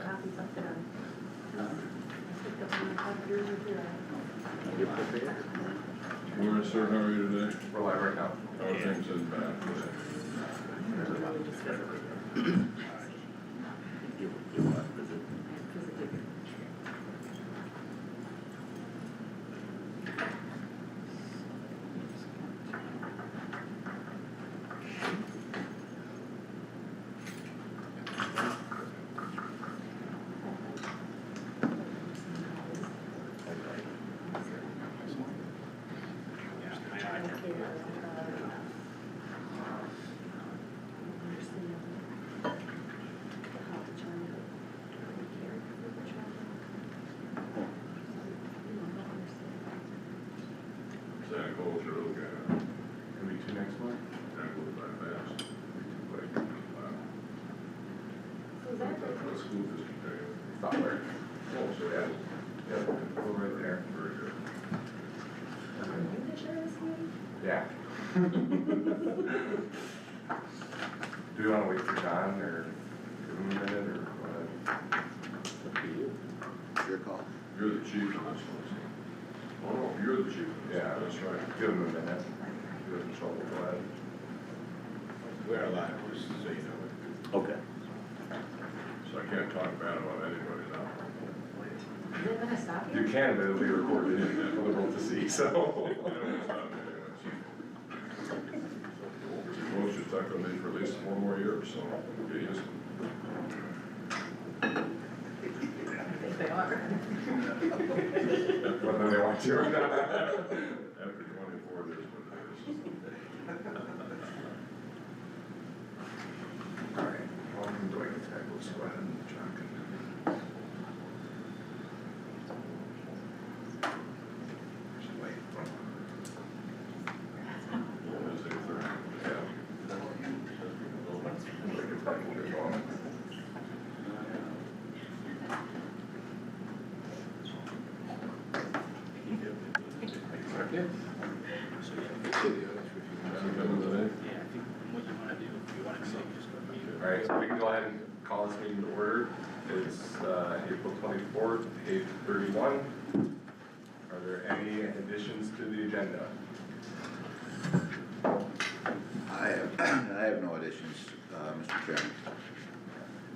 copies up there. I picked up one copy over here. You prepared? Morning, sir, how are you today? Reliable right now. How are things in Bath? You what, visit? Santa Claus, you're looking at, Can we two next month? that goes by fast. Like, So is that what school district are you? Software. Oh, so Yeah. Yep, go right there. very good. are you the chair of this meeting? Yeah. Do you wanna wait for John or give him a minute or what? Up to you. Your call. You're the chief of this one, so. Oh, no, you're the chief of this. Yeah. That's right. Give him a minute. Give him trouble, go ahead. We're allowed, just so you know. Okay. So I can't talk bad about anybody now. Is it gonna stop you? You can, but it'll be recorded for the world to see, so. You know, it's not anyways. Suppose you're stuck on these for at least 4 more years, so get used to it. I think they are. Whether they want to or not. After 24, it is what it is. All right, welcome to Wake Tech, let's go ahead and John can. Should wait. Wednesday, Thursday. Yeah. Wake Tech will get going. Yeah. So, yeah, video, that's what you want. Hasn't come in today? Yeah, I think what you wanna do, if you wanna say, just go to. All right, so we can go ahead and call this meeting to order. It's April 24th, 8:31. Are there any additions to the agenda? I have no additions, Mr. Chairman.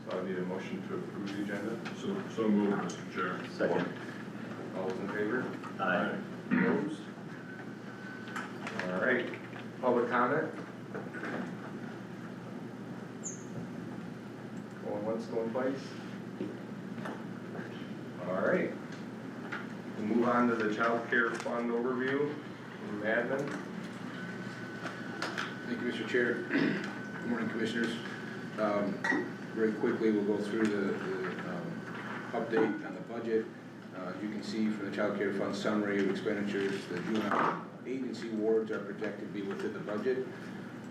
So I need a motion to approve the agenda. So moved, Mr. Chair. Second. All those in favor? Aye. Opposed? All right, public comment? Going once, going twice? All right. We'll move on to the child care fund overview from admin. Thank you, Mr. Chair. Good morning, Commissioners. Very quickly, we'll go through the update on the budget. As you can see from the Child Care Fund summary of expenditures, the juvenile agency wards are projected to be within the budget.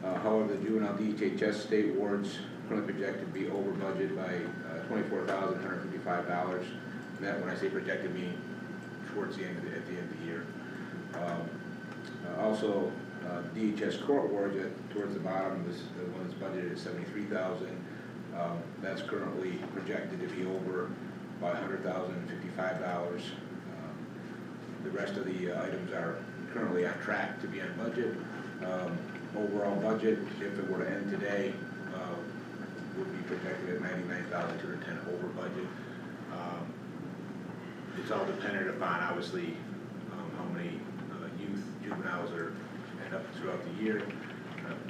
However, the juvenile DHHS state wards currently projected to be over budget by $24,155. That, when I say projected, meaning towards the end of at the end of the year. Also, DHS court wards towards the bottom, the one that's budgeted at $73,000. That's currently projected to be over by $100,055. The rest of the items are currently on track to be on budget. Overall budget, if it were to end today, would be projected at $99,210 over budget. It's all dependent upon, obviously, how many youth juveniles are end up throughout the year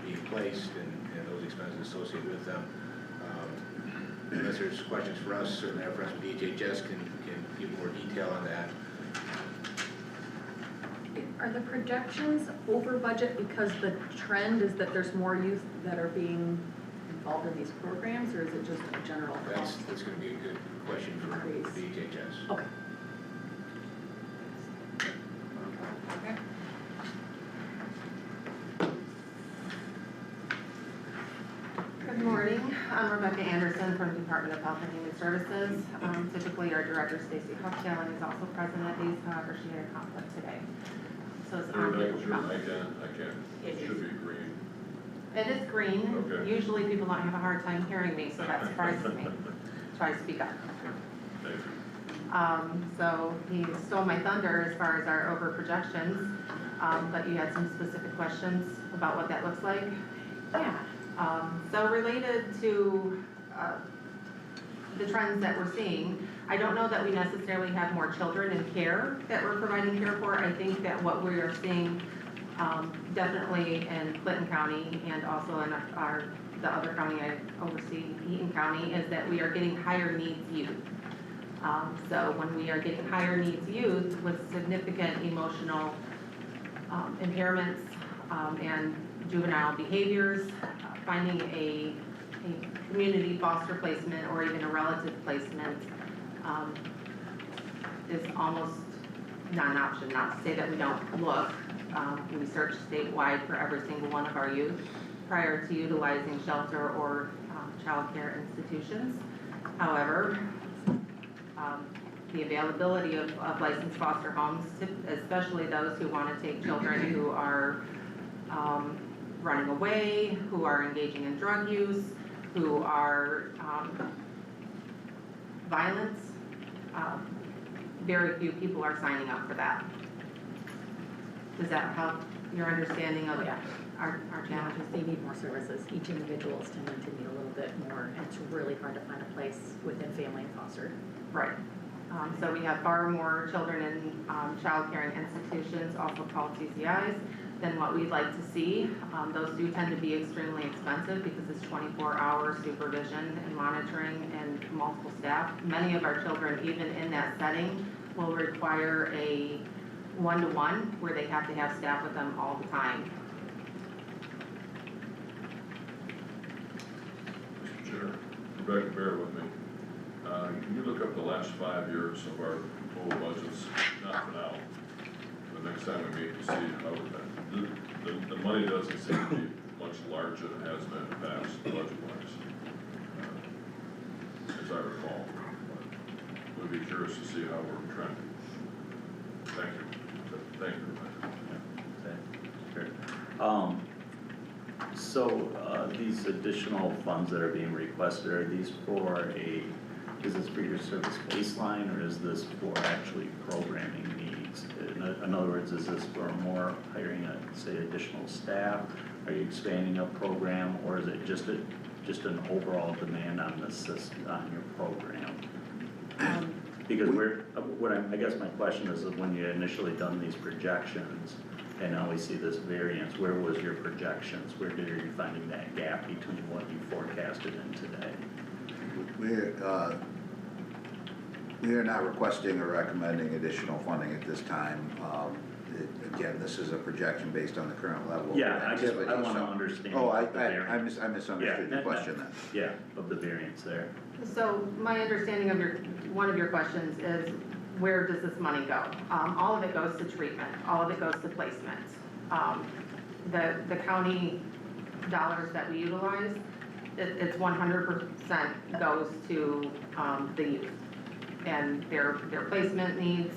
being placed and those expenses associated with them. Unless there's questions for us, certainly our friends from DHHS can give more detail on that. Are the projections over budget because the trend is that there's more youth that are being involved in these programs, or is it just a general cost? That's gonna be a good question for Increase. DHHS. Okay. Good morning, I'm Rebecca Anderson from Department of Health and Human Services. Typically, our director, Stacy Huffstallen, is also present at these, however, she had a conflict today. So it's on. I can't, it should be green. It is green. Okay. Usually people don't have a hard time hearing me, so that surprises me. try to speak up. Thank you. So he stole my thunder as far as our over projections, but you had some specific questions about what that looks like? Yeah, so related to, the trends that we're seeing, I don't know that we necessarily have more children in care that we're providing care for. I think that what we are seeing, definitely in Clinton County and also in the other county I oversee, Eaton County, is that we are getting higher needs youth. So when we are getting higher needs youth with significant emotional impairments and juvenile behaviors, finding a community foster placement or even a relative placement is almost not an option. Not to say that we don't look. We search statewide for every single one of our youth prior to utilizing shelter or child care institutions. However, the availability of licensed foster homes, especially those who want to take children who are running away, who are engaging in drug use, who are violence, very few people are signing up for that. Does that help your understanding of our challenges? They need more services. Each individual is tending to need a little bit more, and it's really hard to find a place within family and foster. Right. So we have far more children in child caring institutions, also called TCIs, than what we'd like to see. Those do tend to be extremely expensive because it's 24-hour supervision and monitoring and multiple staff. Many of our children, even in that setting, will require a one-to-one where they have to have staff with them all the time. Mr. Chair, Rebecca, bear with me. Can you look up the last 5 years of our total budgets, not for now, the next time we meet, to see how the money doesn't seem to be much larger than it has been in the past, budget-wise, as I recall. But we'd be curious to see how we're trending. Thank you. Thank you, Rebecca. Sure. So, these additional funds that are being requested, are these is this for your service baseline, or is this for actually programming needs? In other words, is this for more hiring, say, additional staff? Are you expanding a program, or is it just an overall demand on the system, on your program? Because I guess my question is that when you initially done these projections, and now we see this variance, where was your projections? Where are you finding that gap between what you forecasted and today? We are not requesting or recommending additional funding at this time. Again, this is a projection based on the current level of Yeah, I activity, want to so- understand. Oh, the variance. I misunderstood your question then. Yeah, of the variance there. So my understanding of one of your questions is, where does this money go? All of it goes to treatment, all of it goes to placement. The county dollars that we utilize, it's 100% goes to the youth and their placement needs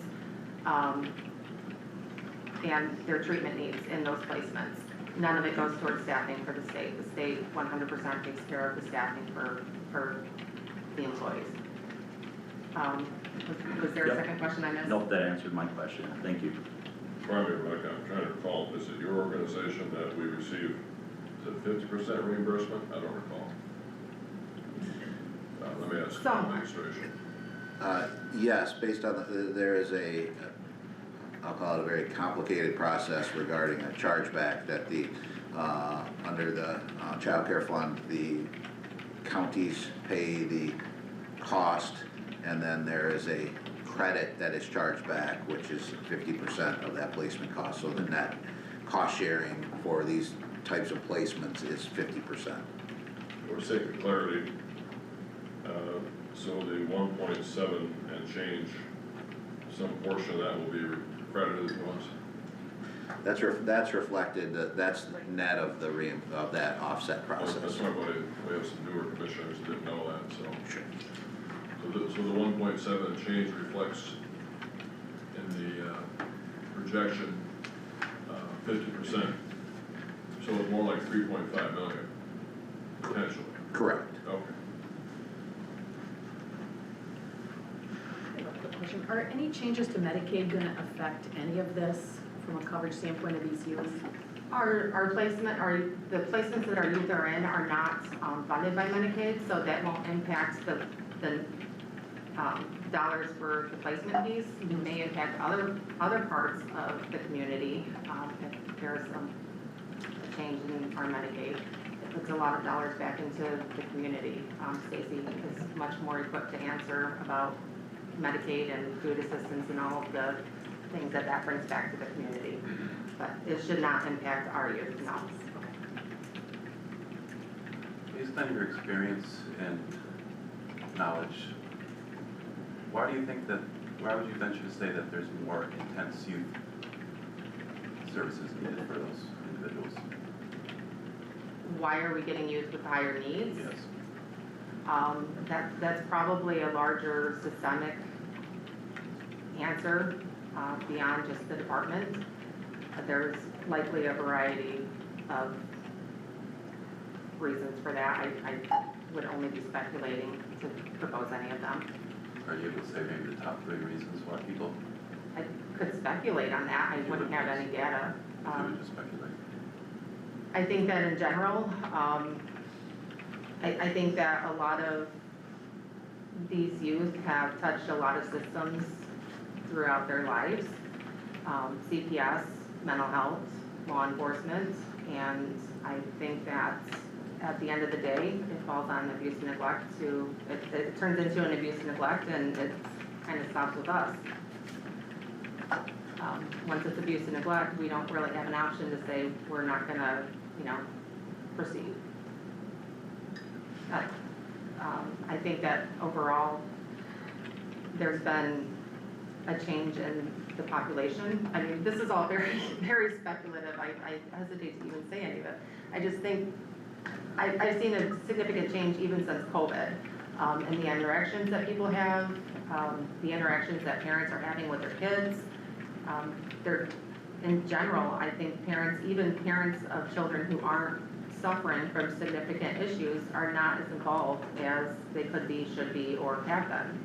and their treatment needs in those placements. None of it goes towards staffing for the state. The state 100% takes care of the staffing for the employees. Was there a Yep. second question I missed? Nope, that answered my question. Thank you. Pardon me, Rebecca, I'm trying to recall, is it your organization that we receive, is it 50% reimbursement? I don't recall. Let me ask the administration. Yes, based on, there is I'll call it a very complicated process regarding a chargeback that under the child care fund, the counties pay the cost, and then there is a credit that is charged back, which is 50% of that placement cost. So the net cost sharing for these types of placements is 50%. For sake of clarity, so the 1.7 and change, some portion of that will be credited to us? That's reflected, that's net of of that offset process. That's why we have some newer commissioners that didn't know that, so. Sure. So the 1.7 change reflects in the projection 50%. So it's more like 3.5 million, potentially. Correct. Okay. question. Are any changes to Medicaid gonna affect any of this from a coverage standpoint of these youth? Our the placements that our youth are in are not funded by Medicaid, so that won't impact the dollars for the placement fees. It may impact other parts of the community, if there's a change in our Medicaid. It puts a lot of dollars back into the community. Stacy is much more equipped to answer about Medicaid and food assistance and all of the things that brings back to the community. But it should not impact our youth, no. Based on your experience and knowledge, why would you venture to say that there's more intense youth services needed for those individuals? Why are we getting youth with higher needs? Yes. That's probably a larger systemic answer beyond just the department. There's likely a variety of reasons for that. I would only be speculating to propose any of them. Are you able to say maybe the top 3 reasons why people, I could speculate on that. I wouldn't have any data. if you would just speculate? I think that in general, I think that a lot of these youth have touched a lot of systems throughout their lives. CPS, mental health, law enforcement, and I think that at the end of the day, it falls on abuse and neglect it turns into an abuse and neglect, and it kind of stops with us. Once it's abuse and neglect, we don't really have an option to say we're not gonna, proceed. But, I think that overall, there's been a change in the population. I mean, this is all very, very speculative. I hesitate to even say any of it. I just think, I've seen a significant change even since COVID, in the interactions that people have, the interactions that parents are having with their kids. In general, I think even parents of children who aren't suffering from significant issues are not as involved as they could be, should be, or have been.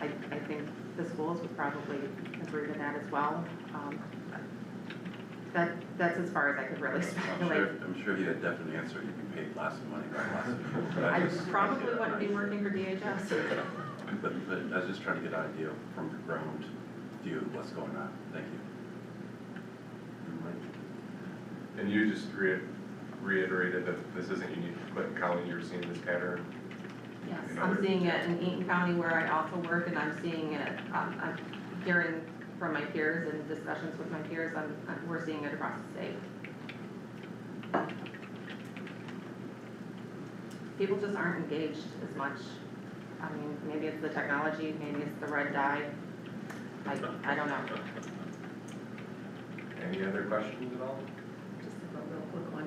I think the schools would probably agree to that as well. That's as far as I could really speculate. I'm sure you had a definite answer. You'd be paid lots of money by lots of people. But I probably wouldn't be working for DHS. But I was just trying to get an idea from the ground view of what's going on. Thank you. And you just reiterated that this isn't unique to Clinton County, you're seeing this pattern? Yes, I'm seeing it in Eaton County where I also work, and I'm seeing it, I'm hearing from my peers and discussions with my peers, we're seeing it across the state. People just aren't engaged as much. I mean, maybe it's the technology, maybe it's the red dye. I don't know. Any other questions at all? Just a real quick one.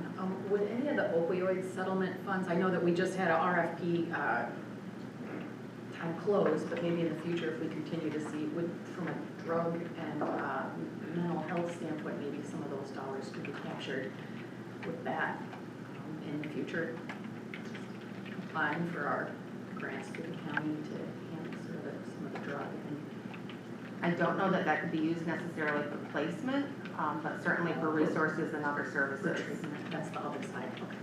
Would any of the opioid settlement funds, I know that we just had a RFP time closed, but maybe in the future if we continue to see, from a drug and mental health standpoint, maybe some of those dollars could be captured with that in the future. Applying for our grants through the county to handle sort of some of the drug and. I don't know that could be used necessarily for placement, but certainly for resources and other services. That's the other side, okay.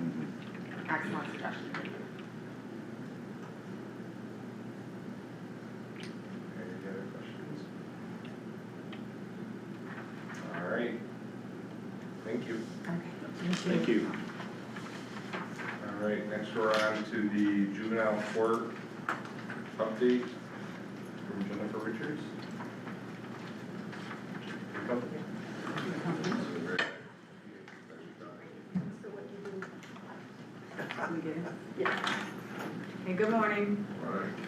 Excellent suggestion. Any other questions? All right. Thank you. Okay. Thank you. All right, next we're on to the juvenile court update from Jennifer Richards. Your company? Hey, good morning.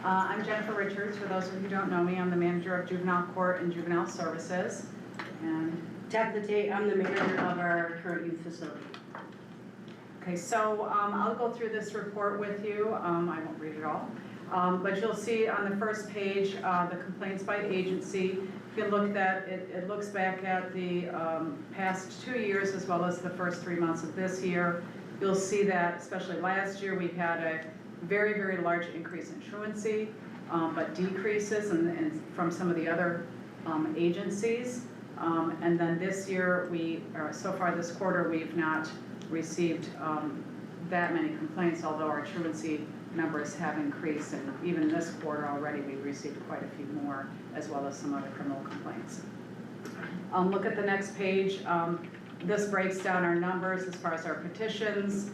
I'm Jennifer Richards. For those of you who don't know me, I'm the manager of juvenile court and juvenile services. And Tabitha Tate, I'm the manager of our current youth facility. okay, so I'll go through this report with you. I won't read it all. But you'll see on the first page, the complaints by agency. You can look at it, it looks back at the past 2 years as well as the first 3 months of this year. You'll see that, especially last year, we had a very, very large increase in truancy. but decreases and from some of the other agencies. And then this year, so far this quarter, we've not received that many complaints, although our truancy numbers have increased, and even this quarter already, we've received quite a few more, as well as some other criminal complaints. Look at the next page. This breaks down our numbers as far as our petitions,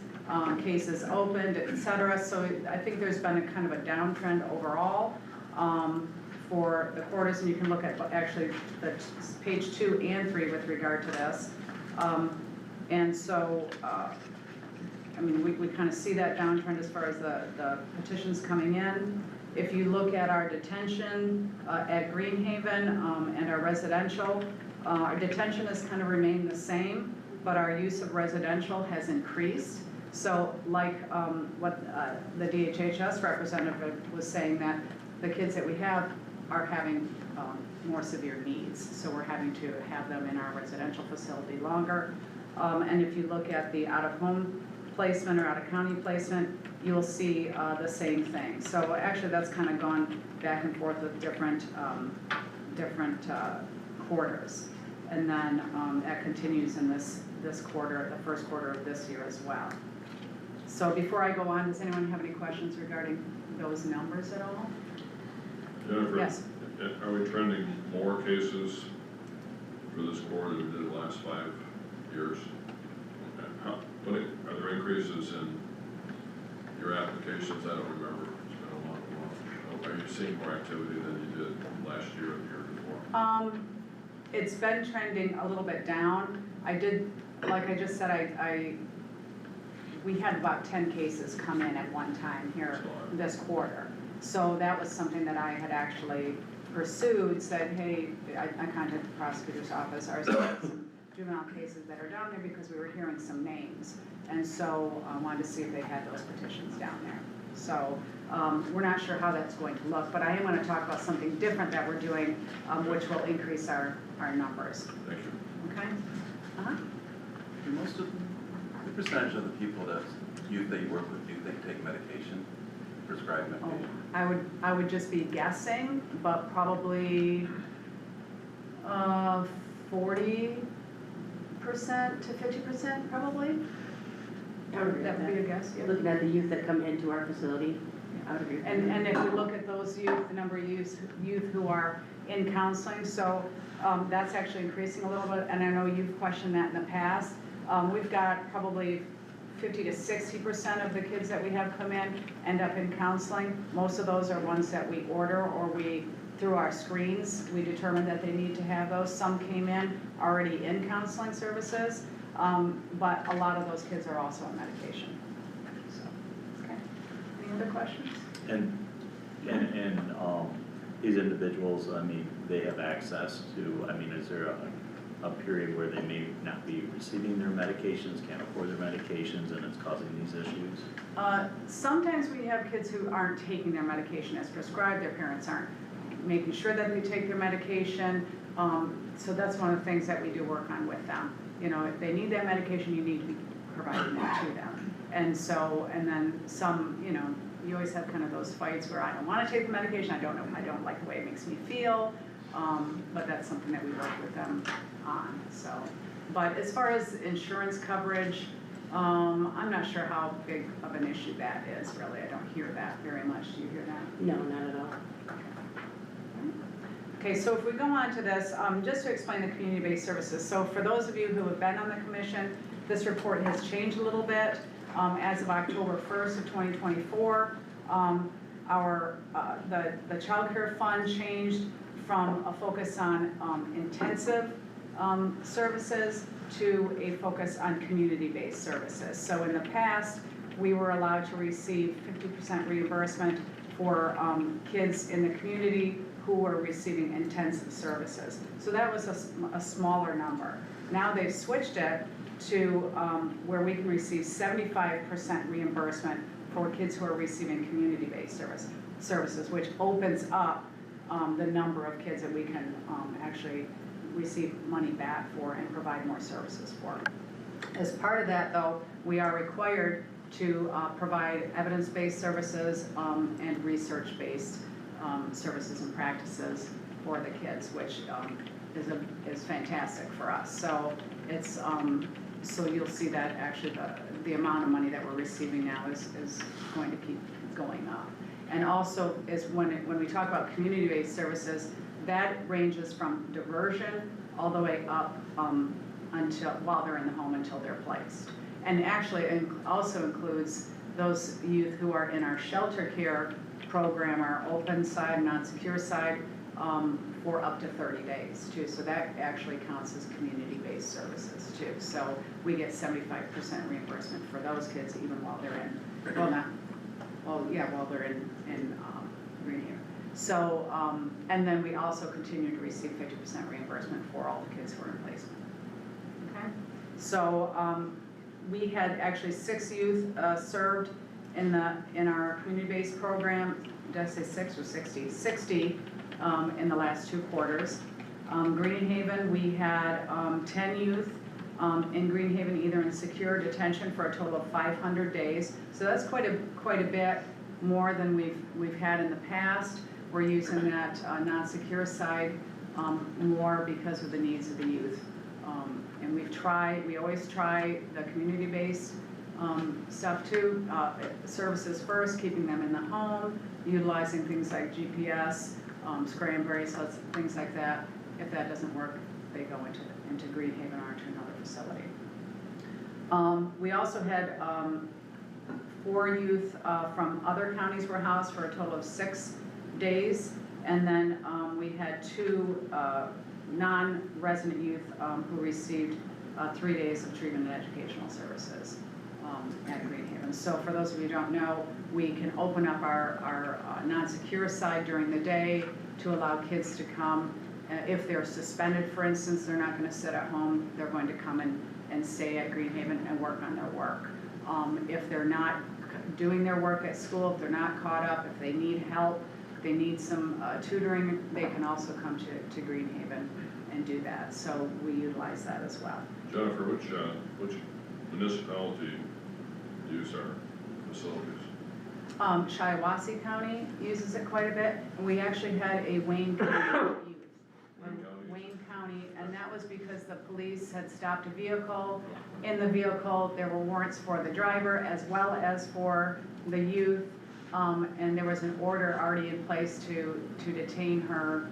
cases opened, et cetera. So I think there's been a kind of a downtrend overall for the quarters, and you can look at actually the page 2 and 3 with regard to this. And so, I mean, we kind of see that downtrend as far as the petitions coming in. If you look at our detention at Greenhaven and our residential, our detention has kind of remained the same, but our use of residential has increased. So like what the DHHS representative was saying, that the kids that we have are having more severe needs. So we're having to have them in our residential facility longer. And if you look at the out-of-home placement or out-of-county placement, you'll see the same thing. So actually that's kind of gone back and forth with different quarters. And then that continues in this quarter, the first quarter of this year as well. So before I go on, does anyone have any questions regarding those numbers at all? Jennifer? Yes. Are we trending more cases for this quarter than we did the last 5 years? Are there increases in your applications? I don't remember. It's been a long. Are you seeing more activity than you did last year or the year before? It's been trending a little bit down. Like I just said, we had about 10 cases come in at one time here this quarter. So that was something that I had actually pursued, said, hey, I contacted the prosecutor's office, ours had some juvenile cases that are down there because we were hearing some names. And so I wanted to see if they had those petitions down there. So we're not sure how that's going to look, but I am going to talk about something different that we're doing, which will increase our numbers. Thank you. Okay? Do most of the percentage of the people youth that you work with, do you think take medication, prescribed medication? I would just be guessing, but probably 40% to 50%, probably. I would agree That with would be a that. guess, yeah. Looking at the youth that come into our facility, I would agree with that. And if you look at those youth, the number of youth who are in counseling, so that's actually increasing a little bit, and I know you've questioned that in the past. We've got probably 50 to 60% of the kids that we have come in end up in counseling. Most of those are ones that we order or through our screens, we determine that they need to have those. Some came in already in counseling services, but a lot of those kids are also on medication. So, okay. Any other questions? And these individuals, I mean, they have access to, I mean, is there a period where they may not be receiving their medications, can't afford their medications, and it's causing these issues? Sometimes we have kids who aren't taking their medication as prescribed, their parents aren't making sure that they take their medication, so that's one of the things that we do work on with them. You know, if they need that medication, you need to be providing that to them. And so, and then some, you know, you always have kind of those fights where I don't want to take the medication, I don't like the way it makes me feel, but that's something that we work with them on, so. But as far as insurance coverage, I'm not sure how big of an issue that is, really. I don't hear that very much. Do you hear that? No, not at all. Okay, so if we go on to this, just to explain the community-based services. So for those of you who have been on the commission, this report has changed a little bit. As of October 1st of 2024, the child care fund changed from a focus on intensive services to a focus on community-based services. So in the past, we were allowed to receive 50% reimbursement for kids in the community who were receiving intensive services. So that was a smaller number. Now they've switched it to where we can receive 75% reimbursement for kids who are receiving community-based services, which opens up the number of kids that we can actually receive money back for and provide more services for. As part of that, though, we are required to provide evidence-based services and research-based services and practices for the kids, which is fantastic for us. So it's, so you'll see that actually the amount of money that we're receiving now is going to keep going up. And also is when we talk about community-based services, that ranges from diversion all the way up until, while they're in the home until they're placed. And actually also includes those youth who are in our shelter care program, our open side, non-secure side, for up to 30 days too. So that actually counts as community-based services too. So we get 75% reimbursement for those kids even while they're in, while they're in Greenhaven. So, and then we also continue to receive 50% reimbursement for all the kids who are in placement. Okay? So, we had actually 6 youth served in our community-based program. Did I say 6 or 60? 60 in the last 2 quarters. Greenhaven, we had 10 youth in Greenhaven, either in secure detention for a total of 500 days. So that's quite a bit more than we've had in the past. We're using that non-secure side more because of the needs of the youth. And we always try the community-based stuff too, services first, keeping them in the home, utilizing things like GPS, scram bracelets, things like that. If that doesn't work, they go into Greenhaven or into another facility. We also had 4 youth from other counties were housed for a total of 6 days. And then we had 2 non-resident youth who received 3 days of treatment and educational services at Greenhaven. So for those of you who don't know, we can open up our non-secure side during the day to allow kids to come. If they're suspended, for instance, they're not going to sit at home. They're going to come and stay at Greenhaven and work on their work. If they're not doing their work at school, if they're not caught up, if they need help, if they need some tutoring, they can also come to Greenhaven and do that. So we utilize that as well. Jennifer, which municipality use our facilities? Shiawassee County uses it quite a bit. And we actually had a Wayne County youth. Wayne County, and that was because the police had stopped a vehicle. In the vehicle, there were warrants for the driver as well as for the youth. And there was an order already in place to detain her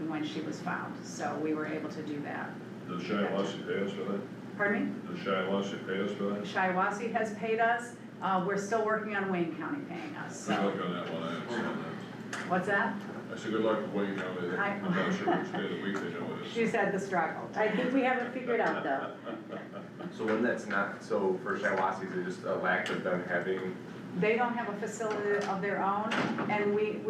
when she was found. So we were able to do that. Does Shiawassee pay us for that? Pardon me? Does Shiawassee pay us for that? Shiawassee has paid us. We're still working on Wayne County paying us. Good So. luck on that one, I understand that. What's that? I said, good luck with Wayne County. I'm not sure which day of the week they know it is. She said the struggle. I think we have it figured out though. So when that's not, so for Shiawassee, is it just a lack of them having? They don't have a facility of their own, and we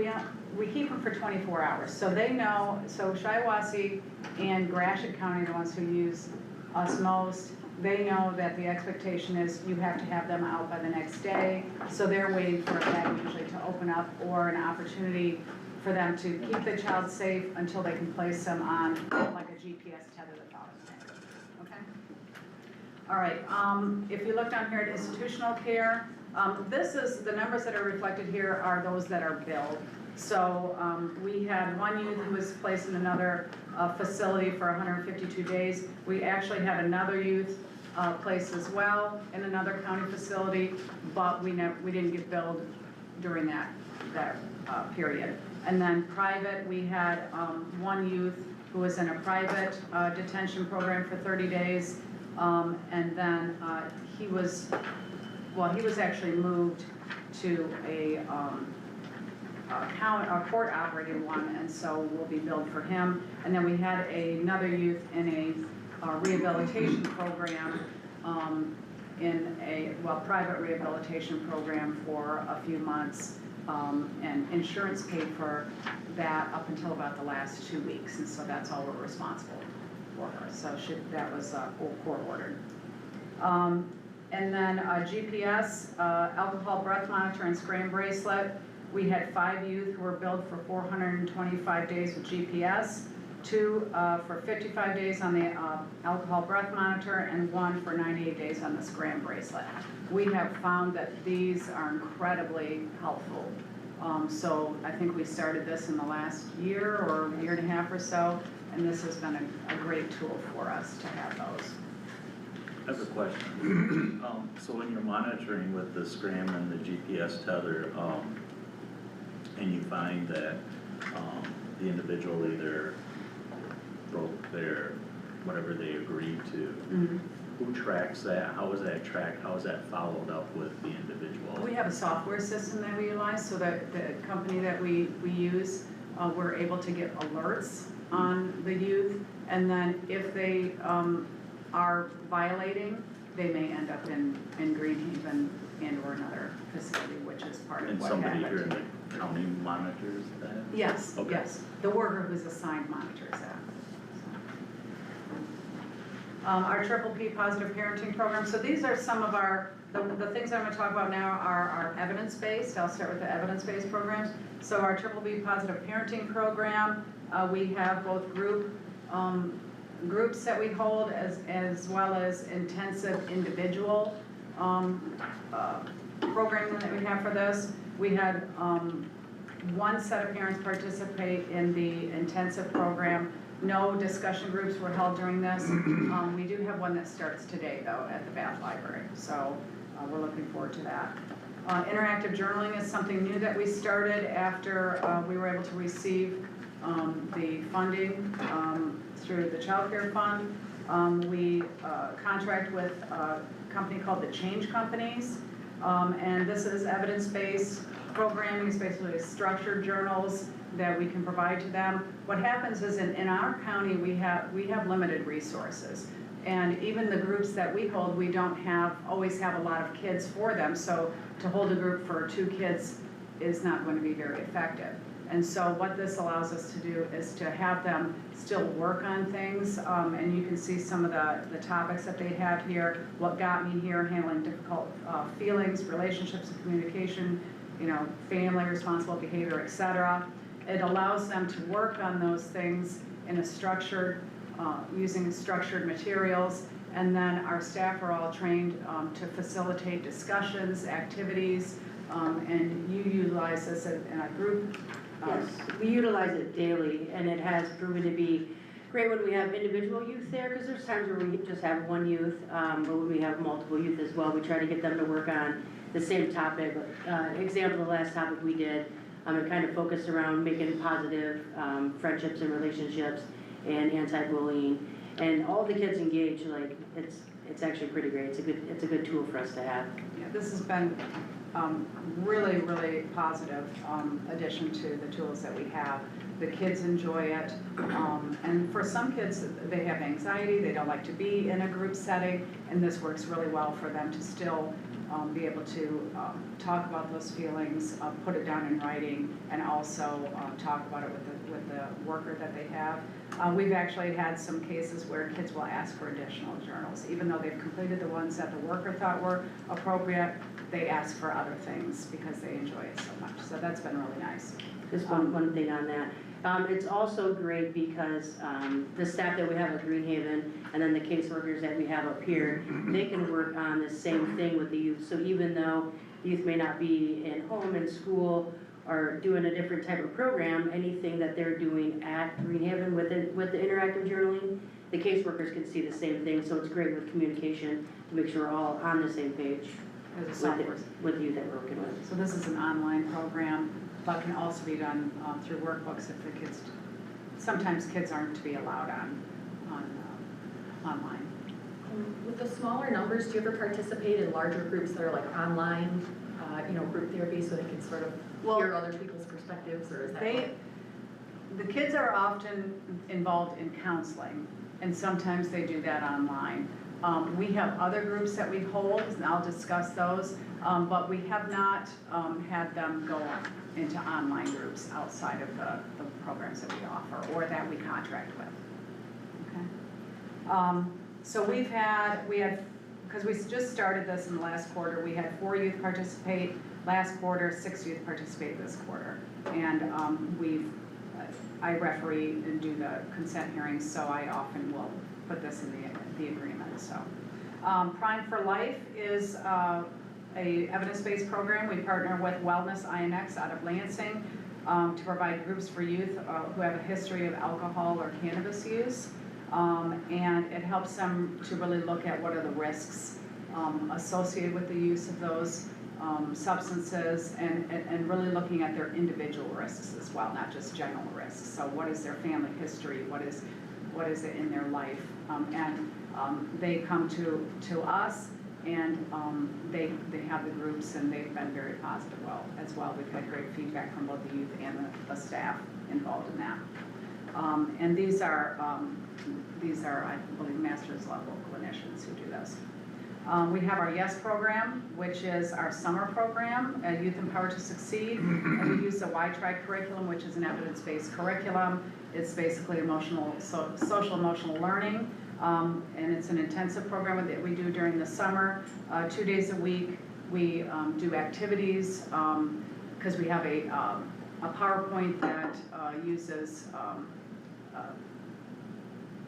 keep them for 24 hours. So they know, so Shiawassee and Gratiot County are the ones who use us most. They know that the expectation is you have to have them out by the next day. So they're waiting for that usually to open up or an opportunity for them to keep the child safe until they can place them on like a GPS tethered auto. Okay? All right, if you look down here at institutional care, this is, the numbers that are reflected here are those that are billed. So we had 1 youth who was placed in another facility for 152 days. We actually had another youth placed as well in another county facility, but we didn't get billed during that period. And then private, we had 1 youth who was in a private detention program for 30 days. And then he was actually moved to a court operated one, and so we'll be billed for him. And then we had another youth in a rehabilitation program, in a private rehabilitation program for a few months, and insurance paid for that up until about the last 2 weeks, and so that's all we're responsible for her. So that was court ordered. And then GPS, alcohol breath monitor and scram bracelet. We had 5 youth who were billed for 425 days with GPS, 2 for 55 days on the alcohol breath monitor, and 1 for 98 days on the scram bracelet. We have found that these are incredibly helpful So I think we started this in the last year or year and a half or so, and this has been a great tool for us to have those. I have a question. So when you're monitoring with the Scram and the GPS tether, and you find that, the individual either broke their, whatever they agreed to, who tracks that? How is that tracked? How is that followed up with the individual? We have a software system that we utilize, so that the company that we use, we're able to get alerts on the youth, and then if they are violating, they may end up in Greenhaven and or another facility, which is part of And what somebody happened. here in the county monitors that? Yes, Okay. yes, the worker who's assigned monitors that. Our Triple P Positive Parenting Program, so these are some of our, the things I'm gonna talk about now are our evidence-based. I'll start with the evidence-based programs. So our Triple P Positive Parenting Program, we have both groups that we hold as well as intensive individual programming that we have for this. We had one set of parents participate in the intensive program. No discussion groups were held during this. We do have one that starts today though at the Bath Library, so we're looking forward to that. Interactive journaling is something new that we started after we were able to receive the funding through the Child Care Fund. We contract with a company called the Change Companies, and this is evidence-based programming. It's basically structured journals that we can provide to them. What happens is in our county, we have limited resources. And even the groups that we hold, we don't always have a lot of kids for them. So to hold a group for 2 kids is not going to be very effective. And so what this allows us to do is to have them still work on things. And you can see some of the topics that they have here. What got me here, handling difficult feelings, relationships and communication, family, responsible behavior, etc. It allows them to work on those things in a structured, using structured materials, and then our staff are all trained to facilitate discussions, activities, and you utilize this in a group. Yes, we utilize it daily, and it has proven to be great when we have individual youth there, because there's times where we just have one youth, but when we have multiple youth as well, we try to get them to work on the same topic. Example, the last topic we did, it kind of focused around making positive friendships and relationships and anti-bullying, and all the kids engaged. Like it's actually pretty great. It's a good tool for us to have. Yeah, this has been really, really positive addition to the tools that we have. The kids enjoy it, and for some kids, they have anxiety, they don't like to be in a group setting, and this works really well for them to still be able to talk about those feelings, put it down in writing, and also talk about it with the worker that they have. We've actually had some cases where kids will ask for additional journals. Even though they've completed the ones that the worker thought were appropriate, they ask for other things because they enjoy it so much. So that's been really nice. Just one thing on that. It's also great because the staff that we have at Greenhaven and then the caseworkers that we have up here, they can work on the same thing with the youth. So even though the youth may not be in home, in school, or doing a different type of program, anything that they're doing at Greenhaven with the interactive journaling, the caseworkers can see the same thing. So it's great with communication to make sure we're all on the same page with the youth that we're working with. So this is an online program, but can also be done through workbooks if the kids, sometimes kids aren't to be allowed online. With the smaller numbers, do you ever participate in larger groups that are like online, group therapy, so they can sort of hear other people's perspectives, or is that? The kids are often involved in counseling, and sometimes they do that online. We have other groups that we hold, and I'll discuss those, but we have not had them go into online groups outside of the programs that we offer or that we contract with. Okay. So we had, because we just started this in the last quarter, we had 4 youth participate last quarter, 6 youth participate this quarter. And I referee and do the consent hearings, so I often will put this in the agreement, so. Prime for Life is a evidence-based program. We partner with Wellness INX out of Lansing to provide groups for youth who have a history of alcohol or cannabis use. And it helps them to really look at what are the risks associated with the use of those substances and really looking at their individual risks as well, not just general risks. So what is their family history? What is it in their life? They come to us and they have the groups and they've been very positive as well. We've had great feedback from both the youth and the staff involved in that. And these are, I believe, master's level clinicians who do this. We have our YES program, which is our summer program, Youth Empowered to Succeed. And we use the Y-TRI curriculum, which is an evidence-based curriculum. It's basically social emotional learning. And it's an intensive program that we do during the summer. 2 days a week, we do activities, because we have a PowerPoint that uses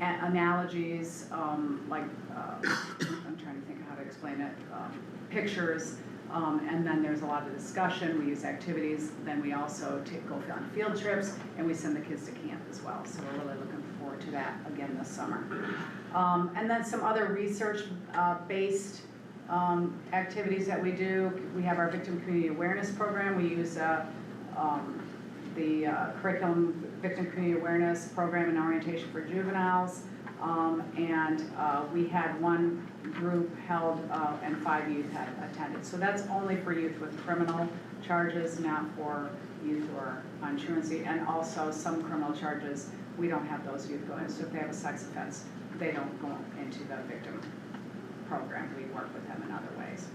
analogies, like, I'm trying to think of how to explain it, pictures, and then there's a lot of discussion. We use activities, then we also go on field trips, and we send the kids to camp as well. So we're really looking forward to that again this summer. And then some other research-based activities that we do. We have our Victim Community Awareness Program. We use the curriculum Victim Community Awareness Program and Orientation for Juveniles. We had one group held and 5 youth had attended. So that's only for youth with criminal charges, not for youth who are on truancy. And also some criminal charges, we don't have those youth go in. So if they have a sex offense, they don't go into the victim program. We work with them in other ways.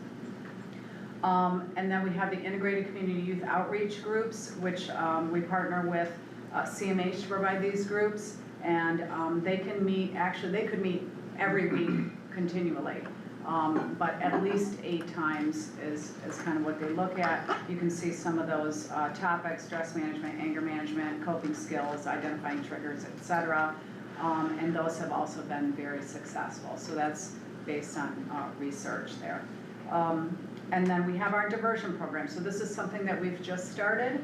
And then we have the Integrated Community Youth Outreach Groups, which we partner with CMH to provide these groups. And they can meet, actually they could meet every week continually. But at least 8 times is kind of what they look at. You can see some of those topics: stress management, anger management, coping skills, identifying triggers, etc. And those have also been very successful. So that's based on research there. And then we have our diversion program. So this is something that we've just started.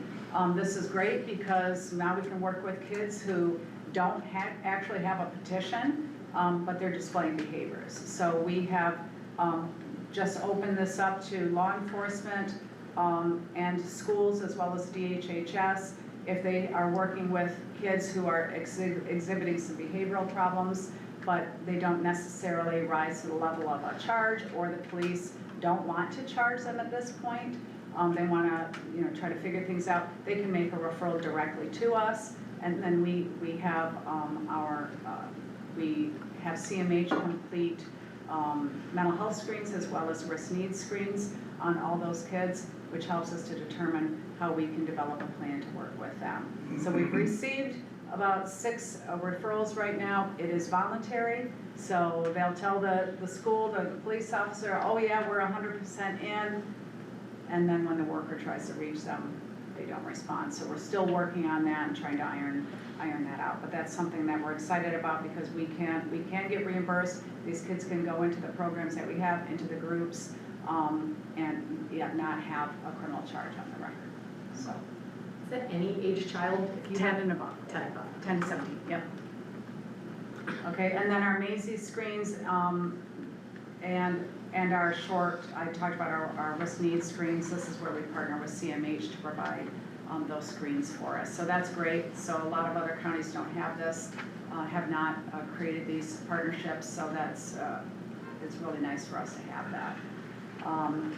This is great because now we can work with kids who don't actually have a petition, but they're displaying behaviors. So we have just opened this up to law enforcement and schools as well as DHHS. If they are working with kids who are exhibiting some behavioral problems, but they don't necessarily rise to the level of a charge, or the police don't want to charge them at this point, they want to try to figure things out, they can make a referral directly to us. And then we have CMH complete mental health screens as well as risk needs screens on all those kids, which helps us to determine how we can develop a plan to work with them. So we've received about 6 referrals right now. It is voluntary, so they'll tell the school, the police officer, oh yeah, we're 100% in, and then when the worker tries to reach them, they don't respond. So we're still working on that and trying to iron that out. But that's something that we're excited about because we can get reimbursed. These kids can go into the programs that we have, into the groups, and yet not have a criminal charge on the record. So. Is that any age child? If you 10 have and above. 10 and above. 10 to 17, yep. Okay, and then our Macy's screens, and our short, I talked about our risk needs screens. This is where we partner with CMH to provide those screens for us. So that's great. So a lot of other counties don't have this, have not created these partnerships. So that's, it's really nice for us to have that.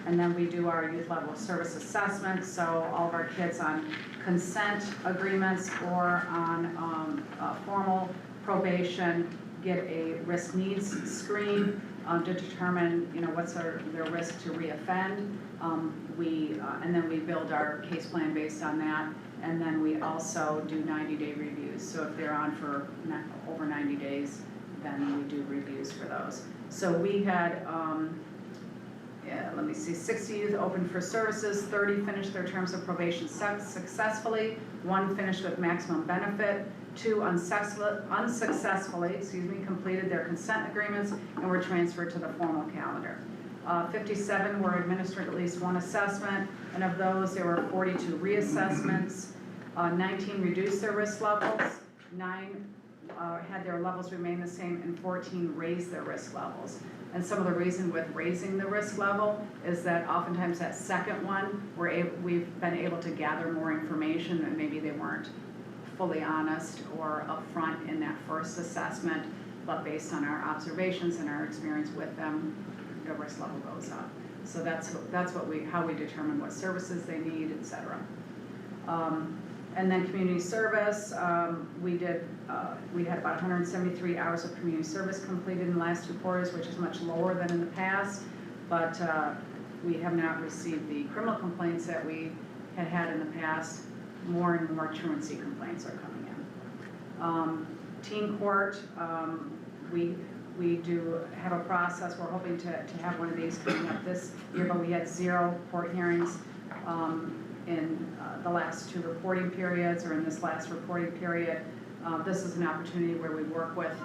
And then we do our youth level service assessment. So all of our kids on consent agreements or on formal probation get a risk needs screen to determine, what's their risk to reoffend. And then we build our case plan based on that. And then we also do 90-day reviews. So if they're on for over 90 days, then we do reviews for those. So we had, 60 youth open for services, 30 finished their terms of probation successfully, 1 finished with maximum benefit, 2 unsuccessfully, completed their consent agreements and were transferred to the formal calendar. 57 were administered at least one assessment, and of those, there were 42 reassessments. 19 reduced their risk levels, 9 had their levels remain the same, and 14 raised their risk levels. And some of the reason with raising the risk level is that oftentimes that second one, we've been able to gather more information, and maybe they weren't fully honest or upfront in that first assessment, but based on our observations and our experience with them, the risk level goes up. So that's how we determine what services they need, et cetera. And then community service, we had about 173 hours of community service completed in the last 2 quarters, which is much lower than in the past, but we have not received the criminal complaints that we had in the past. More and more truancy complaints are coming in. Teen court, we do have a process. We're hoping to have one of these coming up this year, but we had 0 court hearings in the last 2 reporting periods, or in this last reporting period. This is an opportunity where we work with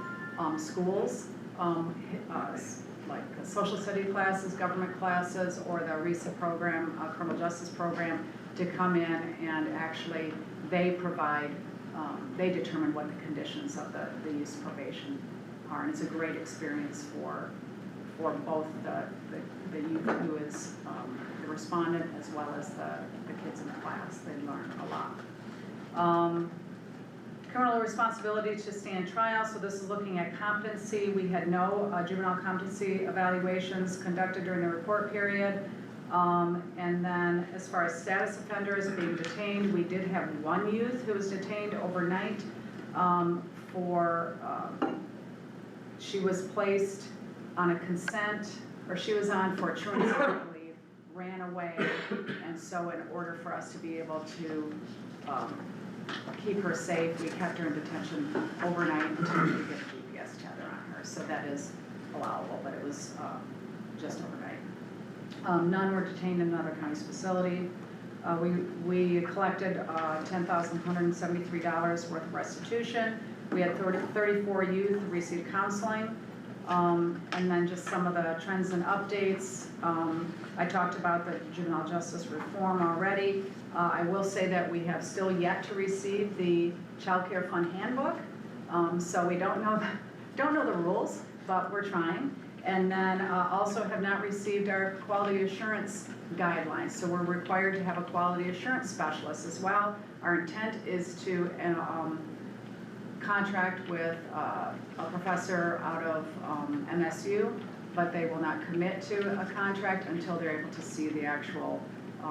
schools, like social study classes, government classes, or the RESA program, criminal justice program, to come in and actually they provide, they determine what the conditions of the use of probation are. And it's a great experience for both the youth who is the respondent as well as the kids in the class. They learn a lot. Criminal responsibility to stand trial. So this is looking at competency. We had no juvenile competency evaluations conducted during the report period. And then as far as status offenders being detained, we did have 1 youth who was detained overnight she was placed on a consent, or she was on for truancy, I believe, ran away, and so in order for us to be able to keep her safe, we kept her in detention overnight until we could get a GPS tether on her. So that is allowable, but it was just overnight. None were detained in another county's facility. We collected $10,173 worth of restitution. We had 34 youth who received counseling. And then just some of the trends and updates. I talked about the juvenile justice reform already. I will say that we have still yet to receive the Child Care Fund handbook. So we don't know the rules, but we're trying. And then also have not received our quality assurance guidelines. So we're required to have a quality assurance specialist as well. Our intent is to contract with a professor out of MSU, but they will not commit to a contract until they're able to see the actual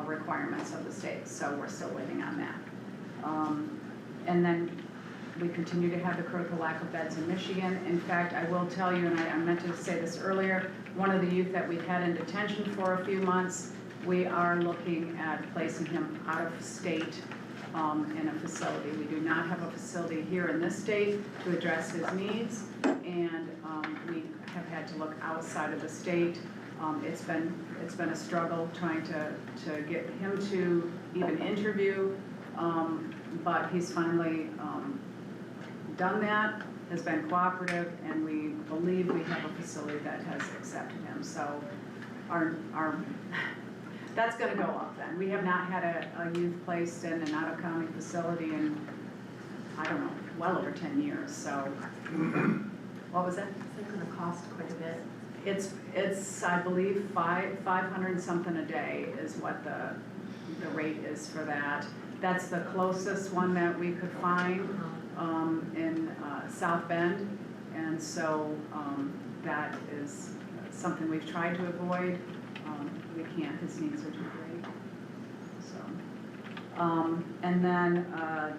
requirements of the state. So we're still waiting on that. And then we continue to have the critical lack of beds in Michigan. In fact, I will tell you, and I meant to say this earlier, one of the youth that we've had in detention for a few months, we are looking at placing him out of state in a facility. We do not have a facility here in this state to address his needs, and we have had to look outside of the state. It's been a struggle trying to get him to even interview, but he's finally done that, has been cooperative, and we believe we have a facility that has accepted him. So our that's going to go up then. We have not had a youth placed in an out-of-county facility in, I don't know, well over 10 years. So what was that? It's going to cost quite a bit. It's I believe 500 something a day is what the rate is for that. That's the closest one that we could find in South Bend, and so that is something we've tried to avoid. We can't, his needs are too great. So, and then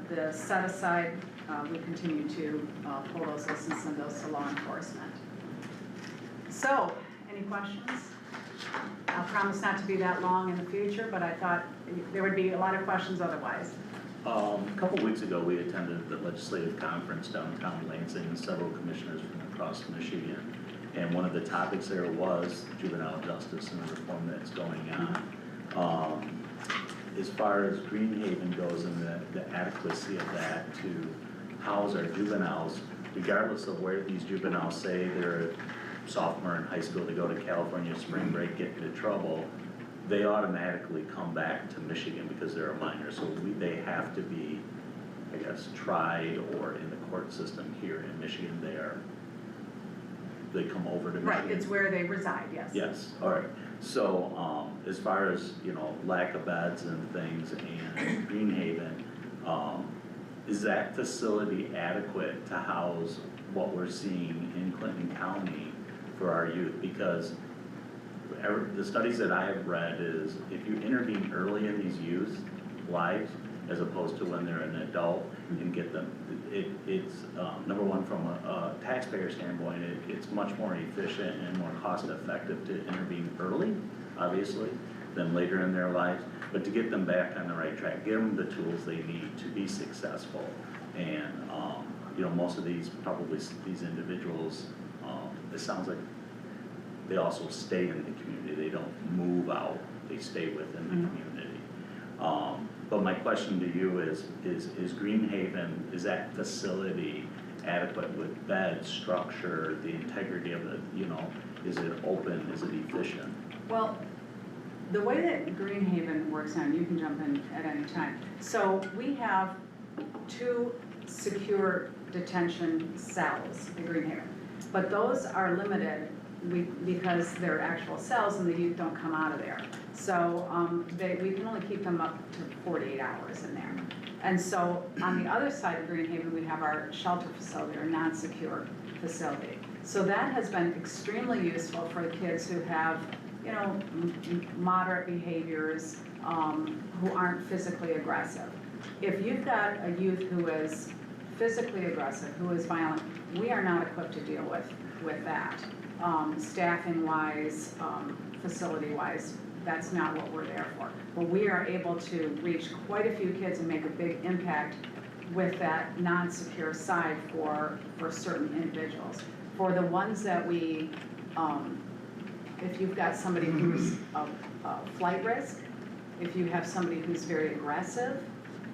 the set aside, we continue to pull those lists and send those to law enforcement. So, any questions? I'll promise not to be that long in the future, but I thought there would be a lot of questions otherwise. A couple weeks ago, we attended the legislative conference downtown Lansing, several commissioners from across Michigan. And one of the topics there was juvenile justice and the reform that's going on. As far as Greenhaven goes and the adequacy of that to house our juveniles, regardless of where these juveniles say they're sophomore in high school, they go to California spring break, get into trouble, they automatically come back to Michigan because they're a minor, so they have to be, I guess, tried or in the court system here in Michigan, they come over to Michigan. Right, it's where they reside, yes. Yes, alright, so, as far as, you know, lack of beds and things and Greenhaven, is that facility adequate to house what we're seeing in Clinton County for our youth? Because the studies that I have read is if you intervene early in these youth lives, as opposed to when they're an adult and get them, it's, number one, from a taxpayer standpoint, it's much more efficient and more cost effective to intervene early, obviously, than later in their lives, but to get them back on the right track, give them the tools they need to be successful. And, you know, most of these, probably these individuals, it sounds like they also stay in the community, they don't move out, they stay within the community. But my question to you is Greenhaven, is that facility adequate with bed, structure, the integrity of it, you know, is it open, is it efficient? Well, the way that Greenhaven works now, and you can jump in at any time. So we have 2 secure detention cells in Greenhaven, but those are limited because they're actual cells and the youth don't come out of there. So we can only keep them up to 48 hours in there. And so on the other side of Greenhaven, we have our shelter facility, or non-secure facility. So that has been extremely useful for the kids who have, you know, moderate behaviors, who aren't physically aggressive. If you've got a youth who is physically aggressive, who is violent, we are not equipped to deal with that. Staffing-wise, facility-wise, that's not what we're there for. But we are able to reach quite a few kids and make a big impact with that non-secure side for certain individuals. For the ones that we, if you've got somebody who's a flight risk, if you have somebody who's very aggressive,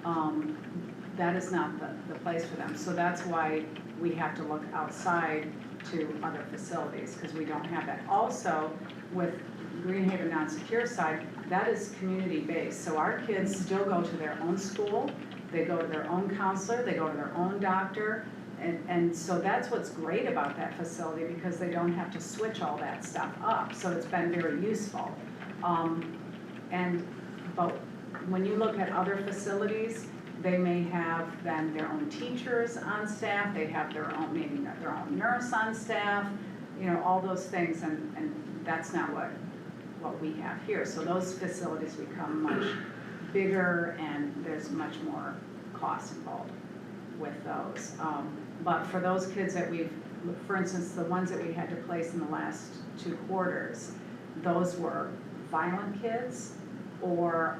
that is not the place for them. So that's why we have to look outside to other facilities, because we don't have that. Also, with Greenhaven non-secure side, that is community-based. So our kids still go to their own school, they go to their own counselor, they go to their own doctor, and so that's what's great about that facility, because they don't have to switch all that stuff up. So it's been very useful. But when you look at other facilities, they may have then their own teachers on staff, they have their own, maybe their own nurse on staff, you know, all those things, and that's not what we have here. So those facilities become much bigger and there's much more cost involved with those. But for those kids that we've, for instance, the ones that we had to place in the last 2 quarters, those were violent kids or,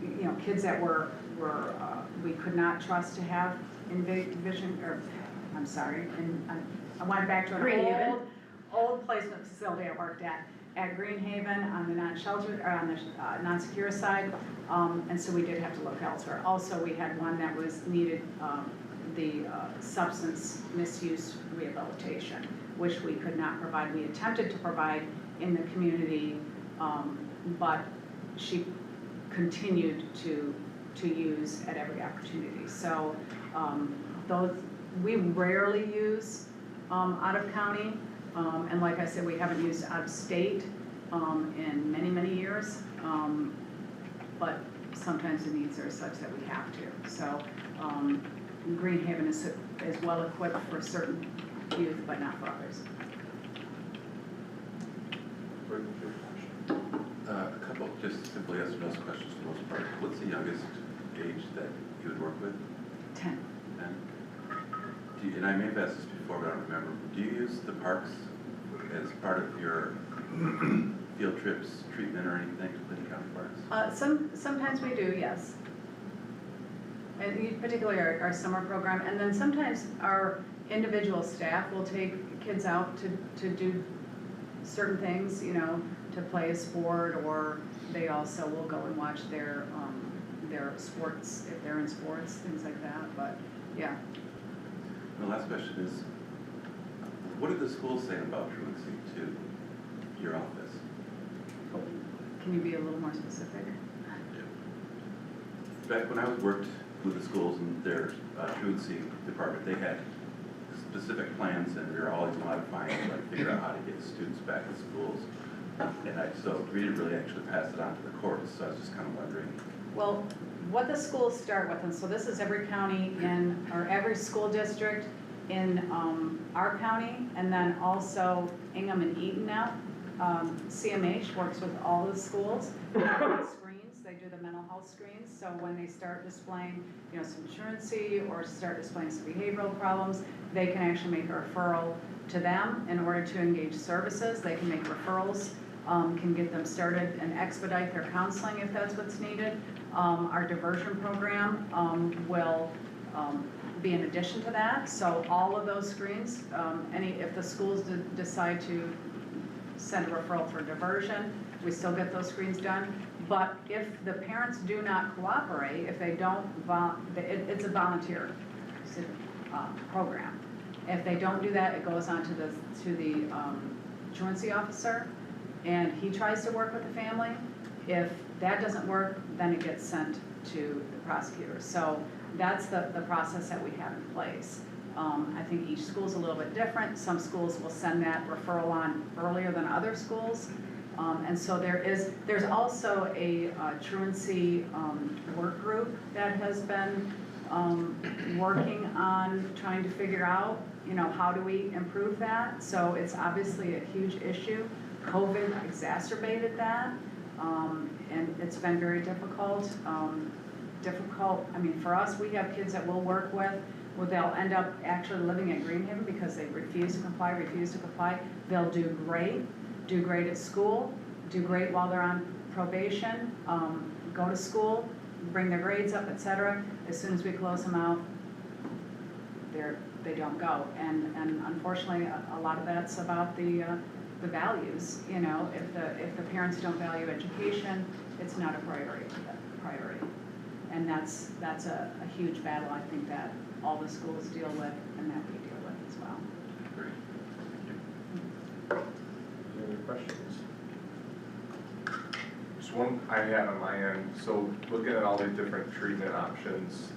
you know, kids that we could not trust to have vision, or, I'm sorry, and I went back to an old placement facility I worked at Greenhaven on the non-sheltered, or on the non-secure side, and so we did have to look elsewhere. Also, we had one that needed the substance misuse rehabilitation, which we could not provide. We attempted to provide in the community, but she continued to use at every opportunity. So those we rarely use out of county, and like I said, we haven't used out of state in many years, but sometimes the needs are such that we have to. So Greenhaven is well equipped for certain youth, but not for others. A couple, just simple yes or no questions for the most part. What's the youngest age that you would work with? 10. 10? And I may have asked this before, but I don't remember. Do you use the parks as part of your field trips, treatment, or anything to Clinton County Parks? Sometimes we do, yes. And particularly our summer program, and then sometimes our individual staff will take kids out to do certain things, you know, to play a sport, or they also will go and watch their sports, if they're in sports, things like that, but yeah. The last question is, What are the schools saying about truancy to your office? Can you be a little more specific? Back when I was worked with the schools and their truancy department, they had specific plans and we were always modifying to like figure out how to get students back in schools. So we didn't really actually pass it on to the courts, so I was just kind of wondering. Well, what the schools start with, and so this is every county in, or every school district in our county, and then also Ingham and Eaton now. CMH works with all the schools. They do screens, they do the mental health screens, so when they start displaying, some truancy or start displaying some behavioral problems, they can actually make a referral to them in order to engage services. They can make referrals, can get them started and expedite their counseling if that's what's needed. Our diversion program will be in addition to that. So all of those screens, if the schools decide to send a referral for diversion, we still get those screens done. But if the parents do not cooperate, if they don't, it's a volunteer program. If they don't do that, it goes on to the truancy officer, and he tries to work with the family. If that doesn't work, then it gets sent to the prosecutor. So that's the process that we have in place. I think each school's a little bit different. Some schools will send that referral on earlier than other schools. And so there's also a truancy work group that has been working on trying to figure out, how do we improve that? So it's obviously a huge issue. COVID exacerbated that, and it's been very difficult. For us, we have kids that we'll work with, where they'll end up actually living at Greenhaven because they refuse to comply. They'll do great at school, do great while they're on probation, go to school, bring their grades up, etc. As soon as we close them out, they don't go. And unfortunately, a lot of that's about the values. If the parents don't value education, it's not a priority. And that's a huge battle, I think, that all the schools deal with and that we deal with as well. Great. Any other questions? Just one I had on my end, so looking at all these different treatment options,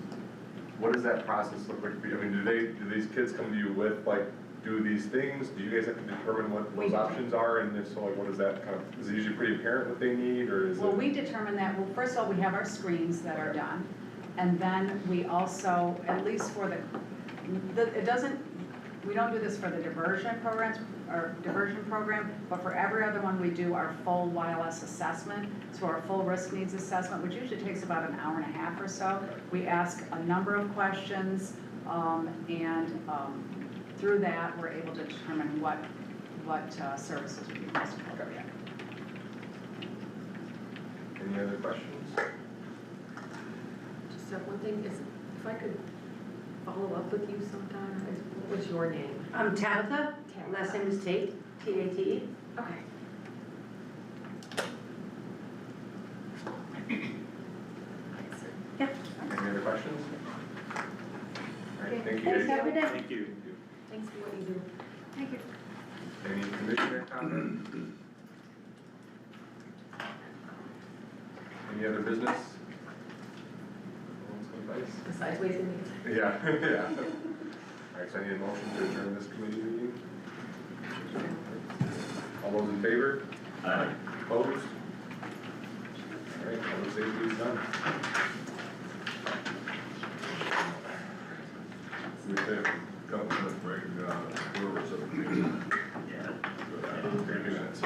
what does that process look like for you? I mean, do these kids come to you with, like, do these things? Do you guys have to determine what those options are? And if so, like, what is that kind of, is it usually pretty apparent what they need, or is it? Well, we determine that, first of all, we have our screens that are done. And then we also, at least for we don't do this for the diversion program, but for every other one, we do our full YLS assessment. So our full risk needs assessment, which usually takes about an hour and a half or so. We ask a number of questions, and through that, we're able to determine what services would be most appropriate. Any other questions? Just have one thing, if I could follow up with you sometime, what was your name? I'm Tabitha, last name is Tate, T-A-T-E. Okay. Yeah. Any other questions? All right, thank you. Thanks, have a good day. Thank you. Thanks for what you do. Thank you. Any commissioner comments? Any other business? Besides ways and means. Yeah, yeah. All right, so I need a motion to adjourn this committee meeting. All those in favor? Opposed? All right, public safety is done. We take a couple minutes break, whoever's up to Yeah. 3 minutes.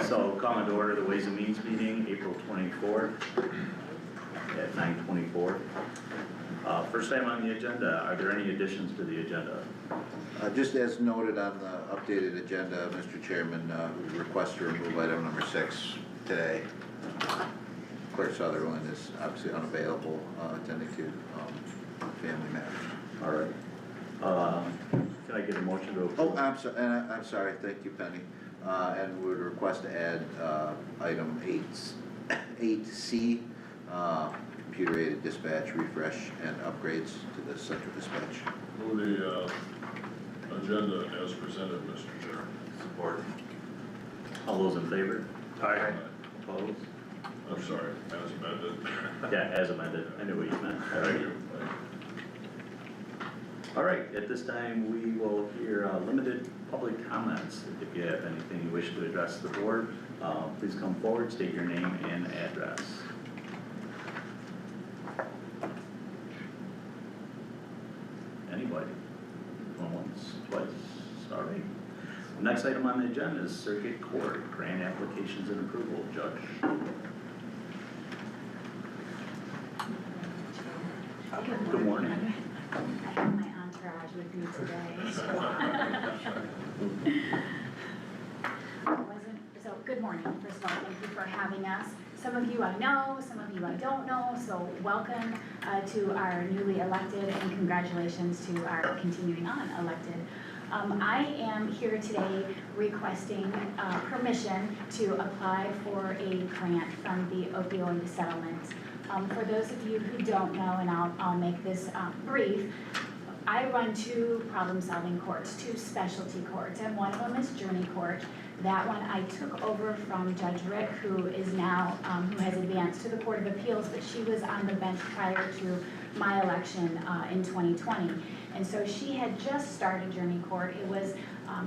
So calling to order the Ways and Means meeting, April 24th at 9:24. First item on the agenda, are there any additions to the agenda? Just as noted on the updated agenda, Mr. Chairman, we request to remove item number 6 today. Clerk Sutherland is obviously unavailable, attending to family matters. All right. Can I get a motion to approve? Oh, I'm sorry, thank you, Penny. And we would request to add item 8C, computer-aided dispatch refresh and upgrades to the central dispatch. Move the agenda as presented, Mr. Chair. Support. All those in favor? Aye. Opposed? I'm sorry, as amended. Yeah, as amended, I knew what you meant. All Thank right. you. All right, at this time, we will hear limited public comments. If you have anything you wish to address the board, please come forward, state your name and address. Anybody? Going once, twice, all right. Next item on the agenda is Circuit Court, grant applications and approval, Judge. Good morning. I have my entourage with me today, so. So, good morning, first of all, thank you for having us. Some of you I know, some of you I don't know, so welcome to our newly elected and congratulations to our continuing on elected. I am here today requesting permission to apply for a grant from the opioid settlement. For those of you who don't know, and I'll make this brief, I run 2 problem-solving courts, 2 specialty courts, and one of them is Journey Court. That one I took over from Judge Rick, who is now, who has advanced to the Court of Appeals, but she was on the bench prior to my election in 2020. And so she had just started Journey Court. It was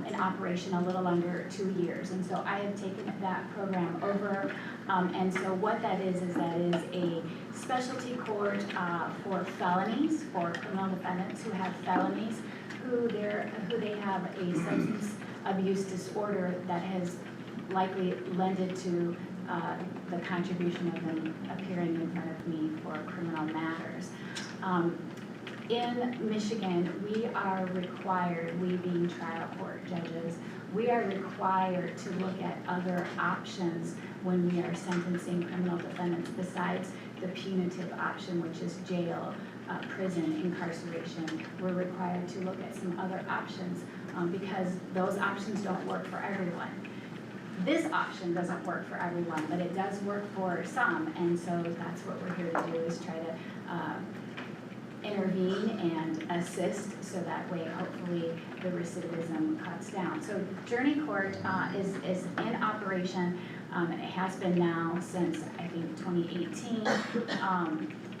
in operation a little under 2 years. And so I have taken that program over. And so what that is a specialty court for felonies, for criminal defendants who have felonies, who they have a substance abuse disorder that has likely lended to the contribution of them appearing in front of me for criminal matters. In Michigan, we are required, we being trial court judges, we are required to look at other options when we are sentencing criminal defendants besides the punitive option, which is jail, prison, incarceration. We're required to look at some other options because those options don't work for everyone. This option doesn't work for everyone, but it does work for some, and so that's what we're here to do, is try to intervene and assist, so that way hopefully the recidivism cuts down. So Journey Court is in operation, and it has been now since I think 2018,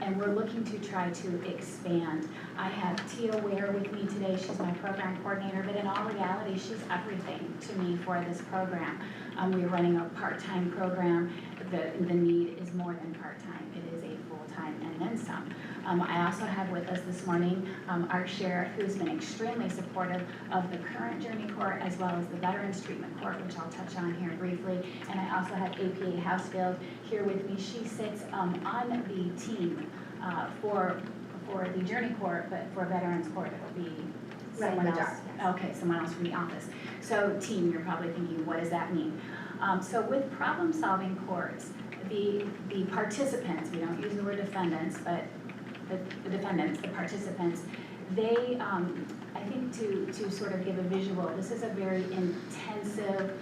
and we're looking to try to expand. I have Tia Ware with me today. She's my program coordinator, but in all reality, she's everything to me for this program. We're running a part-time program. The need is more than part-time. It is a full-time and then some. I also have with us this morning our sheriff, who's been extremely supportive of the current Journey Court as well as the Veterans Treatment Court, which I'll touch on here briefly. And I also have APA Housefield here with me. She sits on the team for the Journey Court, but for Veterans Court, it'll be someone else. Okay, someone else from the office. So team, you're probably thinking, what does that mean? So with problem-solving courts, the participants, we don't use the word defendants, but the defendants, the participants, they, I think to sort of give a visual, this is a very intensive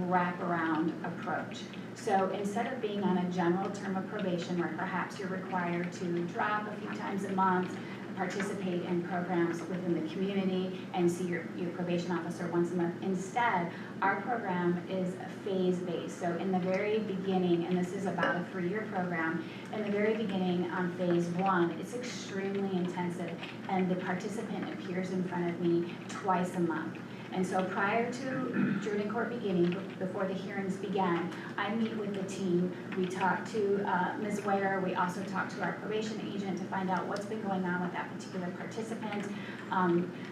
wraparound approach. So instead of being on a general term of probation where perhaps you're required to drop a few times a month, participate in programs within the community and see your probation officer once a month. Instead, our program is phase-based. So in the very beginning, and this is about a 3-year program, in the very beginning on phase 1, it's extremely intensive, and the participant appears in front of me twice a month. And so prior to Journey Court beginning, before the hearings began, I meet with the team. We talk to Ms. Ware, we also talk to our probation agent to find out what's been going on with that particular participant.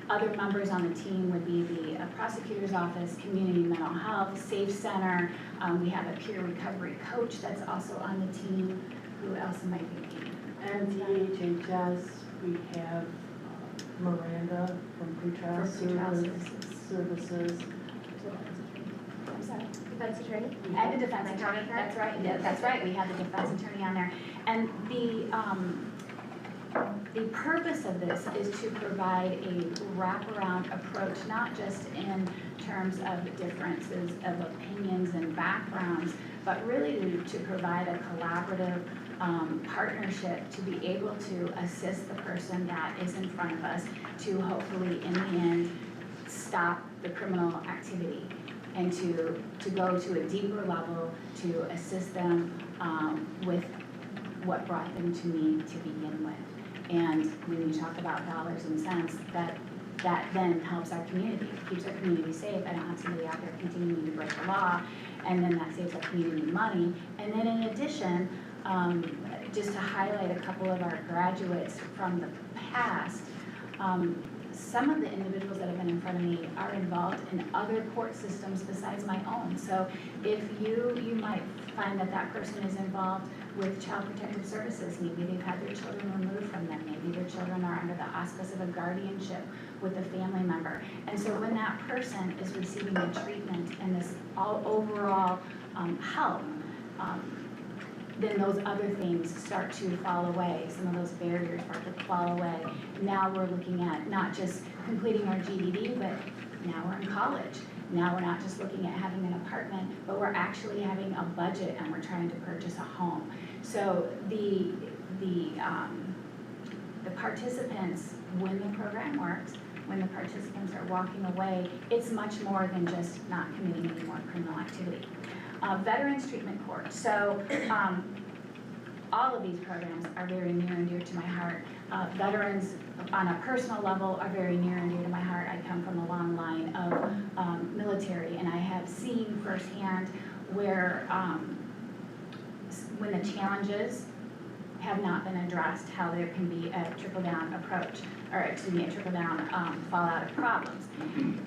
Other members on the team would be the prosecutor's office, community mental health, Safe Center. We have a peer recovery coach that's also on the team. Who else am I thinking? And DHHS, we have Miranda from pretrial services. I'm sorry, defense attorney? And the defense attorney, that's right, yeah, that's right, we have the defense attorney on there. And the purpose of this is to provide a wraparound approach, not just in terms of differences of opinions and backgrounds, but really to provide a collaborative partnership to be able to assist the person that is in front of us to hopefully, in the end, stop the criminal activity and to go to a deeper level to assist them with what brought them to me to begin with. And when you talk about dollars and cents, that then helps our community, keeps our community safe. I don't have somebody out there continuing to break the law, and then that saves our community money. And then in addition, just to highlight a couple of our graduates from the past, some of the individuals that have been in front of me are involved in other court systems besides my own. So if you might find that person is involved with Child Protective Services, maybe they've had their children removed from them, maybe their children are under the auspice of a guardianship with a family member. And so when that person is receiving the treatment and this overall help, then those other things start to fall away. Some of those barriers start to fall away. Now we're looking at not just completing our GED, but now we're in college. Now we're not just looking at having an apartment, but we're actually having a budget and we're trying to purchase a home. So the participants, when the program works, when the participants are walking away, it's much more than just not committing any more criminal activity. Veterans Treatment Court. So all of these programs are very near and dear to my heart. Veterans on a personal level are very near and dear to my heart. I come from a long line of military, and I have seen firsthand where when the challenges have not been addressed, how there can be a trickle-down approach, or excuse me, a trickle-down fallout of problems.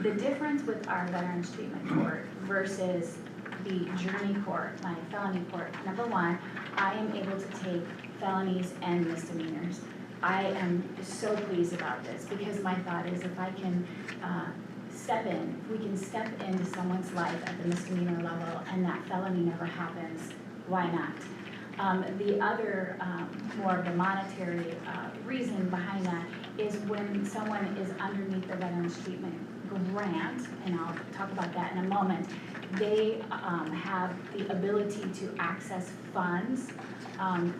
The difference with our Veterans Treatment Court versus the Journey Court, my felony court, number one, I am able to take felonies and misdemeanors. I am so pleased about this because my thought is if I can if we can step into someone's life at the misdemeanor level and that felony never happens, why not? The other, more of the monetary reason behind that is when someone is underneath the Veterans Treatment Grant, and I'll talk about that in a moment, they have the ability to access funds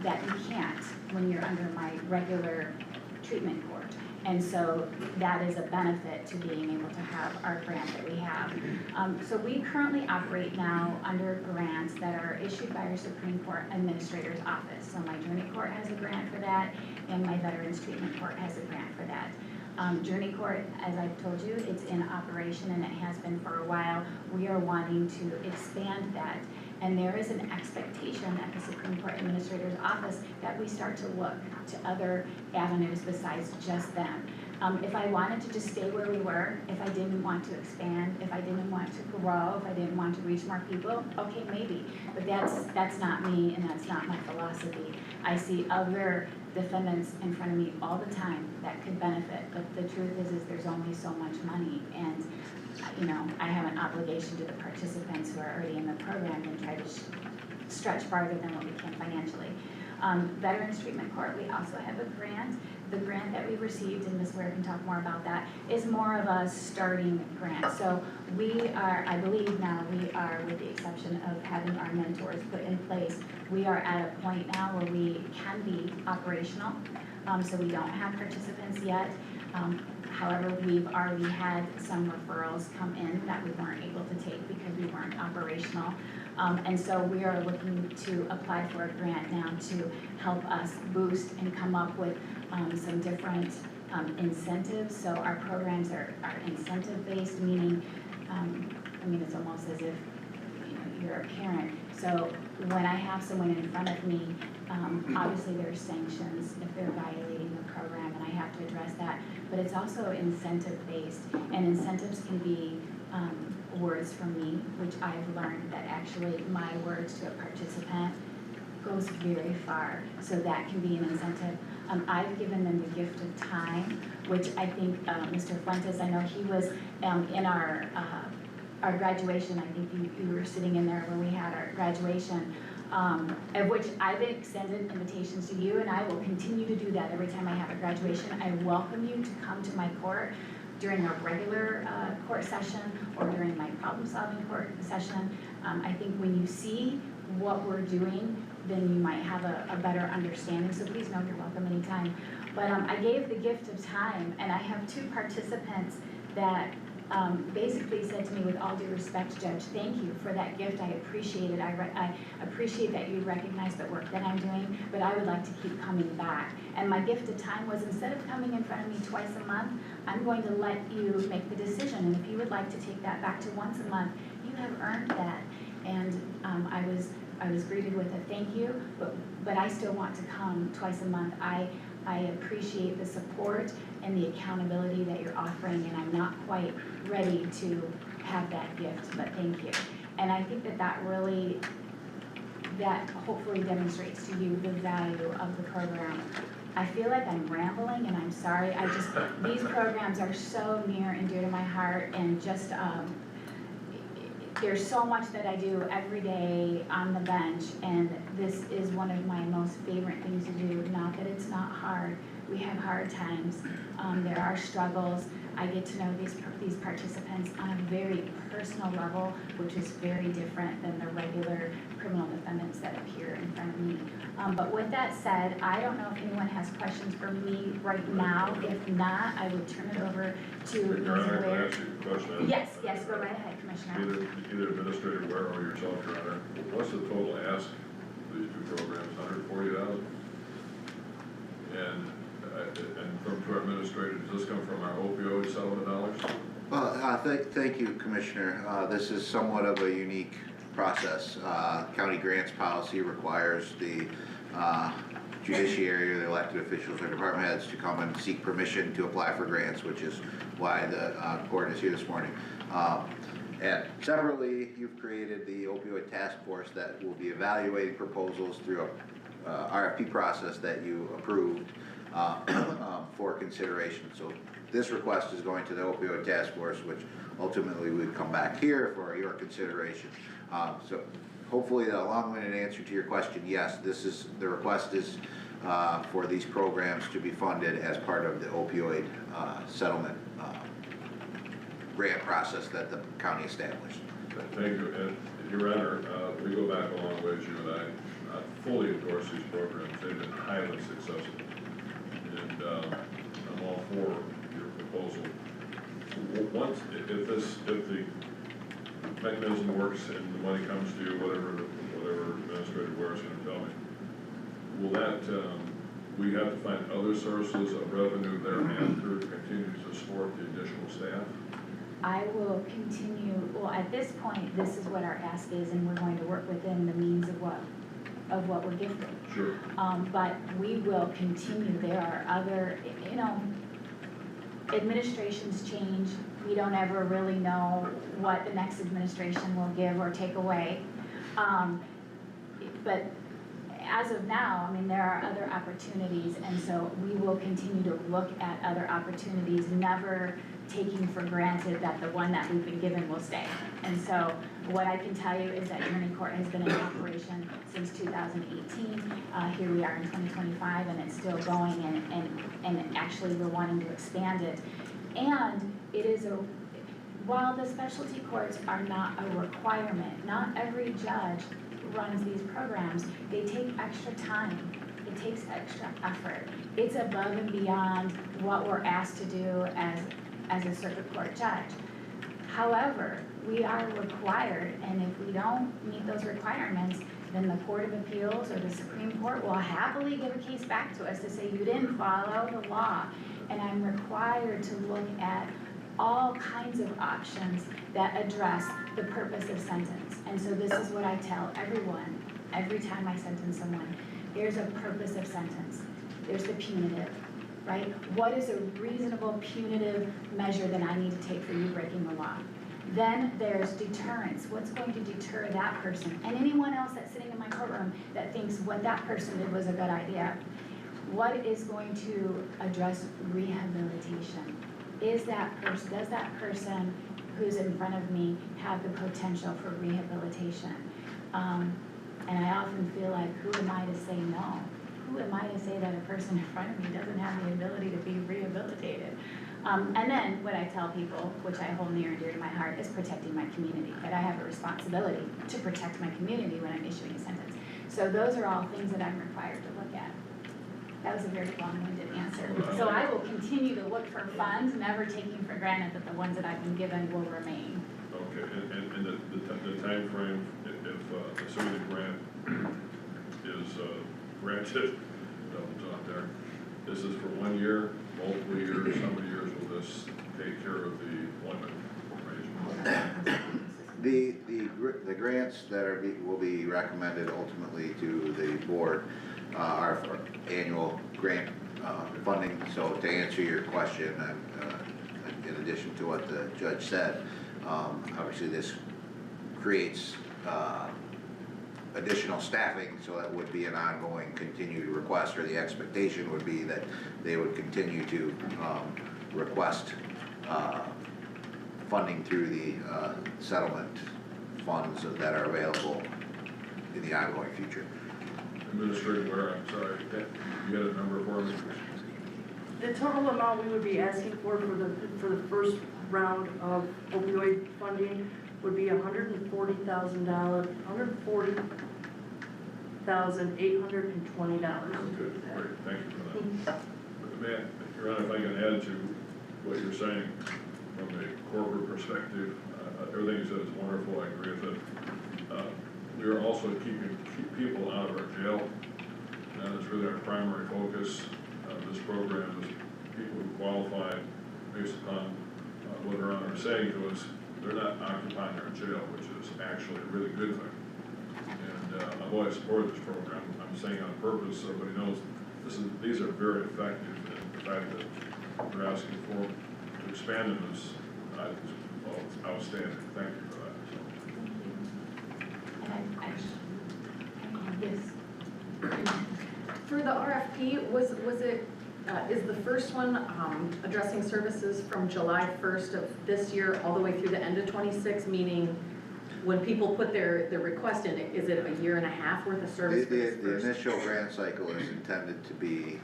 that you can't when you're under my regular treatment court. And so that is a benefit to being able to have our grant that we have. So we currently operate now under grants that are issued by our Supreme Court Administrator's Office. So my Journey Court has a grant for that, and my Veterans Treatment Court has a grant for that. Journey Court, as I've told you, it's in operation and it has been for a while. We are wanting to expand that. And there is an expectation at the Supreme Court Administrator's Office that we start to look to other avenues besides just them. If I wanted to just stay where we were, if I didn't want to expand, if I didn't want to grow, if I didn't want to reach more people, okay, maybe. But that's not me and that's not my philosophy. I see other defendants in front of me all the time that could benefit, but the truth is there's only so much money, and you know, I have an obligation to the participants who are already in the program and try to stretch farther than what we can financially. Veterans Treatment Court, we also have a grant. The grant that we received, and Ms. Ware can talk more about that, is more of a starting grant. So we are, I believe now, we are, with the exception of having our mentors put in place, we are at a point now where we can be operational. So we don't have participants yet. However, we've already had some referrals come in that we weren't able to take because we weren't operational. And so we are looking to apply for a grant now to help us boost and come up with some different incentives, so our programs are incentive-based, meaning, I mean, it's almost as if, you know, you're a parent. So when I have someone in front of me, obviously there's sanctions if they're violating the program, and I have to address that. But it's also incentive-based, and incentives can be words from me, which I've learned that actually my words to a participant goes very far, so that can be an incentive. I've given them the gift of time, which I think Mr. Fuentes, I know he was in our graduation. I think you were sitting in there when we had our graduation, of which I've extended invitations to you, and I will continue to do that every time I have a graduation. I welcome you to come to my court during a regular court session or during my problem-solving court session. I think when you see what we're doing, then you might have a better understanding, so please know you're welcome anytime. But I gave the gift of time, and I have two participants that basically said to me, with all due respect, Judge, thank you for that gift, I appreciate it, I appreciate that you recognize the work that I'm doing, but I would like to keep coming back. And my gift of time was, instead of coming in front of me twice a month, I'm going to let you make the decision, and if you would like to take that back to once a month, you have earned that. And I was greeted with a thank you, but I still want to come twice a month. I appreciate the support and the accountability that you're offering, and I'm not quite ready to have that gift, but thank you. And I think that hopefully demonstrates to you the value of the program. I feel like I'm rambling, and I'm sorry. These programs are so near and dear to my heart, and just, there's so much that I do every day on the bench, and this is one of my most favorite things to do. Not that it's not hard. We have hard times. There are struggles. I get to know these participants on a very personal level, which is very different than the regular criminal defendants that appear in front of me. But with that said, I don't know if anyone has questions for me right now. If not, I would turn it over to Ms. Your Honor, can I Ware. ask you a question? Yes, go right ahead, Commissioner. Either Administrator Ware or yourself, Your Honor, what's the total ask for these two programs, $140,000? And from our administrator, does this come from our opioid settlement dollars? Well, thank you, Commissioner. This is somewhat of a unique process. County grants policy requires the judiciary or the elected officials or department heads to come and seek permission to apply for grants, which is why the court is here this morning. And separately, you've created the opioid task force that will be evaluating proposals through a RFP process that you approved for consideration. So this request is going to the opioid task force, which ultimately would come back here for your consideration. So hopefully the long-winded answer to your question, yes, the request is for these programs to be funded as part of the opioid settlement grant process that the county established. Thank you. And Your Honor, we go back a long ways, you and I fully endorse these programs. They've been highly successful. And I'm all for your proposal. If the mechanism works and the money comes to you, whatever Administrator Ware is gonna tell me, will that, we have to find other sources of revenue thereafter to continue to support the additional staff? I will continue, well, at this point, this is what our ask is, and we're going to work within the means of what we're gifted. Sure. But we will continue. There are other, administrations change. We don't ever really know what the next administration will give or take away. But as of now, I mean, there are other opportunities, and so we will continue to look at other opportunities, never taking for granted that the one that we've been given will stay. And so what I can tell you is that Journey Court has been in operation since 2018. Here we are in 2025, and it's still going, and actually we're wanting to expand it. And it is while the specialty courts are not a requirement, not every judge runs these programs. They take extra time. It takes extra effort. It's above and beyond what we're asked to do as a circuit court judge. However, we are required, and if we don't meet those requirements, then the Court of Appeals or the Supreme Court will happily give a case back to us to say you didn't follow the law. And I'm required to look at all kinds of options that address the purpose of sentence. And so this is what I tell everyone, every time I sentence someone, there's a purpose of sentence. There's the punitive, right? What is a reasonable punitive measure that I need to take for you breaking the law? Then there's deterrence. What's going to deter that person and anyone else that's sitting in my courtroom that thinks what that person did was a good idea? What is going to address rehabilitation? Does that person who's in front of me have the potential for rehabilitation? And I often feel like, who am I to say no? Who am I to say that a person in front of me doesn't have the ability to be rehabilitated? And then what I tell people, which I hold near and dear to my heart, is protecting my community, that I have a responsibility to protect my community when I'm issuing a sentence. So those are all things that I'm required to look at. That was a very long-winded answer. So I will continue to look for funds, never taking for granted that the ones that I've been given will remain. Okay, and the timeframe, if assuming the grant is granted, out there, this is for 1 year, multiple years, how many years will this take care of the employment arrangement? The grants that will be recommended ultimately to the board are for annual grant funding. So to answer your question, in addition to what the judge said, obviously this creates additional staffing, so that would be an ongoing continued request, or the expectation would be that they would continue to request funding through the settlement funds that are available in the ongoing future. Administrator Ware, I'm sorry, you had a number for me? The total amount we would be asking for the first round of opioid funding would be $140,820. Good, great, thank you for that. Man, Your Honor, if I can add to what you're saying from a corporate perspective, everything you said is wonderful, I agree with it. We are also keep people out of our jail. That is really our primary focus. This program is people who qualify based upon what Your Honor is saying to us. They're not occupying our jail, which is actually a really good thing. And I've always supported this program. I'm saying on purpose so everybody knows these are very effective. And the fact that we're asking for to expand them is it's outstanding. Thank you for that. Yes. For the RFP, was it, is the first one addressing services from July 1st of this year all the way through the end of 26, meaning when people put their request in, is it a year and a half worth of service for this The first? initial grant cycle is intended to be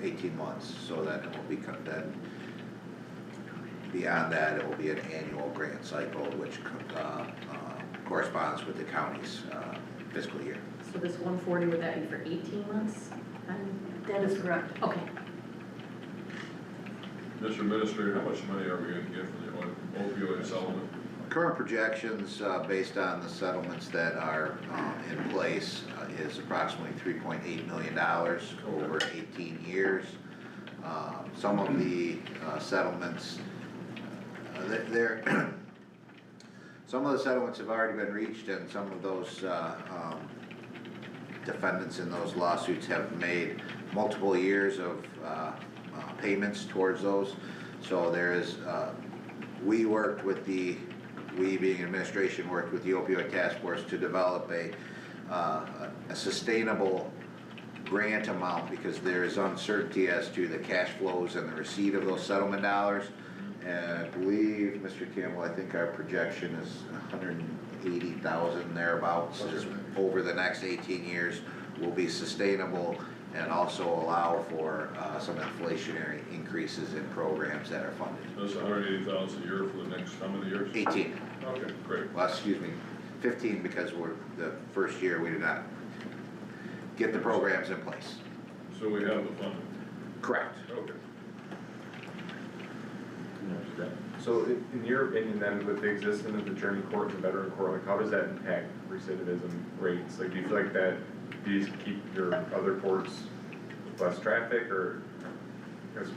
18 months, so that it will become then, beyond that, it will be an annual grant cycle, which corresponds with the county's fiscal year. So this 140, would that be for 18 months? That is correct. Okay. Mr. Administrator, how much money are we going to get from the opioid settlement? Current projections, based on the settlements that are in place, is approximately $3.8 million over 18 years. Some of the settlements, some of the settlements have already been reached, and some of those defendants in those lawsuits have made multiple years of payments towards those. So there is, we being administration worked with the opioid task force to develop a sustainable grant amount, because there is uncertainty as to the cash flows and the receipt of those settlement dollars. And I believe, Mr. Campbell, I think our projection is 180,000 thereabouts, is over the next 18 years will be sustainable and also allow for some inflationary increases in programs that are funded. That's $180,000 a year for the next how many years? 18. Okay, great. Well, excuse me, 15, because the first year we did not get the programs in place. So we have the funding. Correct. Okay. that, So in your opinion then, with the existence of the Journey Court and the Veteran Court, like how does that impact recidivism rates? Like, do you feel like that, these keep your other courts with less traffic, or, I guess,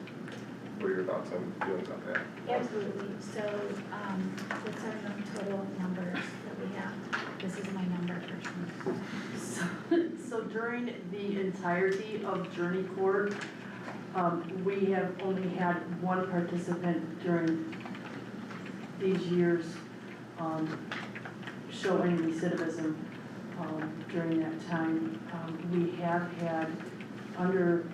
what are your thoughts on, feelings on that? Absolutely, so, what's our total numbers that we have? This is my number for So during the entirety of Journey Court, we have only had one participant during these years, show any recidivism, during that time. We have had, under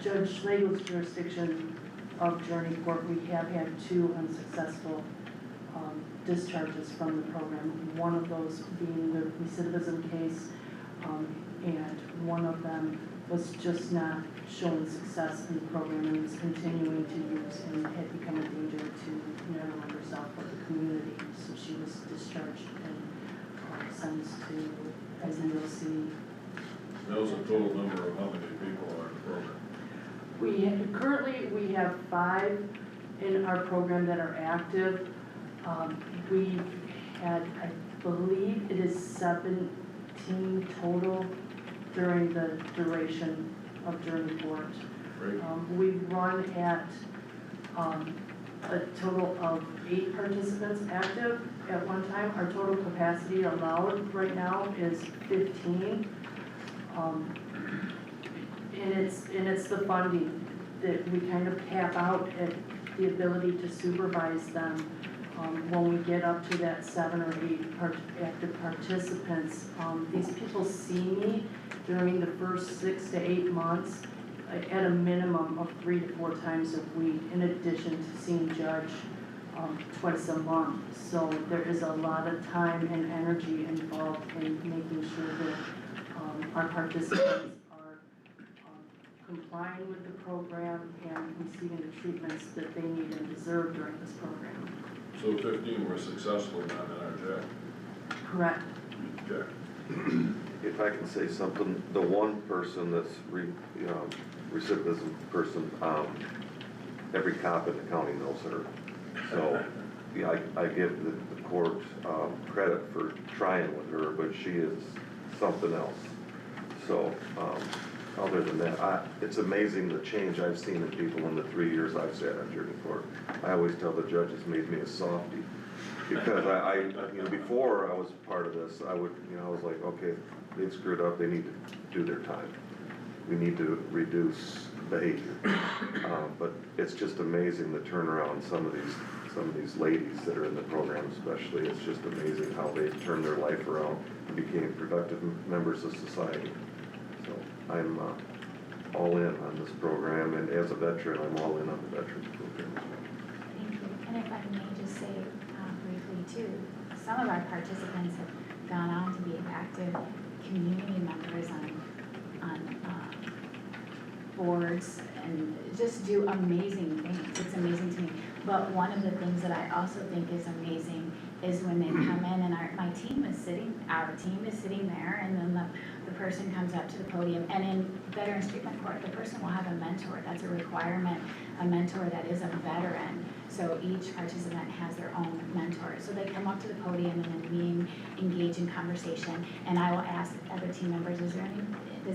Judge Schlegel's jurisdiction of Journey Court, we have had 2 unsuccessful discharges from the program. One of those being the recidivism case, and one of them was just not showing success in the program and was continuing to use and had become a danger to not only herself but the community. So she was discharged and sentenced to, as you'll see. That was a total number of how many people are in the program? Currently, we have 5 in our program that are active. We've had, I believe it is 17 total during the duration of Journey Court. Great. We run at a total of 8 participants active at one time. Our total capacity allowed right now is 15. And it's the funding that we kind of cap out at the ability to supervise them. When we get up to that 7 or 8 active participants, these people see me during the first 6 to 8 months at a minimum of 3 to 4 times a week, in addition to seeing Judge twice a month. So there is a lot of time and energy involved in making sure that our participants are complying with the program and receiving the treatments that they need and deserve during this program. So 15 were successful, not in our jail. Correct. Okay. If I can say something, the one person that's recidivism person, every cop in the county knows her. So, yeah, I give the court credit for trying with her, but she is something else. So, other than that, it's amazing the change I've seen in people in the 3 years I've sat on Journey Court. I always tell the judges made me a softie. Because before I was part of this, I was like, okay, they've screwed up, they need to do their time. We need to reduce behavior. But it's just amazing the turnaround, some of these ladies that are in the program especially, it's just amazing how they've turned their life around and became productive members of society. So I'm all in on this program, and as a veteran, I'm all in on the veterans program as well. Thank you. And if I may just say briefly too, some of our participants have gone on to be active community members on boards and just do amazing things. It's amazing to me. But one of the things that I also think is amazing is when they come in and our team is sitting there, and then the person comes up to the podium, and in Veterans Treatment Court, the person will have a mentor. That's a requirement, a mentor that is a veteran. So each participant has their own mentor. So they come up to the podium, and then we engage in conversation, and I will ask other team members, does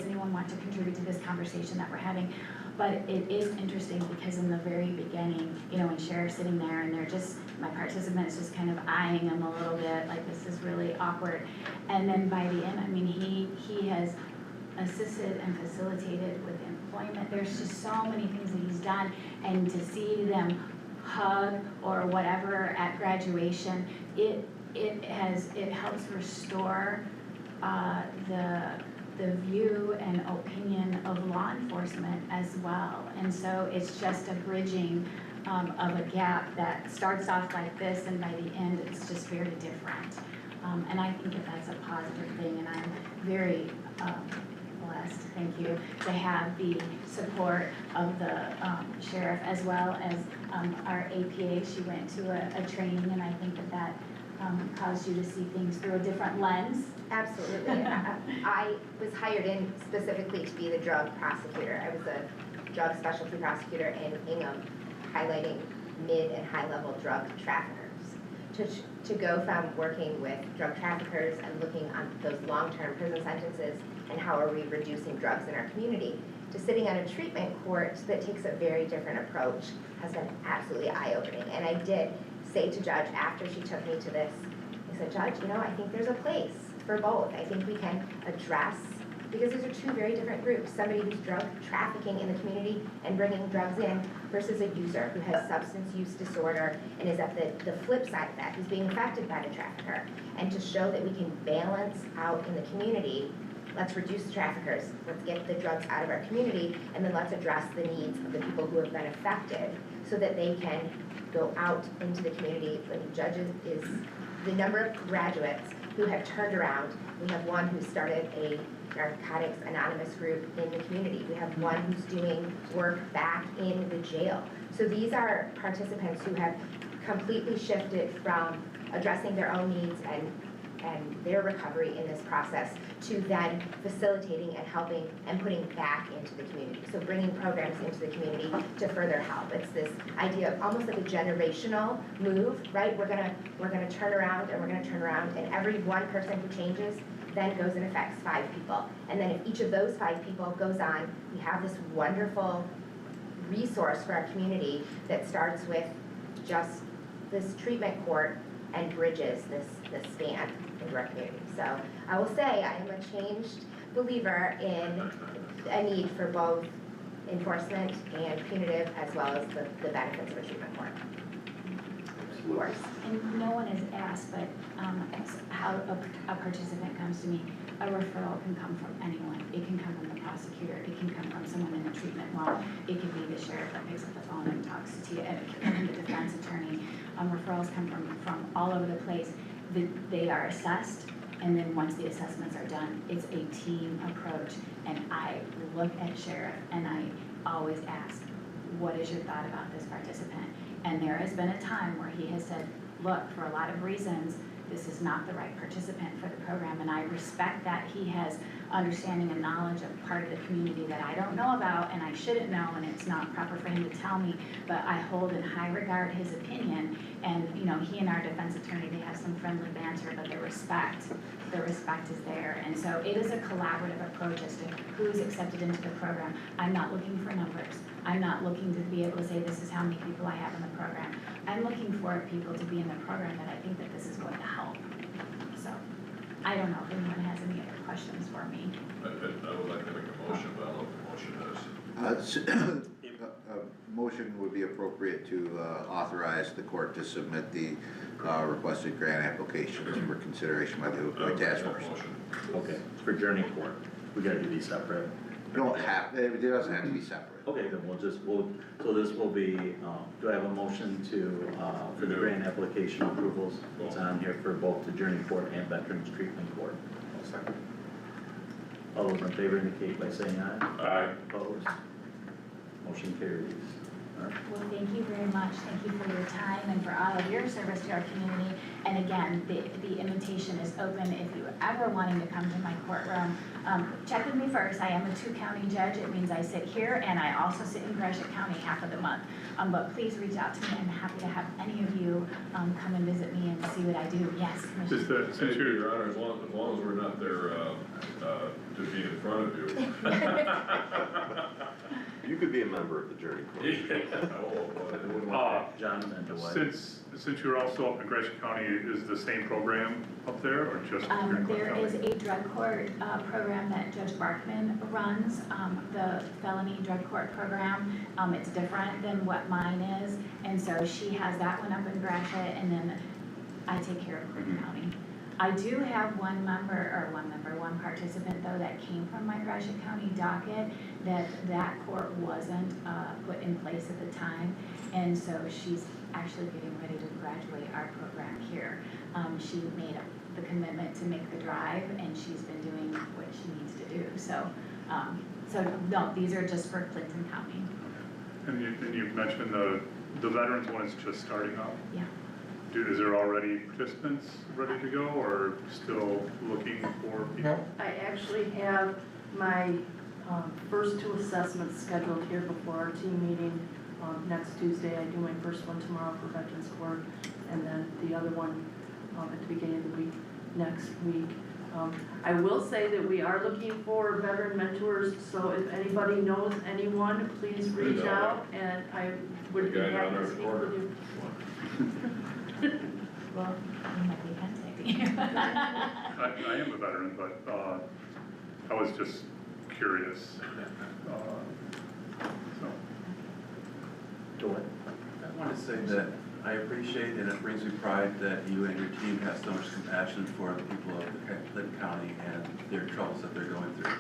anyone want to contribute to this conversation that we're having? But it is interesting because in the very beginning, when Sheriff's sitting there and they're just, my participant is just kind of eyeing them a little bit, like this is really awkward. And then by the end, he has assisted and facilitated with employment. There's just so many things that he's done, and to see them hug or whatever at graduation, it helps restore the view and opinion of law enforcement as well. And so it's just a bridging of a gap that starts off like this, and by the end it's just very different. And I think that that's a positive thing, and I'm very blessed, thank you, to have the support of the sheriff as well as our APA. She went to a training, and I think that caused you to see things through a different lens. Absolutely. I was hired in specifically to be the drug prosecutor. I was a drug specialty prosecutor in Ingham, highlighting mid and high-level drug traffickers. To go from working with drug traffickers and looking on those long-term prison sentences and how are we reducing drugs in our community, to sitting on a treatment court that takes a very different approach has been absolutely eye-opening. And I did say to Judge after she took me to this, I said, Judge, you know, I think there's a place for both. I think we can address, because these are two very different groups, somebody who's drug trafficking in the community and bringing drugs in versus a user who has substance use disorder and is at the flip side of that, who's being affected by the trafficker. And to show that we can balance out in the community, let's reduce the traffickers, let's get the drugs out of our community, and then let's address the needs of the people who have been affected so that they can go out into the community. When judges is the number of graduates who have turned around. We have one who started a Narcotics Anonymous group in the community. We have one who's doing work back in the jail. So these are participants who have completely shifted from addressing their own needs and their recovery in this process to then facilitating and helping and putting back into the community. So bringing programs into the community to further help. It's this idea of almost like a generational move, right? We're gonna turn around and we're gonna turn around, and every one person who changes then goes and affects 5 people. And then if each of those 5 people goes on, we have this wonderful resource for our community that starts with just this treatment court and bridges this span into our community. So I will say I am a changed believer in a need for both enforcement and punitive as well as the benefits of a treatment court. Of course. And no one has asked, but how a participant comes to me, a referral can come from anyone. It can come from the prosecutor, it can come from someone in the treatment well, it could be the sheriff that picks up the phone and talks to you, and it could come from the defense attorney. Referrals come from all over the place. They are assessed, and then once the assessments are done, it's a team approach. And I look at sheriff and I always ask, what is your thought about this participant? And there has been a time where he has said, look, for a lot of reasons, this is not the right participant for the program, and I respect that he has understanding and knowledge of part of the community that I don't know about and I shouldn't know, and it's not proper for him to tell me, but I hold in high regard his opinion. And you know, he and our defense attorney, they have some friendly banter, but the respect is there. And so it is a collaborative approach as to who's accepted into the program. I'm not looking for numbers. I'm not looking to be able to say this is how many people I have in the program. I'm looking for people to be in the program that I think that this is going to help. So I don't know if anyone has any other questions for me. I would like to make a motion, but I don't know what the motion is. A motion would be appropriate to authorize the court to submit the requested grant applications for consideration by the task force. Okay, for Journey Court, we gotta do these separate. It doesn't have to be separate. Okay, then so this will be, do I have a motion to, for the grant application approvals? It's on here for both the Journey Court and Veterans Treatment Court. All those in favor indicate by saying aye. Aye. Opposed? Motion carries. All right. Well, thank you very much. Thank you for your time and for all of your service to our community. And again, the invitation is open. If you ever wanting to come to my courtroom, check with me first. I am a 2-county judge. It means I sit here and I also sit in Gratiot County half of the month. But please reach out to me. I'm happy to have any of you come and visit me and see what I do. Yes, Commissioner. Since you're Your Honor, as long as we're not there to be in front of you. You could be a member of the Journey Court. Jonathan DeWitt. Since you're also up in Gratiot County, is the same program up there or just Journey Court There County? is a drug court program that Judge Barkman runs, the felony drug court program. It's different than what mine is, and so she has that one up in Gratiot, and then I take care of Clinton County. I do have one participant though that came from my Gratiot County docket that court wasn't put in place at the time, and so she's actually getting ready to graduate our program here. She made the commitment to make the drive, and she's been doing what she needs to do. So, no, these are just for Clinton County. And you've mentioned the veterans one is just starting up? Yeah. Is there already participants ready to go or still looking for people? I actually have my first 2 assessments scheduled here before our team meeting next Tuesday. I do my first one tomorrow for Veterans Court, and then the other one, at the beginning of the week, next week. I will say that we are looking for veteran mentors, so if anybody knows anyone, please reach out, and I would be The guy down happy there to at the speak corner. with you. Well, you might be contacting. I am a veteran, but, I was just curious, so. Go ahead. I want to say that I appreciate and it brings me pride that you and your team have so much compassion for the people of Clinton County and their troubles that they're going through.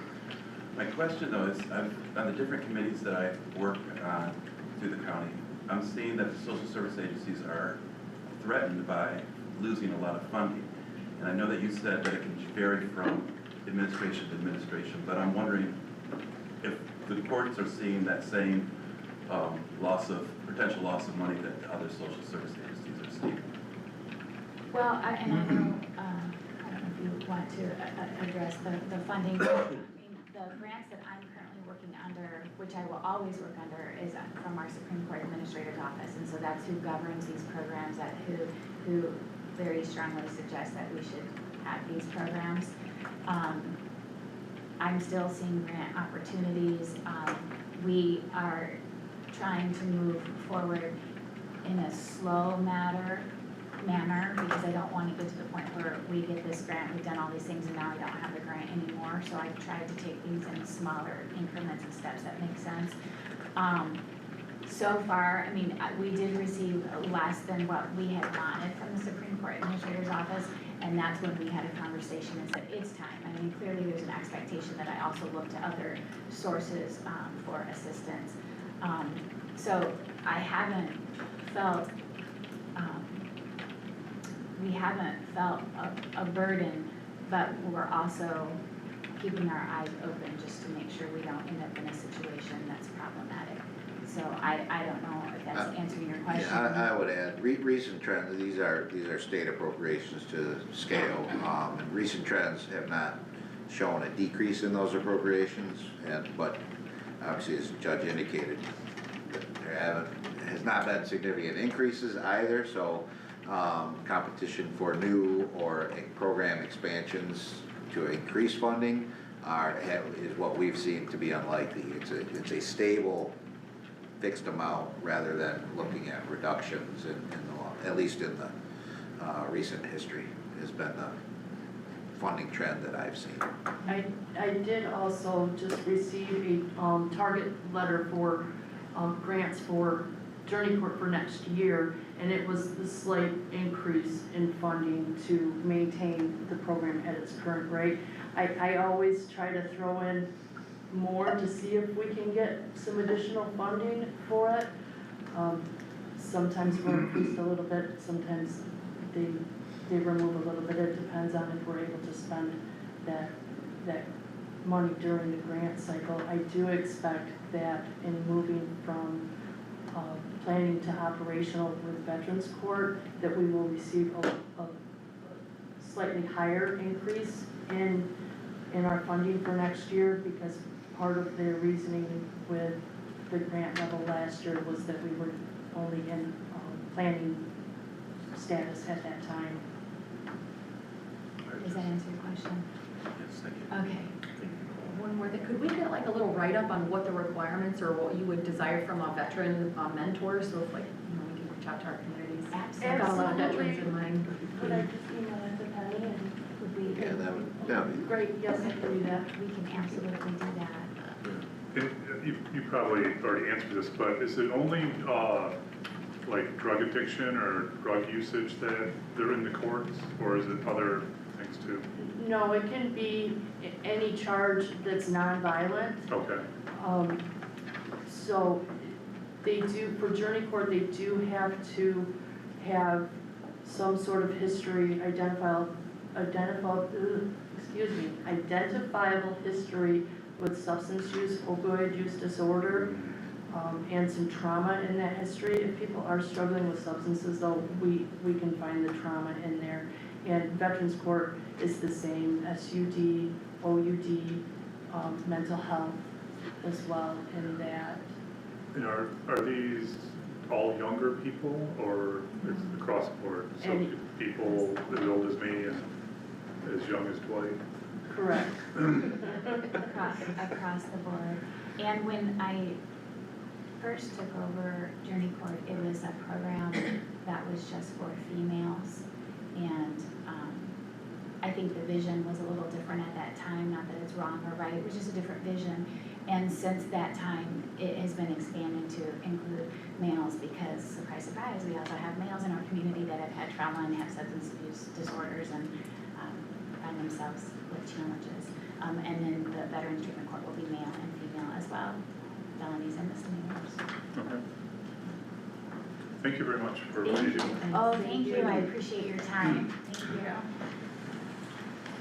My question though is, on the different committees that I work on through the county, I'm seeing that the social service agencies are threatened by losing a lot of funding. And I know that you said that it can vary from administration to administration, but I'm wondering if the courts are seeing that same potential loss of money that the other social service agencies are seeing. Well, and I know, I don't know if you want to address the funding. I mean, the grants that I'm currently working under, which I will always work under, is from our Supreme Court Administrator's Office. And so that's who governs these programs, who very strongly suggests that we should have these programs. I'm still seeing grant opportunities. We are trying to move forward in a slow manner, because I don't want to get to the point where we get this grant, we've done all these things, and now we don't have the grant anymore. So I've tried to take these in smaller increments and steps that make sense. So far, I mean, we did receive less than what we had wanted from the Supreme Court Administrator's Office, and that's when we had a conversation and said, it's time. I mean, clearly there's an expectation that I also look to other sources for assistance. So I haven't felt, we haven't felt a burden, but we're also keeping our eyes open just to make sure we don't end up in a situation that's problematic. So I don't know if that's answering your question. Yeah, I would add, recent trends, these are state appropriations to scale, and recent trends have not shown a decrease in those appropriations, but obviously, as the judge indicated, there has not been significant increases either, so competition for new or program expansions to increase funding is what we've seen to be unlikely. It's a stable, fixed amount rather than looking at reductions at least in the recent history has been the funding trend that I've seen. I did also just receive a target letter for grants for Journey Court for next year, and it was the slight increase in funding to maintain the program at its current rate. I always try to throw in more to see if we can get some additional funding for it. Sometimes we're increased a little bit, sometimes they remove a little bit. It depends on if we're able to spend that money during the grant cycle. I do expect that in moving from planning to operational with Veterans Court, that we will receive a slightly higher increase in our funding for next year, because part of their reasoning with the grant level last year was that we were only in planning status at that time. Does that answer your question? Yes, thank you. Okay. One more thing, could we get like a little write-up on what the requirements or what you would desire from a veteran mentor? So if like, we can reach out to our communities. I've got a lot of veterans in mind. Could I just email it to Penny and Would we, Yeah, that would be. great, yes, I can do that. we can absolutely do that. You probably already answered this, but is it only, like drug addiction or drug usage that they're in the courts, or is it other things too? No, it can be any charge that's nonviolent. Okay. So they do, for Journey Court, they do have to have some sort of history, identifiable history with substance use, opioid use disorder, and some trauma in that history. If people are struggling with substances though, we can find the trauma in there. And Veterans Court is the same, SUD, OUD, mental health as well in that. And are these all younger people, or is it across the board? So Any- people as old as me and as young as Dwight? Correct. across the board. And when I first took over Journey Court, it was a program that was just for females. And I think the vision was a little different at that time, not that it's wrong or right, it was just a different vision. And since that time, it has been expanded to include males because, surprise, surprise, we also have males in our community that have had trauma and have substance abuse disorders and find themselves with challenges. And then the Veterans Treatment Court will be male and female as well, felonies and misdemeanors. Okay. Thank you very much for what you do. Oh, thank you, I appreciate your time, thank you.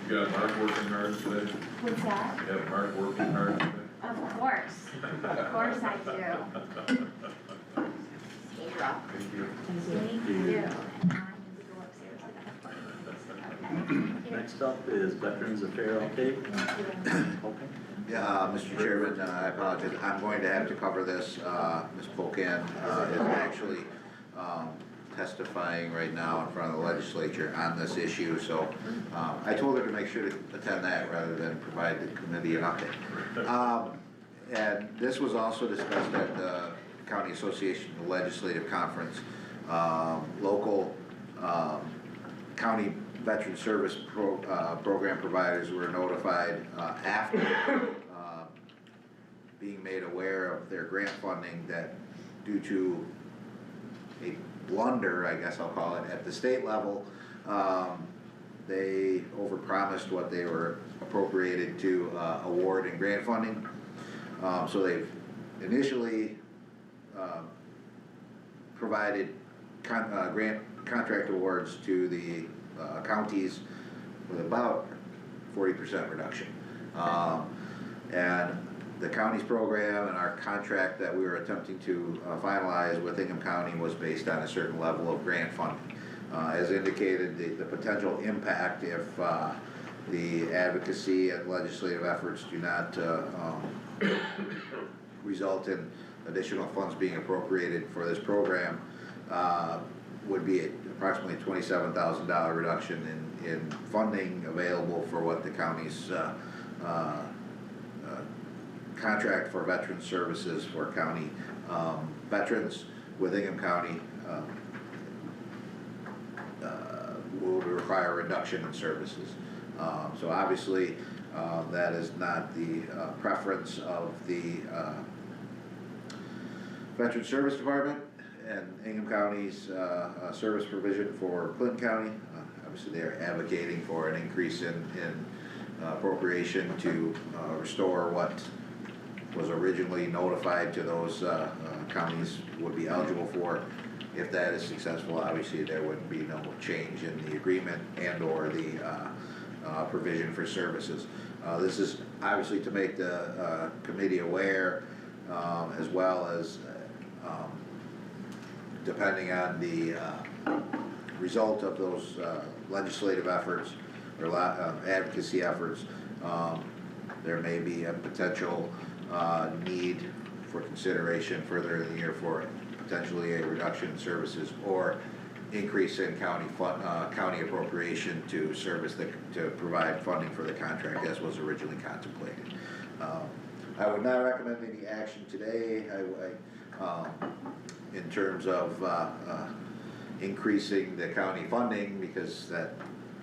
You got Mark working hard today? What's that? You have Mark working hard today? Of course I do. Thank you all. Thank you. Thank you. And I need to go upstairs to that. Next up is Veterans Affairs update. Okay. Yeah, Mr. Chairman, I apologize, I'm going to have to cover this. Ms. Polkan is actually testifying right now in front of the legislature on this issue, so I told her to make sure to attend that rather than provide the committee an update. And this was also discussed at the County Association Legislative Conference. Local county veteran service program providers were notified after being made aware of their grant funding that due to a blunder, I guess I'll call it, at the state level, they overpromised what they were appropriated to award in grant funding. So they've initially provided grant contract awards to the counties with about 40% reduction. And the county's program and our contract that we were attempting to finalize with Ingham County was based on a certain level of grant funding. As indicated, the potential impact if the advocacy and legislative efforts do not result in additional funds being appropriated for this program would be approximately $27,000 reduction in funding available for what the county's contract for veteran services for county veterans with Ingham County will require a reduction in services. So obviously that is not the preference of the Veteran Service Department and Ingham County's service provision for Clinton County. Obviously they're advocating for an increase in appropriation to restore what was originally notified to those counties would be eligible for. If that is successful, obviously there would be no change in the agreement and or the provision for services. This is obviously to make the committee aware as well as depending on the result of those legislative efforts or advocacy efforts, there may be a potential need for consideration further in the year for potentially a reduction in services or increase in county appropriation to to provide funding for the contract as was originally contemplated. I would not recommend any action today. In terms of increasing the county funding, because that,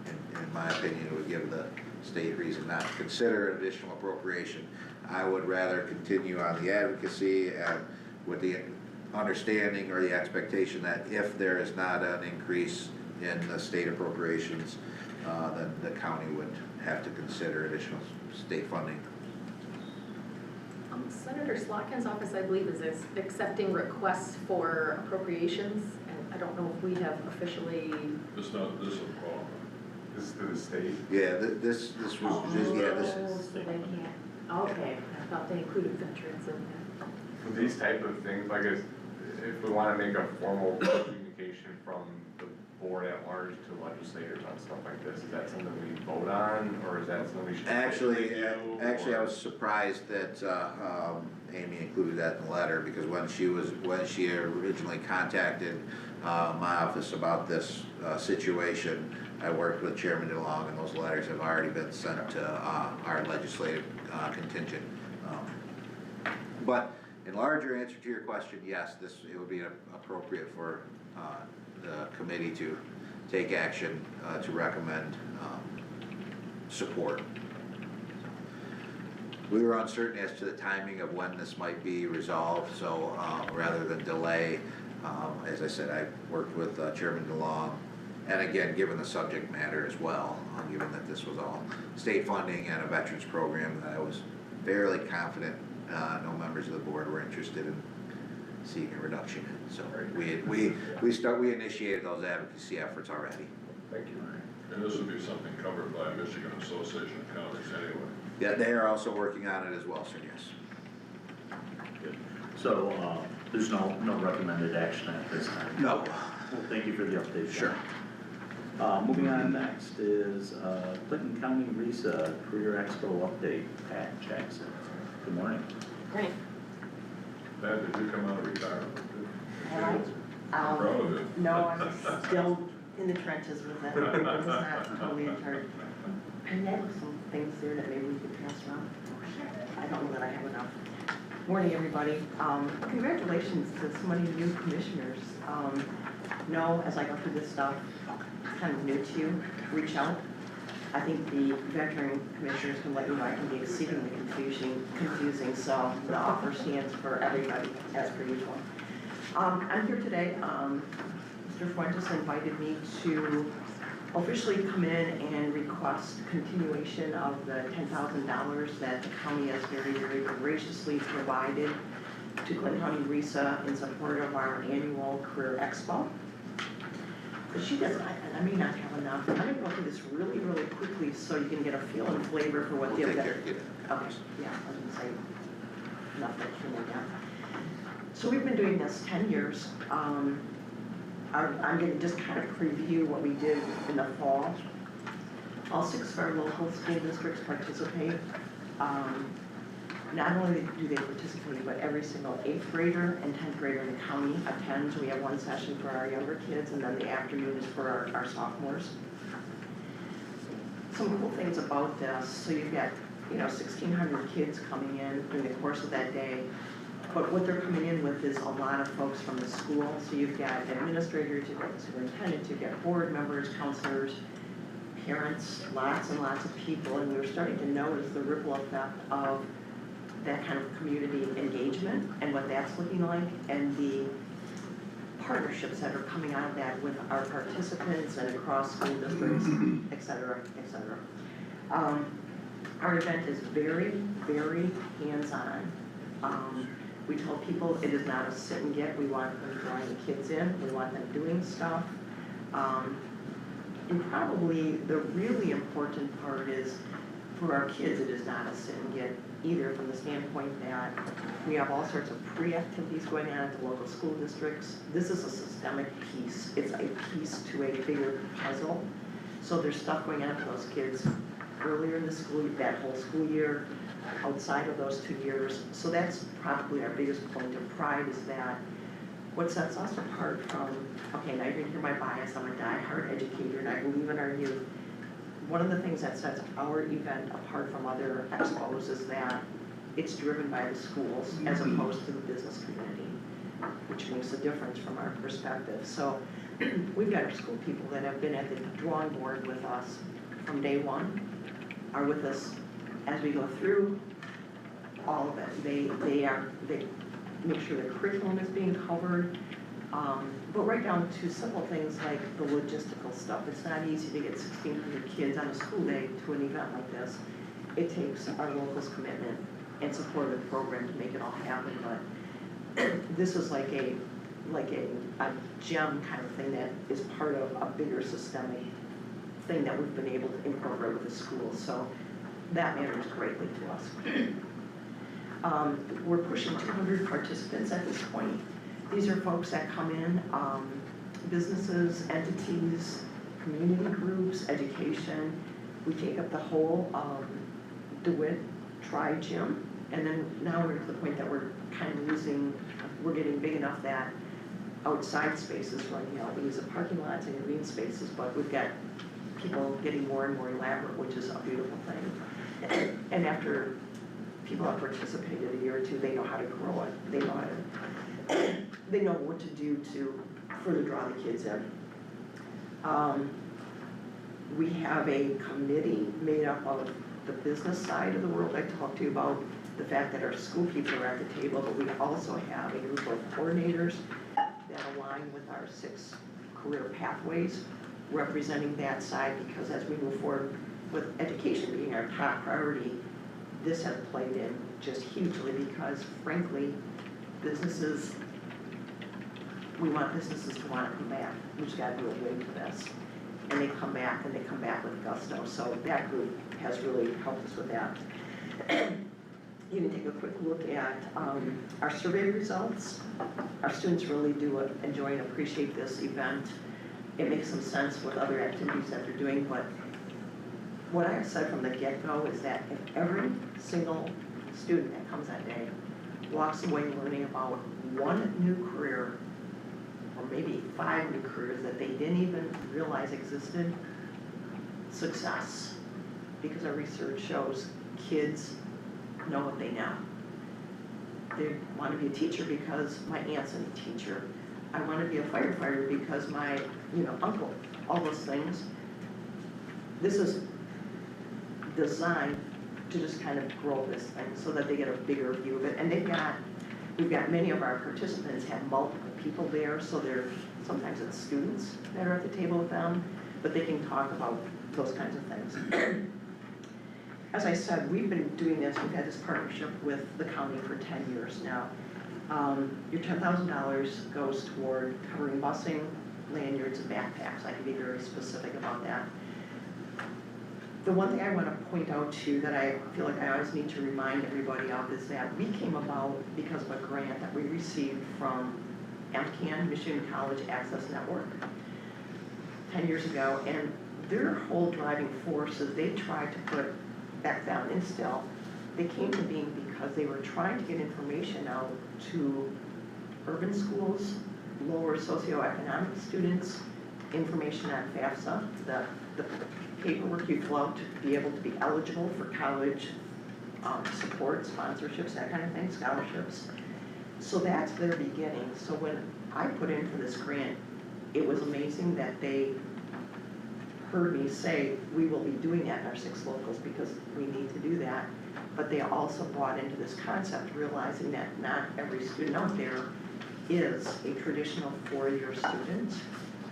in my opinion, would give the state reason not to consider an additional appropriation. I would rather continue on the advocacy and with the understanding or the expectation that if there is not an increase in the state appropriations, then the county would have to consider additional state funding. Senator Slotkin's office, I believe, is accepting requests for appropriations, and I don't know if we have officially. This is a problem. This is to the state? Yeah, this was, yeah, this Oh, is. so they can't, okay, I thought they included veterans in that. For these type of things, like if we wanna make a formal communication from the board at large to legislators on stuff like this? Is that something we vote on, or is that something we should? Actually, review, I or- was surprised that, Amy included that in the letter, because when she originally contacted, my office about this, situation, I worked with Chairman DeLong, and those letters have already been sent to, our legislative, contingent. But in larger answer to your question, yes, it would be appropriate for, the committee to take action, to recommend, support. We were uncertain as to the timing of when this might be resolved, so, rather than delay, as I said, I worked with, Chairman DeLong, and again, given the subject matter as well, given that this was all state funding and a veterans program, that I was fairly confident, no members of the board were interested in seeking a reduction in. So we initiated those advocacy efforts already. Thank you. And this would be something covered by Michigan Association of Counties anyway. Yeah, they are also working on it as well, sir, yes. Good. So, there's no recommended action at this time? No. Well, thank you for the update. Sure. Moving on, next is Clinton County RISA Career Expo update, Pat Jackson. Good morning. Great. Pat, did you come out of retirement? Alright. Proud of it. No, I'm still in the trenches with it. It's not totally in charge. And then some things there that maybe we could pass around. I don't know that I have enough. Morning, everybody. Congratulations to so many new commissioners. No, as I go through this stuff, it's kind of new to you, reach out. I think the veteran commissioners can let you know I can be exceedingly confusing, so the offer stands for everybody, as per usual. I'm here today, Mr. Fuentes invited me to officially come in and request continuation of the $10,000 that the county has very, very graciously provided to Clinton County RISA in support of our annual Career Expo. But she doesn't, I may not have enough. I'm gonna go through this really, really quickly so you can get a feel and flavor for what the We'll other. take care of it. Okay, yeah, I was gonna say, enough that came down. So we've been doing this 10 years. I'm gonna just kind of preview what we did in the fall. All 6 of our local school districts participate. Not only do they participate, but every single 8th grader and 10th grader in the county attends. We have one session for our younger kids, and then the afternoon is for our sophomores. Some cool things about this, so you've got, 1,600 kids coming in the course of that day. But what they're coming in with is a lot of folks from the school. So you've got administrators, you've got the superintendent, you've got board members, counselors, parents, lots and lots of people. And we're starting to notice the ripple effect of that kind of community engagement and what that's looking like, and the partnerships that are coming out of that with our participants and across school districts, et cetera, et cetera. Our event is very, very hands-on. We tell people it is not a sit and get. We want them drawing the kids in. We want them doing stuff. And probably the really important part is, for our kids, it is not a sit and get either, from the standpoint that we have all sorts of pre-activities going on at the local school districts. This is a systemic piece. It's a piece to a bigger puzzle. So there's stuff going on for those kids earlier in the school, that whole school year, outside of those 2 years. So that's probably our biggest point of pride, is that what sets us apart from, okay, now you're gonna hear my bias, I'm a diehard educator and I believe in our youth. One of the things that sets our event apart from other expos is that it's driven by the schools as opposed to the business community, which makes a difference from our perspective. So we've got our school people that have been at the drawing board with us from day one, are with us as we go through all of it. They make sure the curriculum is being covered, but right down to simple things like the logistical stuff. It's not easy to get 1,600 kids on a school day to an event like this. It takes our locals' commitment and support of the program to make it all happen, but this is like a gem kind of thing that is part of a bigger systemic thing that we've been able to incorporate with the schools. So that matters greatly to us. We're pushing 200 participants at this point. These are folks that come in businesses, entities, community groups, education. We take up the whole DeWitt Tri-Gym, and then now we're to the point that we're kind of we're getting big enough that outside spaces, like, you know, we use the parking lots and green spaces, but we've got people getting more and more elaborate, which is a beautiful thing. And after people have participated a year or two, they know how to grow it. They know what to do to further draw the kids in. We have a committee made up of the business side of the world. I talked to you about the fact that our school people are at the table, but we also have a group of coordinators that align with our 6 career pathways, representing that side, because as we move forward with education being our top priority, this has played in just hugely, because frankly, businesses, we want businesses to want to come back. We just got to do a win for this. And they come back, and they come back with gusto. So that group has really helped us with that. You can take a quick look at our survey results. Our students really do enjoy and appreciate this event. It makes some sense with other activities that they're doing, but what I have said from the get-go is that if every single student that comes that day walks away learning about one new career, or maybe 5 new careers that they didn't even realize existed, success. Because our research shows kids know what they know. They want to be a teacher because my aunt's a teacher. I want to be a firefighter because my, uncle, all those things. This is designed to just kind of grow this thing so that they get a bigger view of it. And we've got many of our participants have multiple people there, so sometimes it's students that are at the table with them, but they can talk about those kinds of things. As I said, we've been doing this, we've had this partnership with the county for 10 years now. Your $10,000 goes toward covering busing, lanyards, and backpacks. I can be very specific about that. The one thing I want to point out too that I feel like I always need to remind everybody of is that we came about because of a grant that we received from MCAN, Michigan College Access Network, 10 years ago, and their whole driving force is they tried to put back down and still, they came to being because they were trying to get information out to urban schools, lower socioeconomic students, information on FAFSA, the paperwork you fill out to be able to be eligible for college support, sponsorships, that kind of thing, scholarships. So that's their beginning. So when I put in for this grant, it was amazing that they heard me say, we will be doing that in our 6 locals because we need to do that. But they also brought into this concept, realizing that not every student out there is a traditional 4-year student.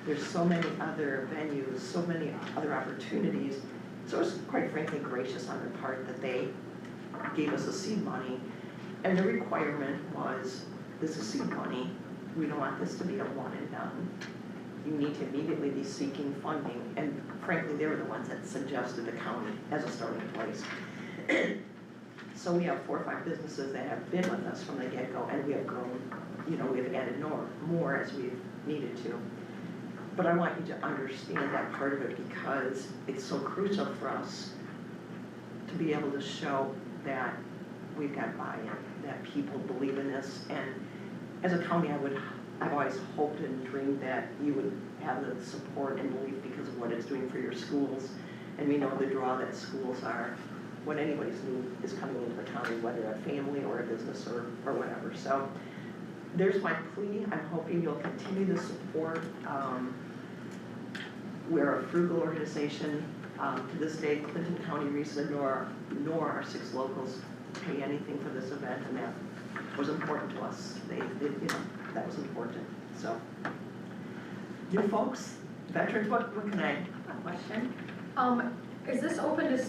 There's so many other venues, so many other opportunities. So it's quite frankly gracious on their part that they gave us a seed money. And the requirement was, this is seed money. We don't want this to be a one and done. You need to immediately be seeking funding. And frankly, they were the ones that suggested the county as a starting place. So we have 4 or 5 businesses that have been with us from the get-go, and we have grown, we've added more as we've needed to. But I want you to understand that part of it because it's so crucial for us to be able to show that we've got buy-in, that people believe in this. And as a county, I've always hoped and dreamed that you would have the support and belief because of what it's doing for your schools. And we know the draw that schools are when anybody's new is coming into the county, whether a family or a business or whatever. So there's my plea. I'm hoping you'll continue to support. We're a frugal organization. To this day, Clinton County, Riesa, nor our 6 locals pay anything for this event, and that was important to us. That was important. So, you folks, veterans, what can I? A question. Is this open to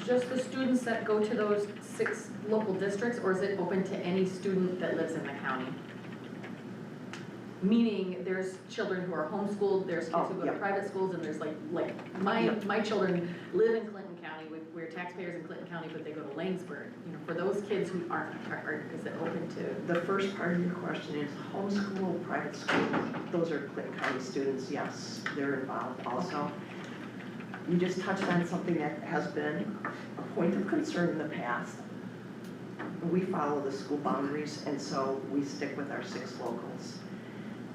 just the students that go to those 6 local districts, or is it open to any student that lives in the county? Meaning, there's children who are homeschooled, there's kids who go to private schools, and there's my children live in Clinton County, County, we're taxpayers in Clinton County, but they go to Langsberg, you know, for those kids who aren't, is it open to? The first part of your question is homeschool, private school, those are Clinton County students, yes, they're involved also. You just touched on something that has been a point of concern in the past. We follow the school boundaries, and so we stick with our 6 locals.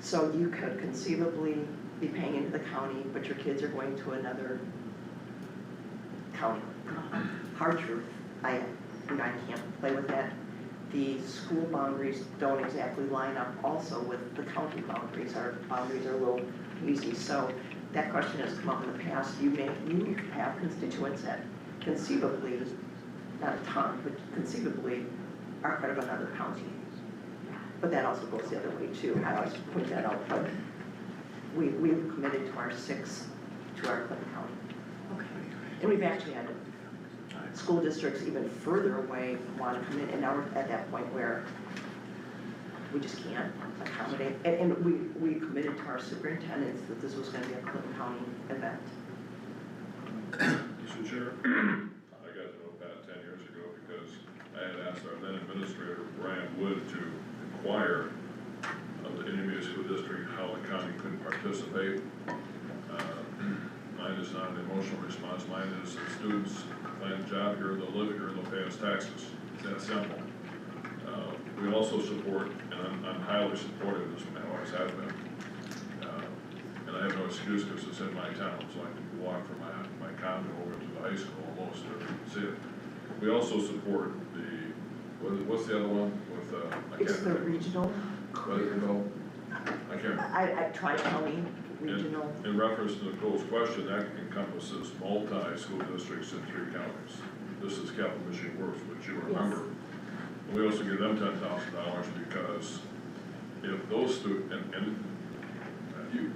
So you could conceivably be paying into the county, but your kids are going to another county. Hard truth, I can't play with that. The school boundaries don't exactly line up also with the county boundaries. Our boundaries are a little easy, so that question has come up in the past. You have constituents that conceivably, not a ton, but conceivably are part of another county. But that also goes the other way too. I always point that out, but we've committed to our 6 to our Clinton County. Okay. And we've actually had school districts even further away want to come in, and now we're at that point where we just can't accommodate. And we committed to our superintendents that this was going to be a Clinton County event. Mr. Chair, I got to know Pat 10 years ago because I had asked our then administrator, Brian Wood, to inquire of the Intermediate School District how the county could participate. Mine is not an emotional response. Mine is the students find a job here, they'll live here, they'll pay us taxes. It's that simple. We also support, and I'm highly supportive of this, and I always have been. And I have no excuse because it's in my town, so I can walk from my condo over to the high school almost to see it. We also support what's the other one with, It's the regional. What is it called? I can't remember. I Tri-County regional. In reference to Nicole's question, that encompasses multi-school districts in 3 counties. This is Capital Michigan Works, which you remember. And we also give them $10,000 because if those students,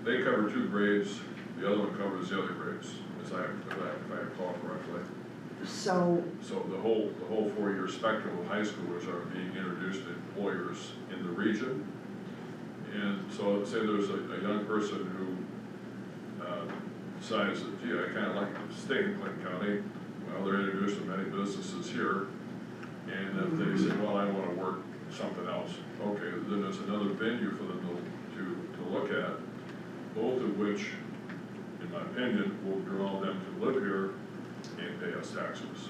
they cover 2 grades, the other one covers the other grades, if I recall correctly. So the whole 4-year spectrum of high schoolers are being introduced to employers in the region. And so say there's a young person who decides that, gee, I kind of like to stay in Clinton County. Well, they're introduced to many businesses here. And if they say, well, I want to work something else, okay, then there's another venue for them to look at, both of which, in my opinion, will draw them to live here and pay us taxes.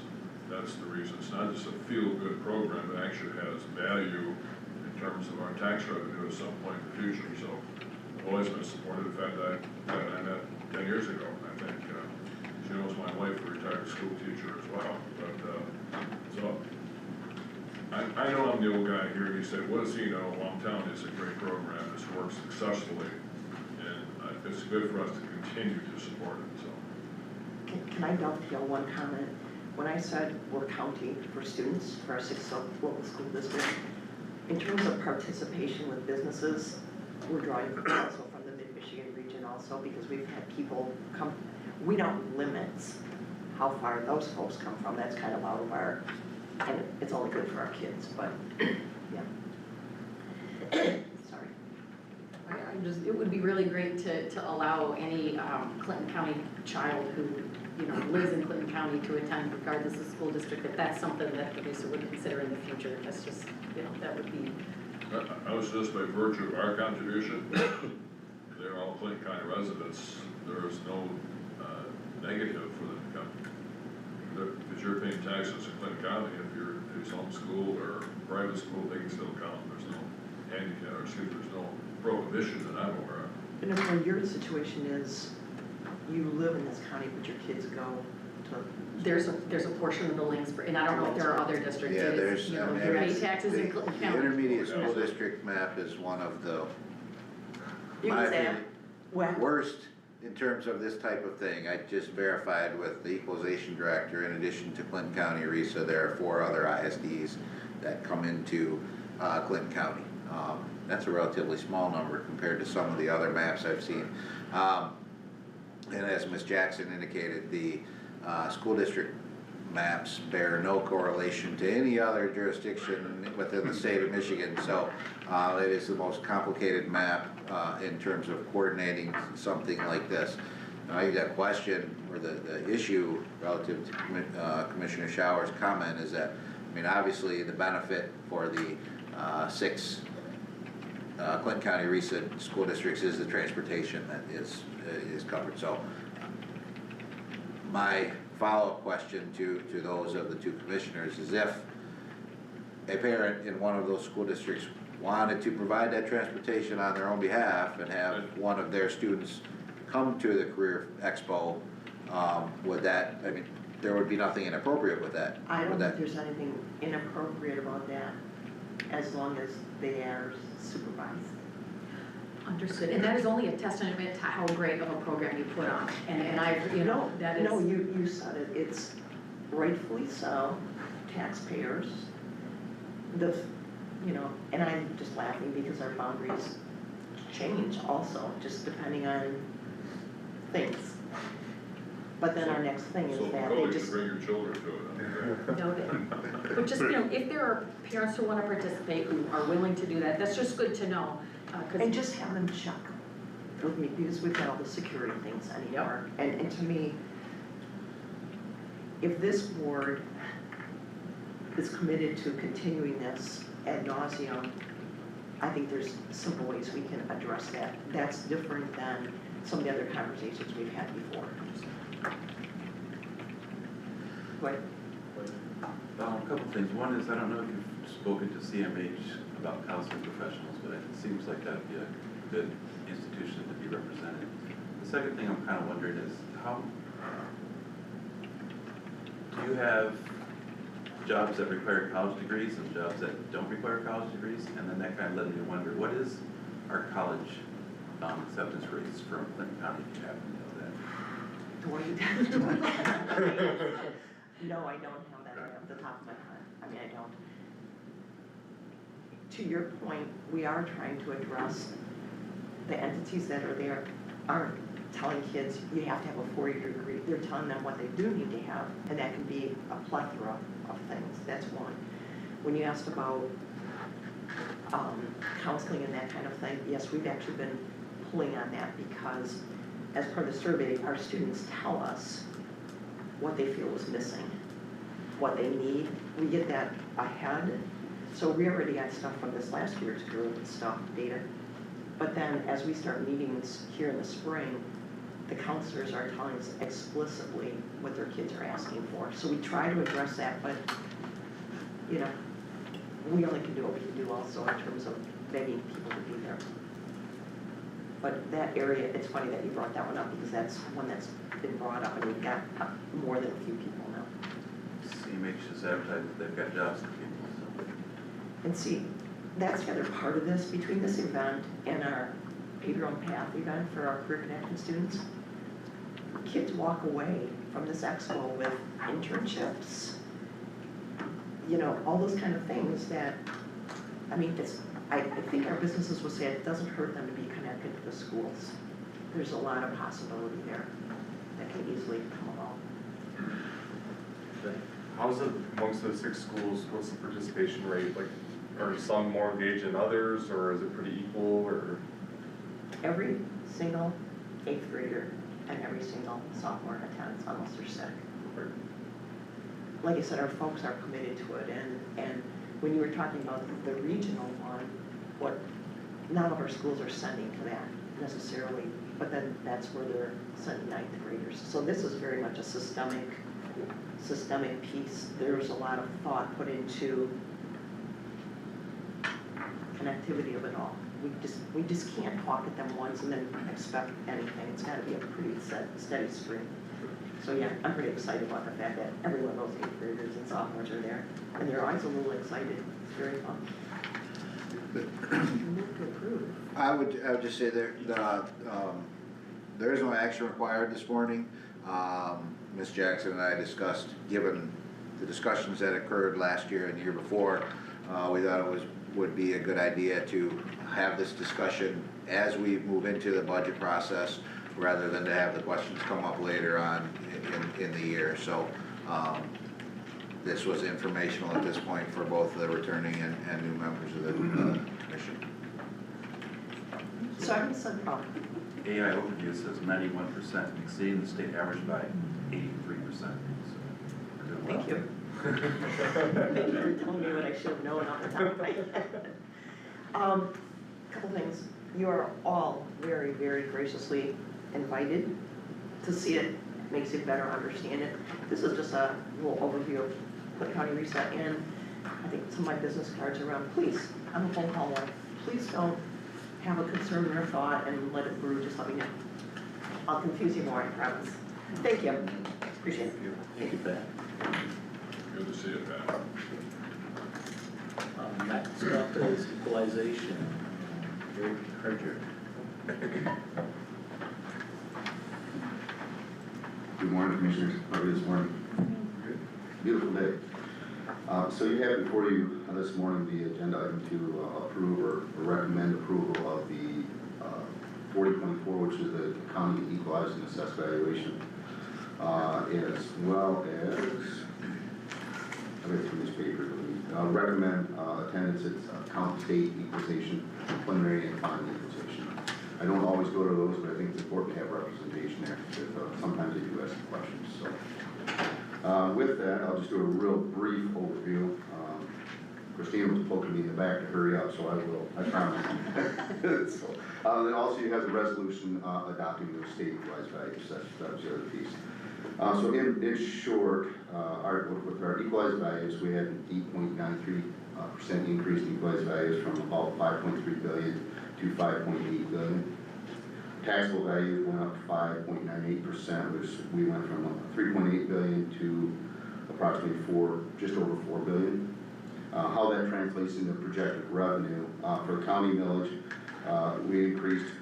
That's the reason. It's not just a feel-good program, it actually has value in terms of our tax revenue at some point in the future. So I've always been supportive. In fact, I met 10 years ago, I think. She knows my wife, a retired school teacher as well. But so I know I'm the old guy here. He said, what does he know? Longtown is a great program. It's worked successfully. And it's good for us to continue to support it. So. can I dovetail one comment? When I said we're counting for students for our 6 local school districts, in terms of participation with businesses, we're drawing also from the Mid-Michigan region also because we've had people come, we don't limit how far those folks come from. That's kind of out of our, and it's only good for our kids, but yeah. Sorry. It would be really great to allow any Clinton County child who, you know, lives in Clinton County to attend regardless of school district, if that's something that the BISA would consider in the future. That's just, you know, that would be. I was just by virtue of our contribution, they're all Clinton County residents, there is no negative for them to come. Because you're paying taxes in Clinton County, if it's homeschool or private school, they can still come. There's no handicap, or excuse me, there's no prohibition that I'm aware of. And if your situation is, you live in this county, but your kids go to. There's a portion of the Langsberg, and I don't know if there are other districts. Yeah, It is, there's, you know, I mean, you pay it's- taxes in Clinton the County. intermediate school district map is one of the, You my can say, opinion, well, worst in terms of this type of thing. I just verified with the equalization director, in addition to Clinton County, RESA, there are 4 other ISDs that come into Clinton County. That's a relatively small number compared to some of the other maps I've seen. And as Ms. Jackson indicated, the school district maps bear no correlation to any other jurisdiction within the state of Michigan. So it is the most complicated map in terms of coordinating something like this. I think that question, or the issue relative to Commissioner Shower's comment is that, I mean, obviously, the benefit for the 6 Clinton County recent school districts is the transportation that is covered, so. My follow-up question to those of the 2 commissioners is if a parent in one of those school districts wanted to provide that transportation on their own behalf and have one of their students come to the Career Expo, would that, I mean, there would be nothing inappropriate with that? I don't Would think that- there's anything inappropriate about that, as long as they are supervised. Understood, and that is only a testament to how great of a program you put on, and I, you know, that is. No, you said it, it's rightfully so, taxpayers, and I'm just laughing because our boundaries change also, just depending on things. But then our next thing is So that probably they should just, bring your children to it. Noted. But just, you know, if there are parents who wanna participate, who are willing to do that, that's just good to know, 'cause. and just have them check with me, because we've got all the security things anymore. And to me, if this board is committed to continuing this ad nauseum, I think there's simple ways we can address that. That's different than some of the other conversations we've had before. What? A couple things. One is, I don't know if you've spoken to CMH about counseling professionals, but it seems like that'd be a good institution to be represented. The second thing I'm kind of wondering is, how, do you have jobs that require college degrees and jobs that don't require college degrees? And then that kind of led me to wonder, what is our college acceptance rates from Clinton County, if you happen to know that? No, I don't have that right off the top of my head. I mean, I don't. To your point, we are trying to address the entities that are there aren't telling kids you have to have a 4-year degree. They're telling them what they do need to have, and that can be a plethora of things. That's one. When you asked about counseling and that kind of thing, yes, we've actually been pulling on that because as part of the survey, our students tell us what they feel is missing, what they need. We get that ahead. So we already got stuff from this last year's group, stuff, data. But then as we start meetings here in the spring, the counselors are telling us explicitly what their kids are asking for. So we try to address that, but, you know, we only can do what we can do also in terms of begging people to be there. But that area, it's funny that you brought that one up because that's one that's been brought up and we've got more than a few people now. CMH has advertised that they've got jobs for people, so. And see, that's the other part of this, between this event and our Pave Your Own Path event for our Career Connection students. Kids walk away from this expo with internships, you know, all those kind of things that, I mean, I think our businesses will say it doesn't hurt them to be connected to the schools. There's a lot of possibility there that can easily come along. How's it amongst the 6 schools, what's the participation rate? Like, are some more engaged than others, or is it pretty equal, or? Every single 8th grader and every single sophomore attends unless they're sick. Like I said, our folks are committed to it, and when you were talking about the regional one, what not all of our schools are sending to that necessarily, but then that's where they're sending 9th graders. So this is very much a systemic piece. There's a lot of thought put into connectivity of it all. We just can't talk at them once and then expect anything. It's gotta be a pretty steady stream. So yeah, I'm pretty excited about the fact that every one of those 8th graders and sophomores are there. And their eyes are a little excited. It's very fun. Move to approve. I would just say there is no action required this morning. Ms. Jackson and I discussed, given the discussions that occurred last year and the year before, we thought it would be a good idea to have this discussion as we move into the budget process, rather than to have the questions come up later on in the year. So this was informational at this point for both the returning and new members of the commission. So I said, AI overview says 91%, exceeding the state average by 83%. Thank you. Thank you for telling me what I should have known off the top of my head. Couple things. You are all very, very graciously invited to see it. Makes you better understand it. This is just a little overview of Clinton County Reset, and I think some of my business cards around. Please, I'm a phone call away. Please don't have a concern or a thought and let it brew. Just let me know. I'll confuse you more, I promise. Thank you. Appreciate it. Thank you, Pat. Good to see you, Pat. Next up is equalization. Gary Harger. Good morning, Commissioners. How are you this morning? Beautiful day. So you have before you this morning the agenda item to approve or recommend approval of the 40.4, which is the county equalized and assessed valuation, as well as, I read through this paper, recommend attendance at county state equalization, preliminary and final equalization. I don't always go to those, but I think it's important to have representation there, because sometimes they do ask questions, so. With that, I'll just do a real brief overview. Christina was poking me in the back to hurry up, so I will, I promise. Then also you have the resolution adopting the state equalized values, that was the other piece. So in short, with our equalized values, we had an 8.93% increase in equalized values from about 5.3 billion to 5.8 billion. Taxable value went up 5.98%, which we went from 3.8 billion to approximately just over 4 billion. How that translates into projected revenue, for the county millage, we increased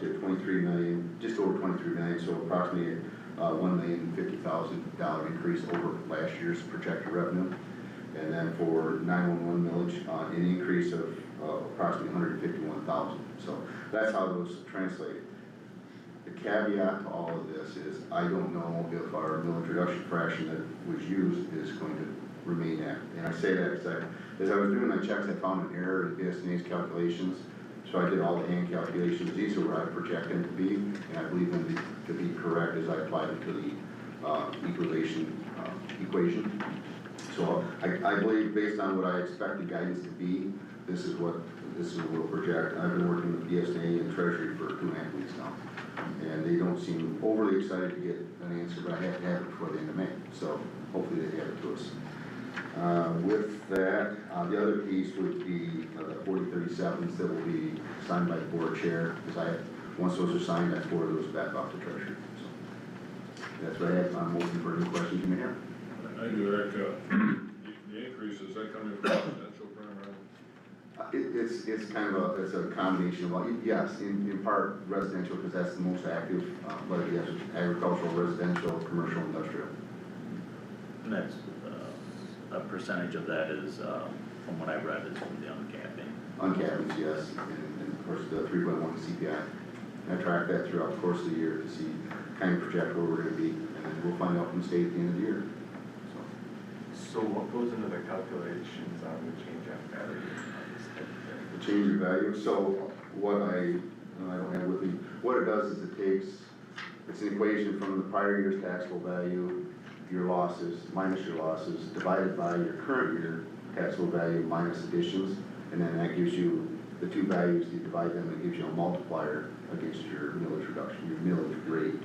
to 23 million, just over 23 million, so approximately $1,050,000 increase over last year's projected revenue. And then for 911 millage, an increase of approximately 151,000. So that's how those translate. The caveat to all of this is I don't know if our millage reduction fraction that was used is going to remain active. And I say that because as I was doing my checks, I found an error in BSNA's calculations. So I did all the hand calculations. These are what I project them to be, and I believe them to be correct as I applied them to the equalization equation. So I believe based on what I expect the guidance to be, this is what we'll project. I've been working with BSNA and Treasury for 2.5 weeks now, and they don't seem overly excited to get an answer, but I have to have it before the end of May. So hopefully they have it to us. With that, the other piece would be the 4037s that will be signed by the board chair, because once those are signed, I forward those back off to Treasury. So that's what I have. I'm open for any questions you may have. I do, Eric, the increase, is that coming from residential primarily? It's kind of it's a combination of, yes, in part residential, because that's the most active, but yes, agricultural, residential, commercial, industrial. And that's, a percentage of that is, from what I read, is from the uncapping. Uncapped, yes, and of course the 3.1 CPI. I track that throughout the course of the year to see, kind of project where we're going to be, and then we'll find out from the state at the end of the year. So what goes into the calculations on the change of value? The change in value, so what I don't have with me, what it does is it's an equation from the prior year's taxable value, your losses, minus your losses, divided by your current year taxable value minus additions, and then that gives you the two values, you divide them, it gives you a multiplier against your millage reduction, your millage rate.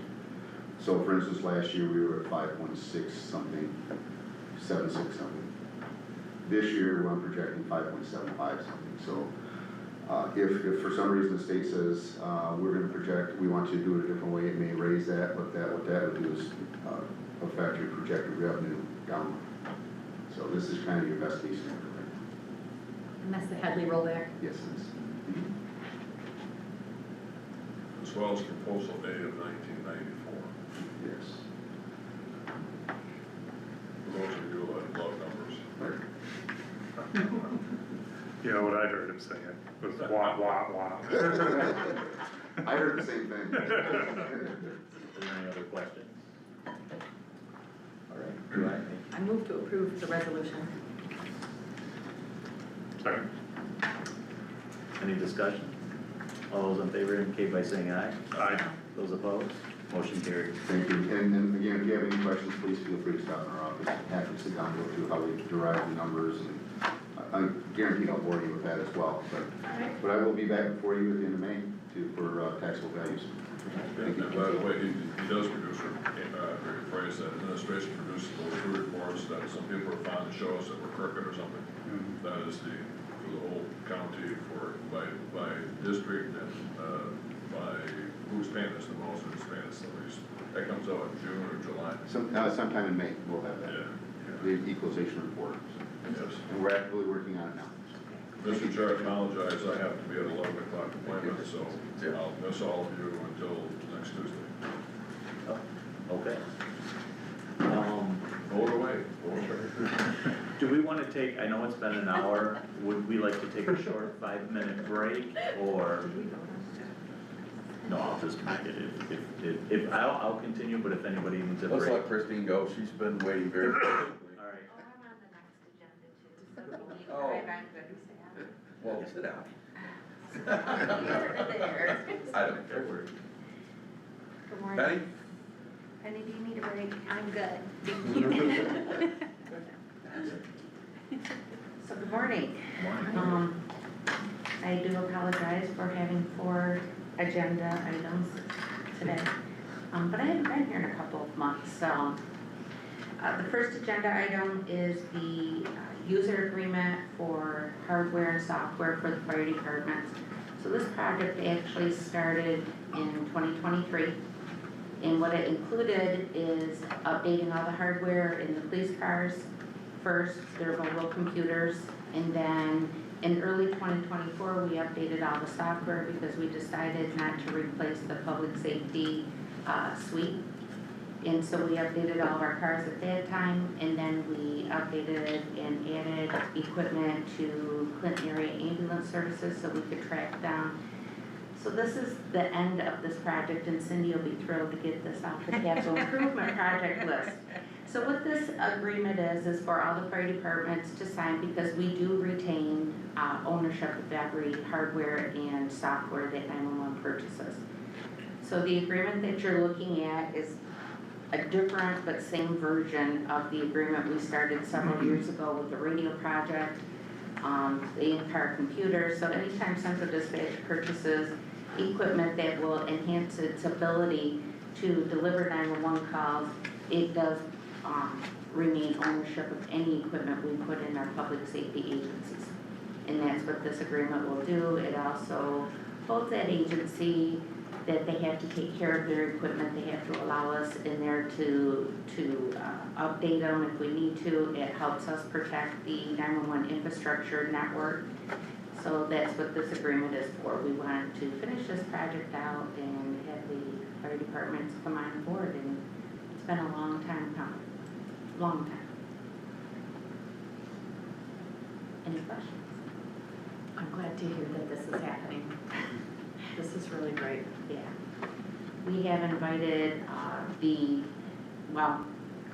So for instance, last year we were at 5.6 something, 76 something. This year I'm projecting 5.75 something. So if for some reason the state says we're going to project, we want you to do it a different way, it may raise that, but what that would do is affect your projected revenue downward. So this is kind of your best case scenario, right? And that's the Headley rollback? Yes, it is. As well as proposal A of 1994. Yes. For those of you who love numbers. Right. You know what I heard him saying was wah, wah, wah. I heard the same thing. Any other questions? All right, do I? I move to approve the resolution. Second. Any discussion? All those in favor indicate by saying aye. Aye. Those opposed, motion carried. Thank you. And again, if you have any questions, please feel free to stop in our office. Happy to sit down and go through how we derive the numbers, and I guarantee I'll bore you with that as well. But I will be back before you at the end of May for taxable values. And by the way, he does produce, rephrase that, administration produces those two reports that some people are fond to show us that we're crooked or something. That is for the whole county by district and, by who's paying us the most and who's paying us the least. That comes out in June or July. Sometime in May, we'll have that. Yeah. The equalization report. Yes. And we're actively working on it now. Mr. Chair, I apologize, I have to be at 11 o'clock appointment, so I'll miss all of you until next Tuesday. Oh, okay. Vote away, vote. Do we wanna take, I know it's been an hour, would we like to take a short 5-minute break, or? No, I'll just make it, if, I'll continue, but if anybody needs a break. Let's let Christine go, she's been waiting very patiently. All right. Oh, I'm on the next agenda too, so Oh. right back to Well, sit down. There. I don't care where. Good morning. Betty? Penny, do you need a break? I'm good. Thank you. So good morning. I do apologize for having 4 agenda items today, but I haven't been here in a couple of months, so. The first agenda item is the user agreement for hardware and software for the fire department. So this project actually started in 2023. And what it included is updating all the hardware in the police cars first, their mobile computers, and then in early 2024, we updated all the software because we decided not to replace the public safety suite. And so we updated all of our cars at that time, and then we updated and added equipment to Clinton area ambulance services so we could track down. So this is the end of this project, and Cindy will be thrilled to get this off the capital improvement project list. So what this agreement is for all the fire departments to sign, because we do retain ownership of every hardware and software that 911 purchases. So the agreement that you're looking at is a different but same version of the agreement we started several years ago with the radio project, the in-car computer. So anytime Central Dispatch purchases equipment that will enhance its ability to deliver 911 calls, it does remain ownership of any equipment we put in our public safety agencies. And that's what this agreement will do. It also holds that agency that they have to take care of their equipment. They have to allow us in there to update them if we need to. It helps us protect the 911 infrastructure network. So that's what this agreement is for. We want to finish this project out and have the fire departments come on board, and it's been a long time coming, long time. Any questions? I'm glad to hear that this is happening. This is really great. Yeah. We have invited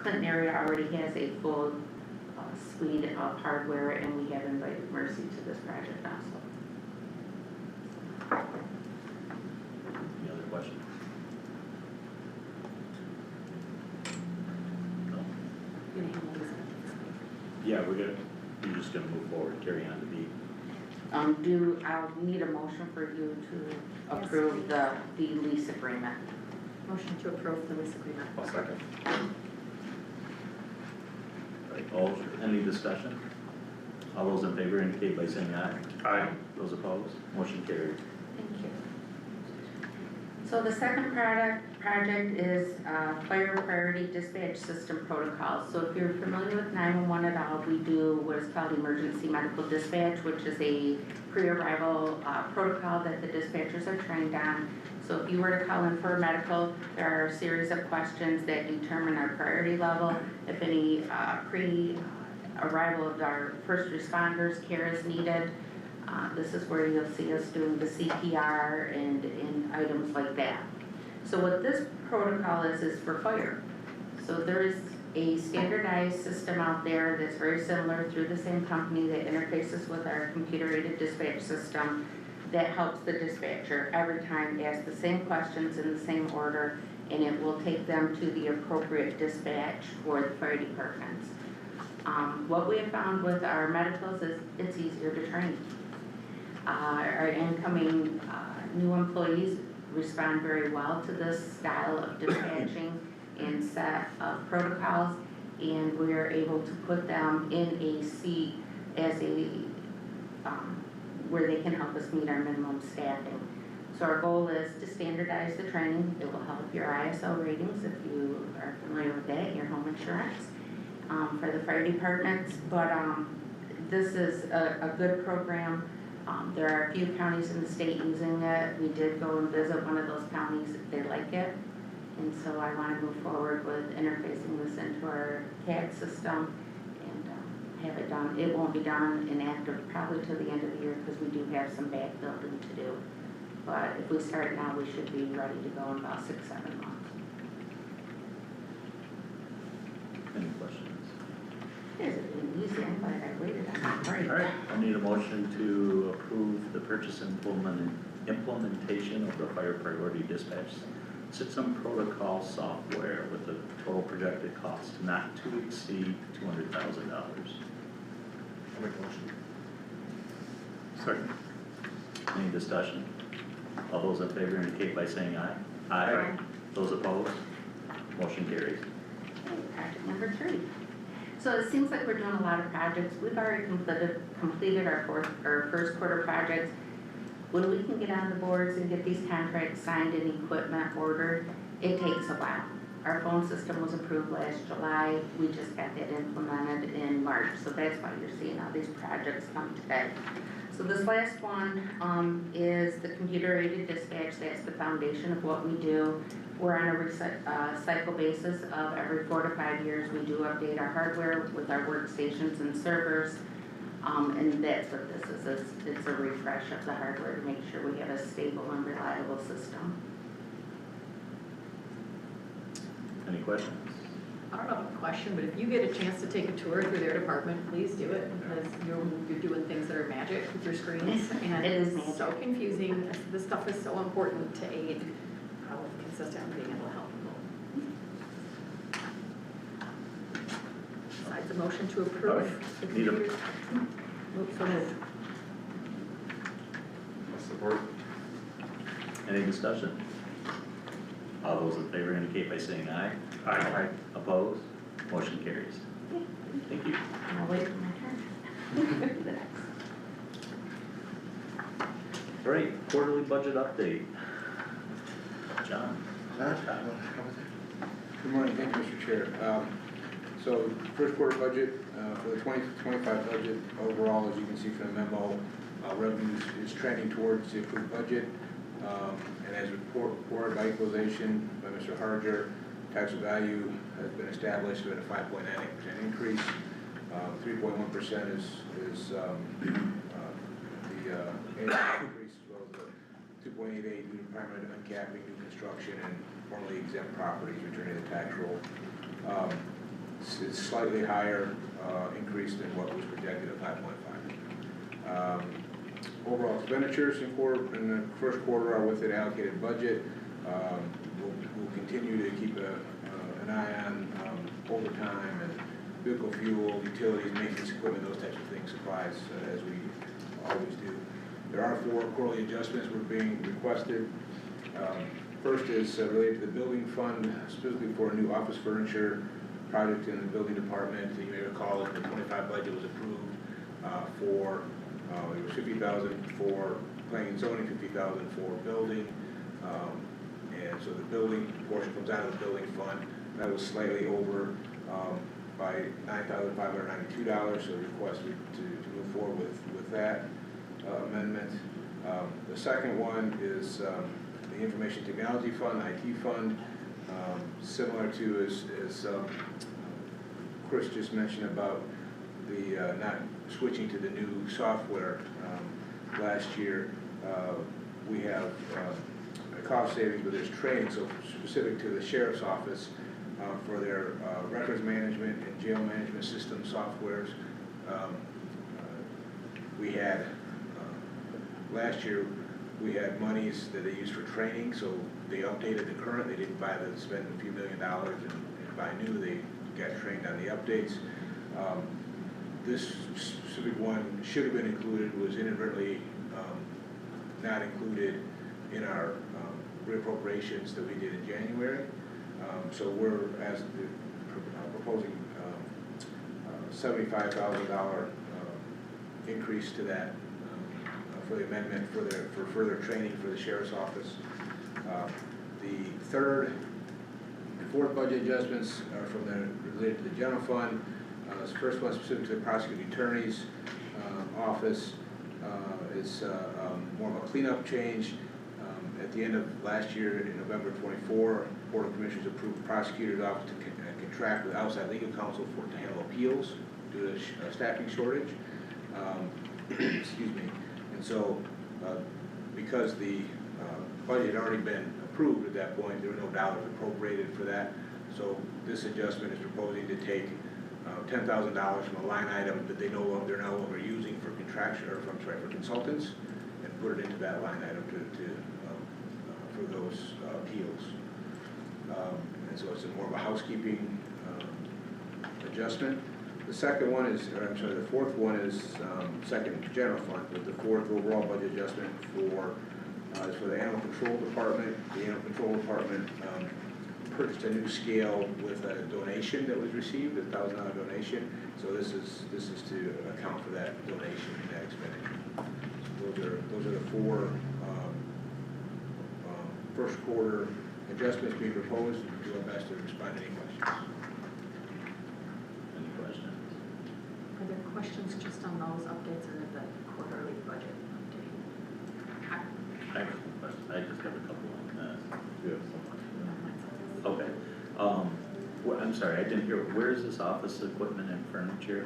Clinton area already has a full suite of hardware, and we have invited Mercy to this project also. Any other questions? No? You're gonna handle this. Yeah, we're just gonna move forward, carry on to B. I'll need a motion for you to approve the lease agreement. Motion to approve the lease agreement. I'll second. All, any discussion? All those in favor indicate by saying aye. Aye. Those opposed, motion carried. Thank you. So the second project is Fire Priority Dispatch System Protocol. So if you're familiar with 911 at all, we do what is called Emergency Medical Dispatch, which is a pre-arrival protocol that the dispatchers are trained on. So if you were to call in for a medical, there are a series of questions that determine our priority level. If any pre-arrival of our first responders care is needed, this is where you'll see us doing the CPR and items like that. So what this protocol is for fire. So there is a standardized system out there that's very similar through the same company that interfaces with our computer-aided dispatch system that helps the dispatcher every time, ask the same questions in the same order, and it will take them to the appropriate dispatch for the fire departments. What we have found with our medicals is it's easier to train. Our incoming new employees respond very well to this style of dispatching and set of protocols, and we are able to put them in a seat as a, where they can help us meet our minimum staffing. So our goal is to standardize the training. It will help your ISO ratings if you are familiar with that, your home insurance, for the fire departments. But this is a good program. There are a few counties in the state using it. We did go and visit one of those counties, they like it. And so I want to move forward with interfacing this into our CAD system and have it done. It won't be done and active probably till the end of the year because we do have some backbuilding to do. But if we start now, we should be ready to go in about 6-7 months. Any questions? It's been easy, I'm glad I waited on that break. All right, I need a motion to approve the purchase implementation of the fire priority dispatch system protocol software with a total projected cost not to exceed $200,000. I'll make a motion. Second. Any discussion? All those in favor indicate by saying aye. Aye. Those opposed? Motion carries. Okay, project number 3. So it seems like we're doing a lot of projects. We've already completed our first quarter projects. When we can get on the boards and get these contracts signed and equipment ordered, it takes a while. Our phone system was approved last July. We just got that implemented in March. So that's why you're seeing all these projects come today. So this last one is the computer-aided dispatch. That's the foundation of what we do. We're on a cycle basis of every 4 to 5 years. We do update our hardware with our workstations and servers. And that's what this is. It's a refresh of the hardware to make sure we have a stable and reliable system. Any questions? I don't have a question, but if you get a chance to take a tour through their department, please do it, because you're doing things that are magic with your screens, and It is it's so confusing. This stuff is so important to aid with consistent being able to help people. Besides the motion to approve the Need a- computers. So moved. I'll support. Any discussion? All those in favor indicate by saying aye. Aye. Opposed? Motion carries. Thank you. I'll wait for my turn. The next. All right, quarterly budget update. John? Good morning, thank you, Mr. Chair. So, first quarter budget, for the 2025 budget, overall, as you can see from the memo, revenues is trending towards the approved budget. And as reported by equalization by Mr. Harger, tax value has been established at a 5.98% increase. 3.1% is the annual increase, as well as the 2.88 due to primary uncapping, new construction, and formerly exempt properties returning to the tax roll. It's slightly higher increase than what was projected at 5.5. Overall expenditures in the first quarter are within allocated budget. We'll continue to keep an eye on overtime and vehicle fuel, utilities, maintenance equipment, those types of things, supplies, as we always do. There are 4 quarterly adjustments we're being requested. First is related to the building fund, specifically for a new office furniture project in the building department. You may recall that the 25 budget was approved for it was $50,000 for planning and zoning, $50,000 for building, and so the building portion comes out of the building fund. That was slightly over by $9,592. So the request to move forward with that amendment. The second one is the information technology fund, IT fund, similar to as Chris just mentioned about the not switching to the new software last year. We have a cost savings, but there's training, so specific to the sheriff's office for their records management and jail management system softwares. We had last year We had monies that they used for training, so they updated the current, they didn't spend a few $1 million and buy new, they got trained on the updates. This specific one should have been included, was inadvertently not included in our reappropriations that we did in January. So we're proposing $75,000 increase to that for the amendment for further training for the sheriff's office. The third and fourth budget adjustments are related to the general fund. This first one specific to the prosecuting attorney's office. It's more of a cleanup change. At the end of last year, in November 24, Board of Commissioners approved the prosecutor's office to contract with outside legal counsel to handle appeals due to a staffing shortage. Excuse me. And so, because the budget had already been approved at that point, there were no dollars appropriated for that. So this adjustment is proposing to take $10,000 from a line item that they're no longer using for for consultants, and put it into that line item for those appeals. And so it's more of a housekeeping adjustment. The second one is, the fourth one is second general fund, but the fourth overall budget adjustment is for the animal control department. The animal control department purchased a new scale with a donation that was received, a $1,000 donation. So this is to account for that donation and that expenditure. Those are the four first quarter adjustments being proposed. We'll do our best to respond to any questions. Any questions? Are there questions just on those updates or the quarterly budget update? I have a question. I just have a couple on that. Yes. Okay. I'm sorry, I didn't hear, where is this office equipment and furniture?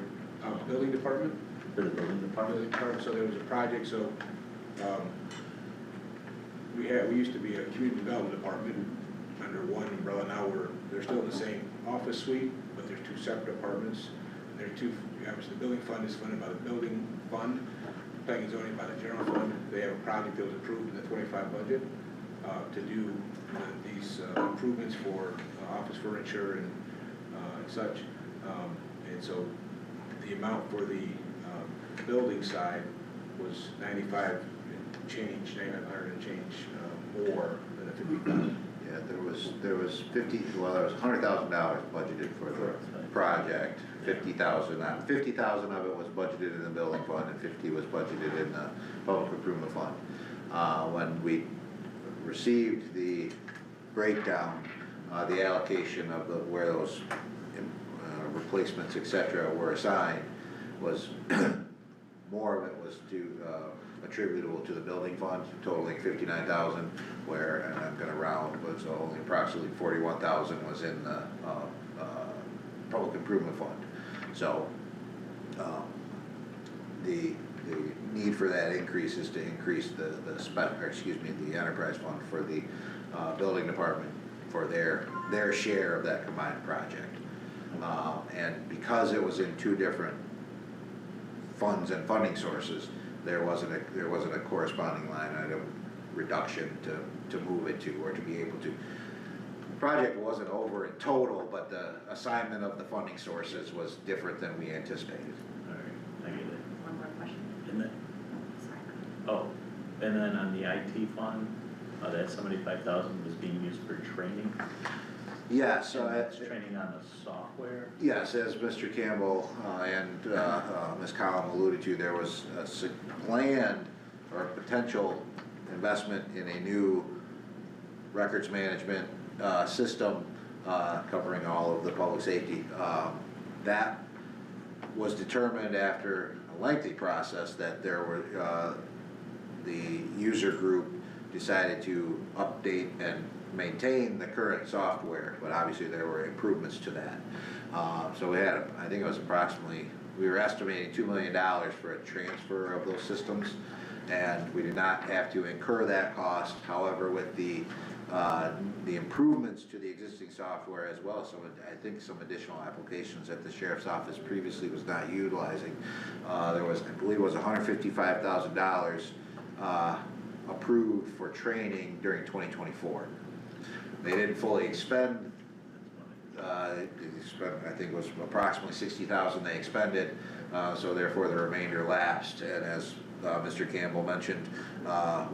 Building department? For the building department? Building department, so there was a project, so we used to be a community development department under one umbrella. Now they're still in the same office suite, but there's two separate departments. There are obviously the building fund is funded by the building fund, planning and zoning by the general fund. They have a project that was approved in the 25 budget to do these improvements for office furniture and such. And so the amount for the building side was 900 and change more than the 50,000. Yeah, there was $100,000 budgeted for the project. 50,000 of it was budgeted in the building fund, and 50 was budgeted in the public improvement fund. When we received the breakdown, the allocation of where those replacements, etc., were assigned, was more of it was attributable to the building fund, totaling 59,000, where, and I'm gonna round, was only approximately 41,000 was in the public improvement fund. So the need for that increase is to increase the enterprise fund for the building department for their share of that combined project. And because it was in two different funds and funding sources, there wasn't a corresponding line item reduction to move it to, or to be able to. The project wasn't over in total, but the assignment of the funding sources was different than we anticipated. All right, I get it. One more question. And then, Sorry. and then on the IT fund, that 75,000 was being used for training? Yes. It's training on the software? Yes, as Mr. Campbell and Ms. Collum alluded to, there was a planned or potential investment in a new records management system covering all of the public safety. That was determined after a lengthy process that there were, the user group decided to update and maintain the current software, but obviously there were improvements to that. So we had, I think it was approximately, we were estimating $2 million for a transfer of those systems, and we did not have to incur that cost. However, with the improvements to the existing software, as well as I think some additional applications that the sheriff's office previously was not utilizing, there was, I believe it was $155,000 approved for training during 2024. They didn't fully expend, they spent, I think it was approximately 60,000 they expended, so therefore the remainder lapsed, and as Mr. Campbell mentioned,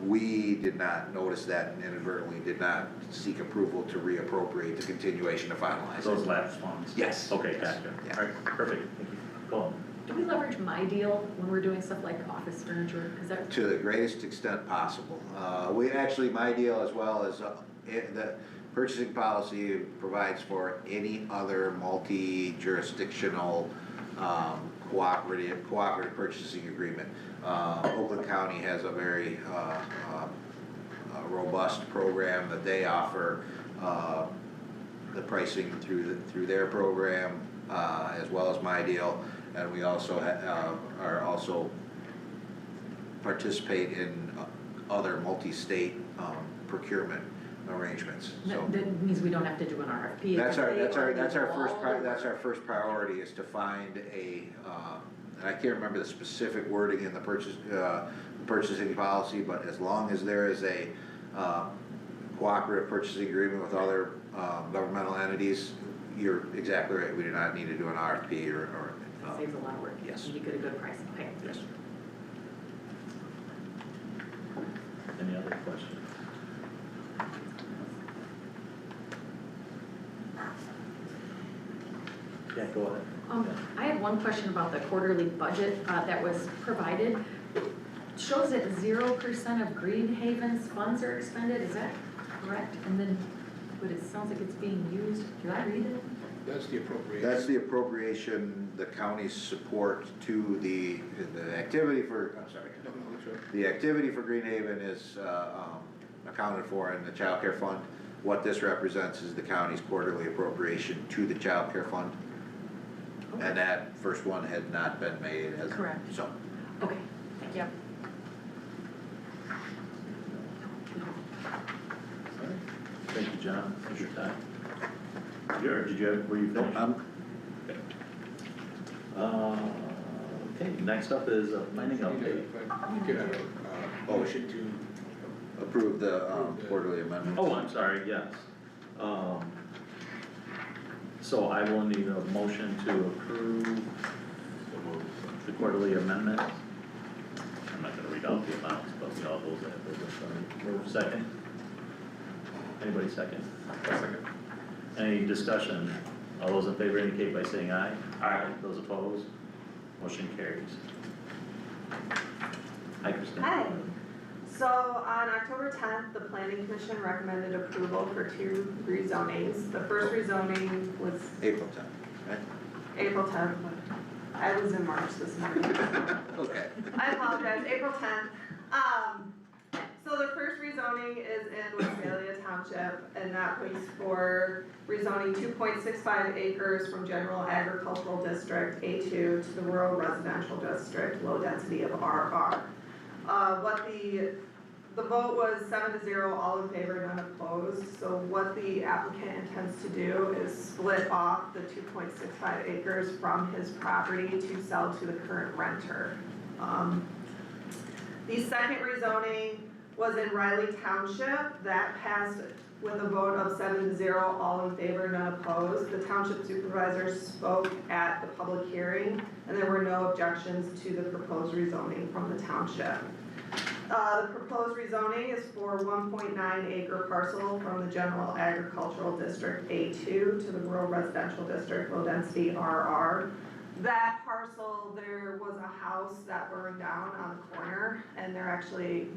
we did not notice that and inadvertently did not seek approval to reappropriate the continuation to finalize Those it. lapsed funds? Yes. Okay, Yes. gotcha. Yeah. Alright, perfect, thank you. Go on. Do we leverage My Deal when we're doing stuff like office furniture? Is that, To the greatest extent possible. We actually, My Deal as well as, the purchasing policy provides for any other multi-jurisdictional, cooperative purchasing agreement. Oakland County has a very, robust program that they offer, the pricing through their program, as well as My Deal. And we also are also participate in other multi-state, procurement arrangements, so. that means we don't have to do an RFP? That's our That's first priority is to find a, and I can't remember the specific wording in the purchasing policy, but as long as there is a, cooperative purchasing agreement with other, governmental entities, you're exactly right, we do not need to do an RFP or. Saves a lot of work. Yes. And you get a good price, okay. Yes. Any other questions? Yeah, go ahead. I have one question about the quarterly budget, that was provided. It shows that 0% of Green Haven's funds are expended, is that correct? And then, but it sounds like it's being used, did I read it? That's the appropriation. That's the appropriation, the county's support to the activity for, I'm sorry. The activity for Green Haven is, accounted for in the child care fund. What this represents is the county's quarterly appropriation to the child care fund. And that first one had not been made as. Correct. So. Okay, thank you. Thank you, John, for your time. Were you finished? Okay. Okay, next up is a planning update. You could, motion to Approve the, quarterly amendment. Oh, I'm sorry, yes. So I will need a motion to approve the quarterly amendment. I'm not gonna read out the amounts, but we all those that move second. Anybody second? Second. Any discussion? All those in favor indicate by saying aye. Aye. Those opposed? Motion carries. Hi, Kristen. Hi. So on October 10th, the planning commission recommended approval for 2 rezonings. The first rezoning was April 10th, right? April 10th. I was in March this morning. Okay. I apologize, April 10th. So the first rezoning is in Westphalia Township, and that was for rezoning 2.65 acres from general agricultural district A2 to the rural residential district, low density of RR. The vote was 7-0, all in favor, none opposed. So what the applicant intends to do is split off the 2.65 acres from his property to sell to the current renter. The second rezoning was in Riley Township. That passed with a vote of 7-0, all in favor, none opposed. The township supervisor spoke at the public hearing, and there were no objections to the proposed rezoning from the township. The proposed rezoning is for 1.9 acre parcel from the general agricultural district A2 to the rural residential district, low density RR. That parcel, there was a house that burned down on the corner, and they're actually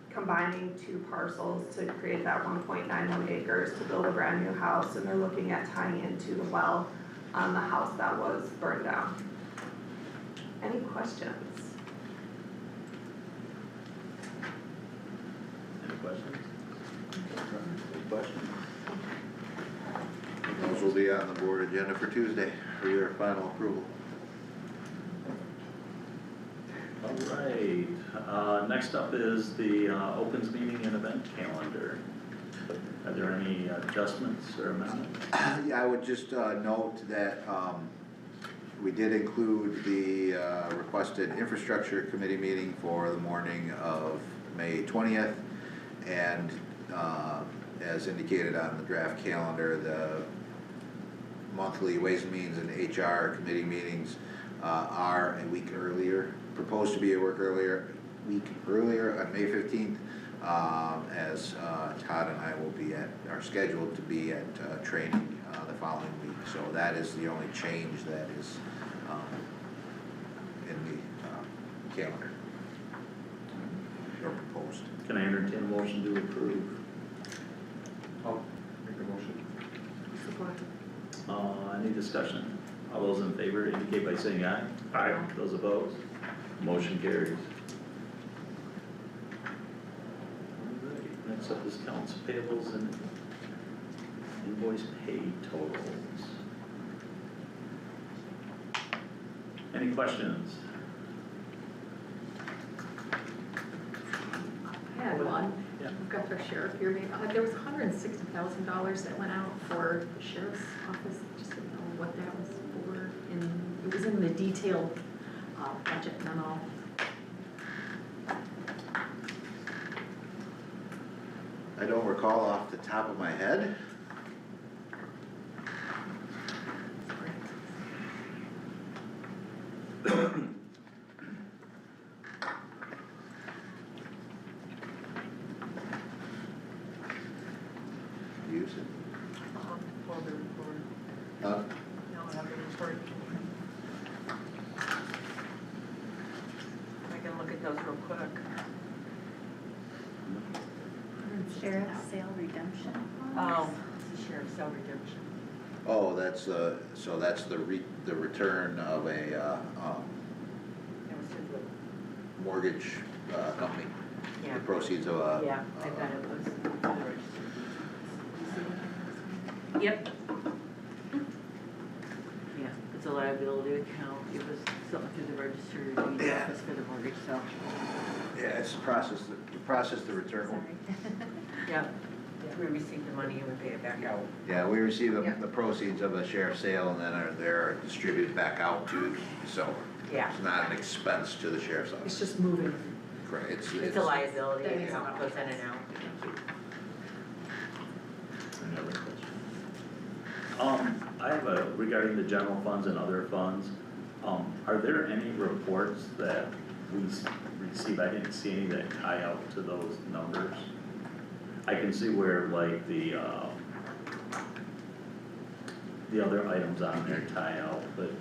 combining 2 parcels to create that 1.91 acres to build a brand new house, and they're looking at tying into the well on the house that was burned down. Any questions? Any questions? Any questions? Those will be on the board agenda for Tuesday for your final approval. All right, next up is the opens meeting and event calendar. Are there any adjustments or amendments? Yeah, I would just note that we did include the requested infrastructure committee meeting for the morning of May 20th. And as indicated on the draft calendar, the monthly Ways and Means and HR committee meetings are a week earlier, proposed to be a week earlier on May 15th, as Todd and I are scheduled to be at training the following week. So that is the only change that is in the calendar, or proposed. Can I entertain a motion to approve? I'll make a motion. Any discussion? All those in favor indicate by saying aye. Aye. Those opposed? Motion carries. Alright, next up is accounts payables and invoice pay totals. Any questions? I had one. Yeah. We've got our sheriff here. There was $160,000 that went out for the sheriff's office. Just didn't know what that was for. It was in the detailed budget memo. I don't recall off the top of my head. Use it. For the report. Huh? No, I have the report. I can look at those real quick. Sheriff's sale redemption. Oh, it's the sheriff's sale redemption. Oh, that's so that's the return of a It was to the, mortgage company. yeah. The proceeds of a. Yeah, I bet it was to the registered. Yep. Yeah, it's a liability account. It was something through the registered deed Yeah. office for the mortgage sale. Yeah, it's the process to return. Yeah, we received the money and we pay it back out. Yeah, we receive Yeah. the proceeds of a sheriff's sale and then they're distributed back out to, so. Yeah. It's not an expense to the sheriff's office. It's just moving. Correct, It's a liability That makes account, a lot of goes in and out. Any other questions? I have regarding the general funds and other funds, are there any reports that we receive? I didn't see any that tie out to those numbers. I can see where like the other items on there tie out, but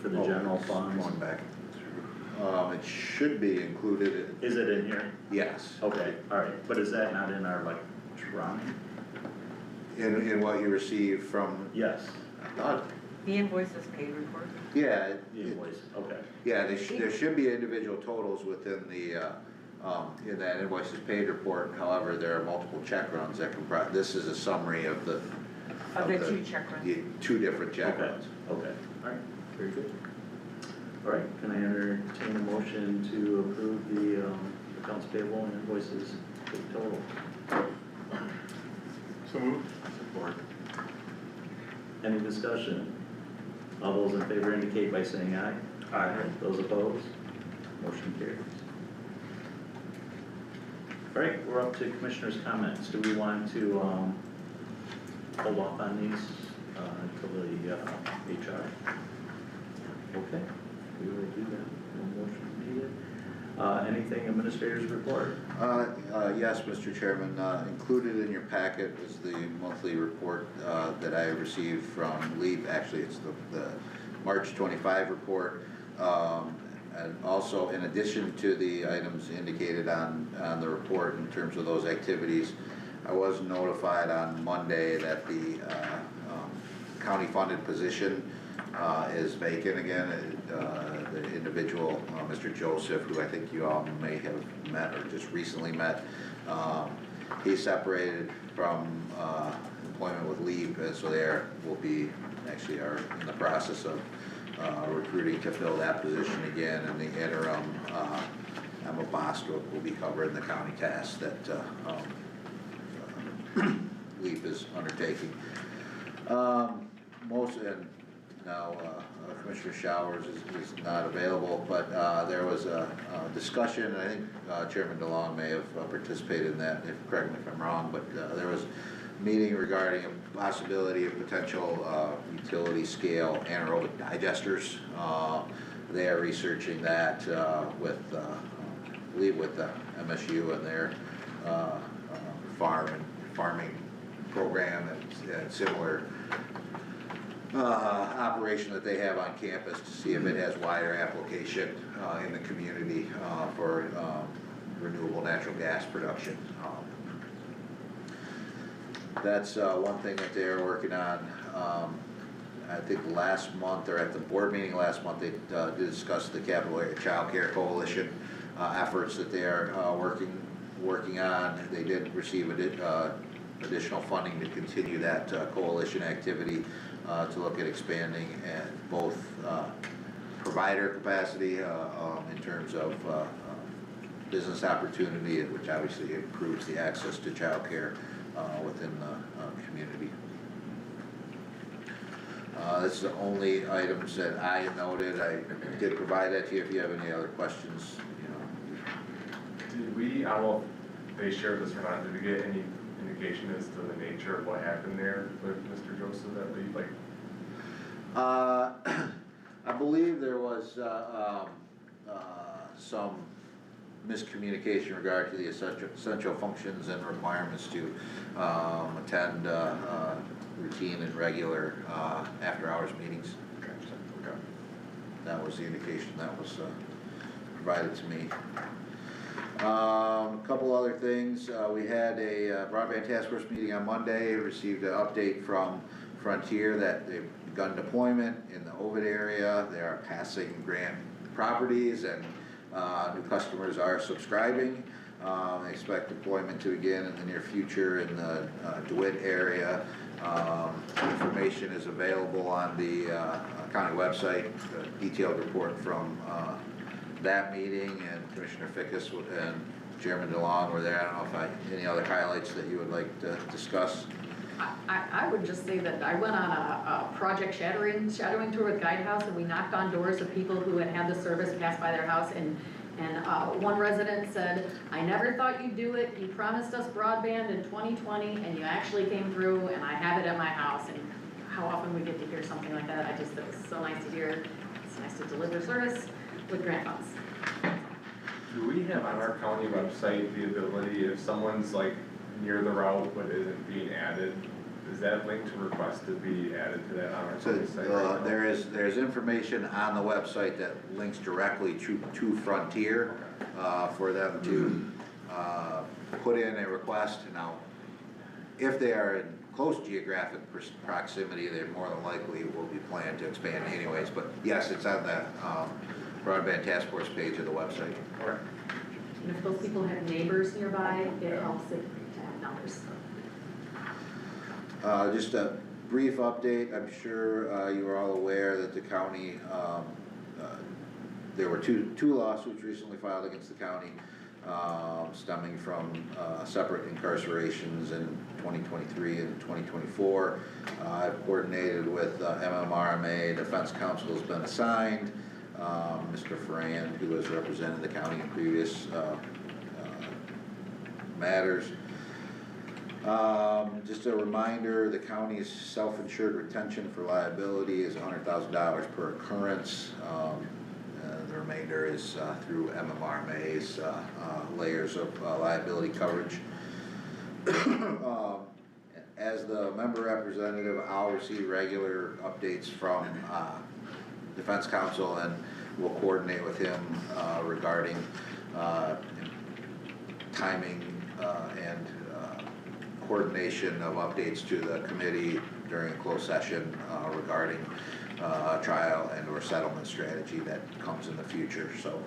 for the general funds, Going back through, it should be included, is it in here? yes, Okay, alright, but is that not in our electronic? in what you receive from, Yes, I thought, The invoices paid report? yeah, the invoice, okay. yeah, there should be individual totals within the, in that invoices paid report. However, there are multiple check runs that comprise, this is a summary of the. Of the two check runs. The two different check Okay, runs. okay, alright, very good. Alright, can I entertain a motion to approve the accounts payable and invoices for the total? So moved. Support. Any discussion? All those in favor indicate by saying aye. Aye. Those opposed? Motion carries. Alright, we're up to commissioners' comments. Do we want to hold off on these until the HR? Okay, we will do that. No motion needed. Anything administrators report? Yes, Mr. Chairman, included in your packet is the monthly report that I received from LEAP. Actually, it's the March 25 report. And also, in addition to the items indicated on the report in terms of those activities, I was notified on Monday that the county-funded position is vacant again. The individual, Mr. Joseph, who I think you all may have met or just recently met, he separated from employment with LEAP, and so there will be, actually are in the process of recruiting to fill that position again. In the interim, Emma Bostwick will be covering the county tasks that LEAP is undertaking. now Commissioner Showers is not available, but there was a discussion, and I think Chairman DeLong may have participated in that, correct me if I'm wrong, but there was a meeting regarding a possibility of potential utility scale anaerobic digesters. They are researching that with, I believe with MSU and their farming program and similar operation that they have on campus to see if it has wider application in the community for renewable natural gas production. That's one thing that they're working on. I think last month, or at the board meeting last month, they did discuss the Capital Area Child Care Coalition efforts that they are working on. They did receive additional funding to continue that coalition activity to look at expanding at both provider capacity in terms of business opportunity, which obviously improves the access to child care within the community. This is the only items that I noted. I did provide that to you if you have any other questions, you know. Did we, I don't know if they shared this or not, did we get any indication as to the nature of what happened there with Mr. Joseph that lead, like? I believe there was some miscommunication in regard to the essential functions and requirements to attend routine and regular after-hours meetings. Okay. That was the indication that was provided to me. A couple other things. We had a broadband task force meeting on Monday. Received an update from Frontier that they've begun deployment in the Ovid area. They are passing grant properties and new customers are subscribing. They expect deployment to begin in the near future in the DeWitt area. Information is available on the county website, a detailed report from that meeting, and Commissioner Fickus and Chairman DeLong were there. I don't know if any other highlights that you would like to discuss. I would just say that I went on a project shadowing tour with Guidehouse, and we knocked on doors of people who had had the service pass by their house, and one resident said, "I never thought you'd do it. You promised us broadband in 2020, and you actually came through, and I have it at my house." And how often we get to hear something like that, it was so nice to hear. It's nice to deliver service with grant funds. Do we have on our county website the ability, if someone's like near the route but isn't being added, is that link to request to be added to that on our county site right now? There's information on the website that links directly to Frontier for them to put in a request. Now, if they are in close geographic proximity, they more than likely will be planned to expand anyways. But yes, it's on the broadband task force page of the website. Okay. And if those people have neighbors nearby, it helps to have numbers. Just a brief update. I'm sure you are all aware that the county, there were two lawsuits recently filed against the county stemming from separate incarcerations in 2023 and 2024. I've coordinated with MMRMA. Defense counsel has been assigned. Mr. Ferrand, who has represented the county in previous matters. Just a reminder, the county's self-insured retention for liability is $100,000 per occurrence. The remainder is through MMRMA's layers of liability coverage. As the member representative, I'll receive regular updates from Defense Counsel, and we'll coordinate with him regarding timing and coordination of updates to the committee during a closed session regarding a trial and or settlement strategy that comes in the future. So,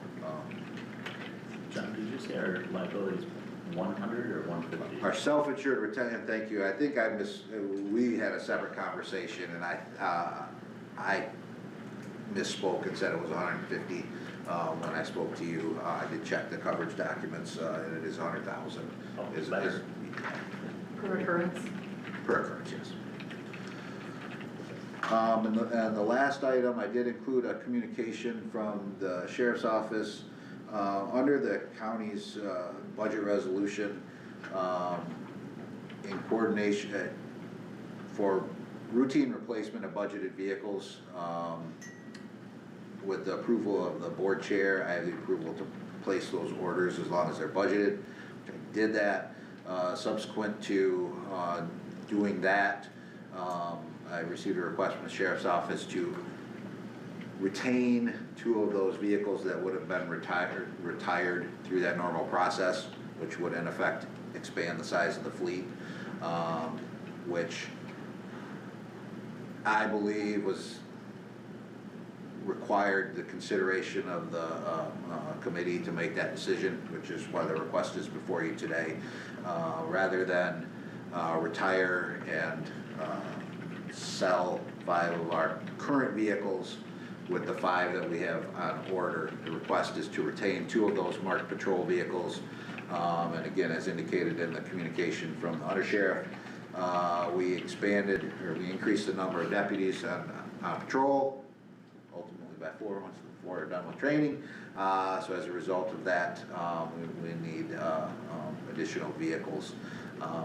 John, did you say our liability is 100 or 150? Our self-insured retention, thank you. I think we had a separate conversation, and I misspoke and said it was 150 when I spoke to you. I did check the coverage documents, and it is 100,000. Oh, better. Per occurrence? Per occurrence, yes. And the last item, I did include a communication from the sheriff's office, under the county's, budget resolution, in coordination, for routine replacement of budgeted vehicles, with the approval of the board chair, I have the approval to place those orders as long as they're budgeted. I did that, subsequent to, doing that, I received a request from the sheriff's office to retain 2 of those vehicles that would have been retired through that normal process, which would in effect expand the size of the fleet, which I believe was required the consideration of the committee to make that decision, which is why the request is before you today, rather than retire and sell 5 of our current vehicles with the 5 that we have on order. The request is to retain 2 of those marked patrol vehicles, and again, as indicated in the communication from the undersheriff, we increased the number of deputies on patrol, ultimately by 4 once the 4 are done with training. So as a result of that, we need additional vehicles.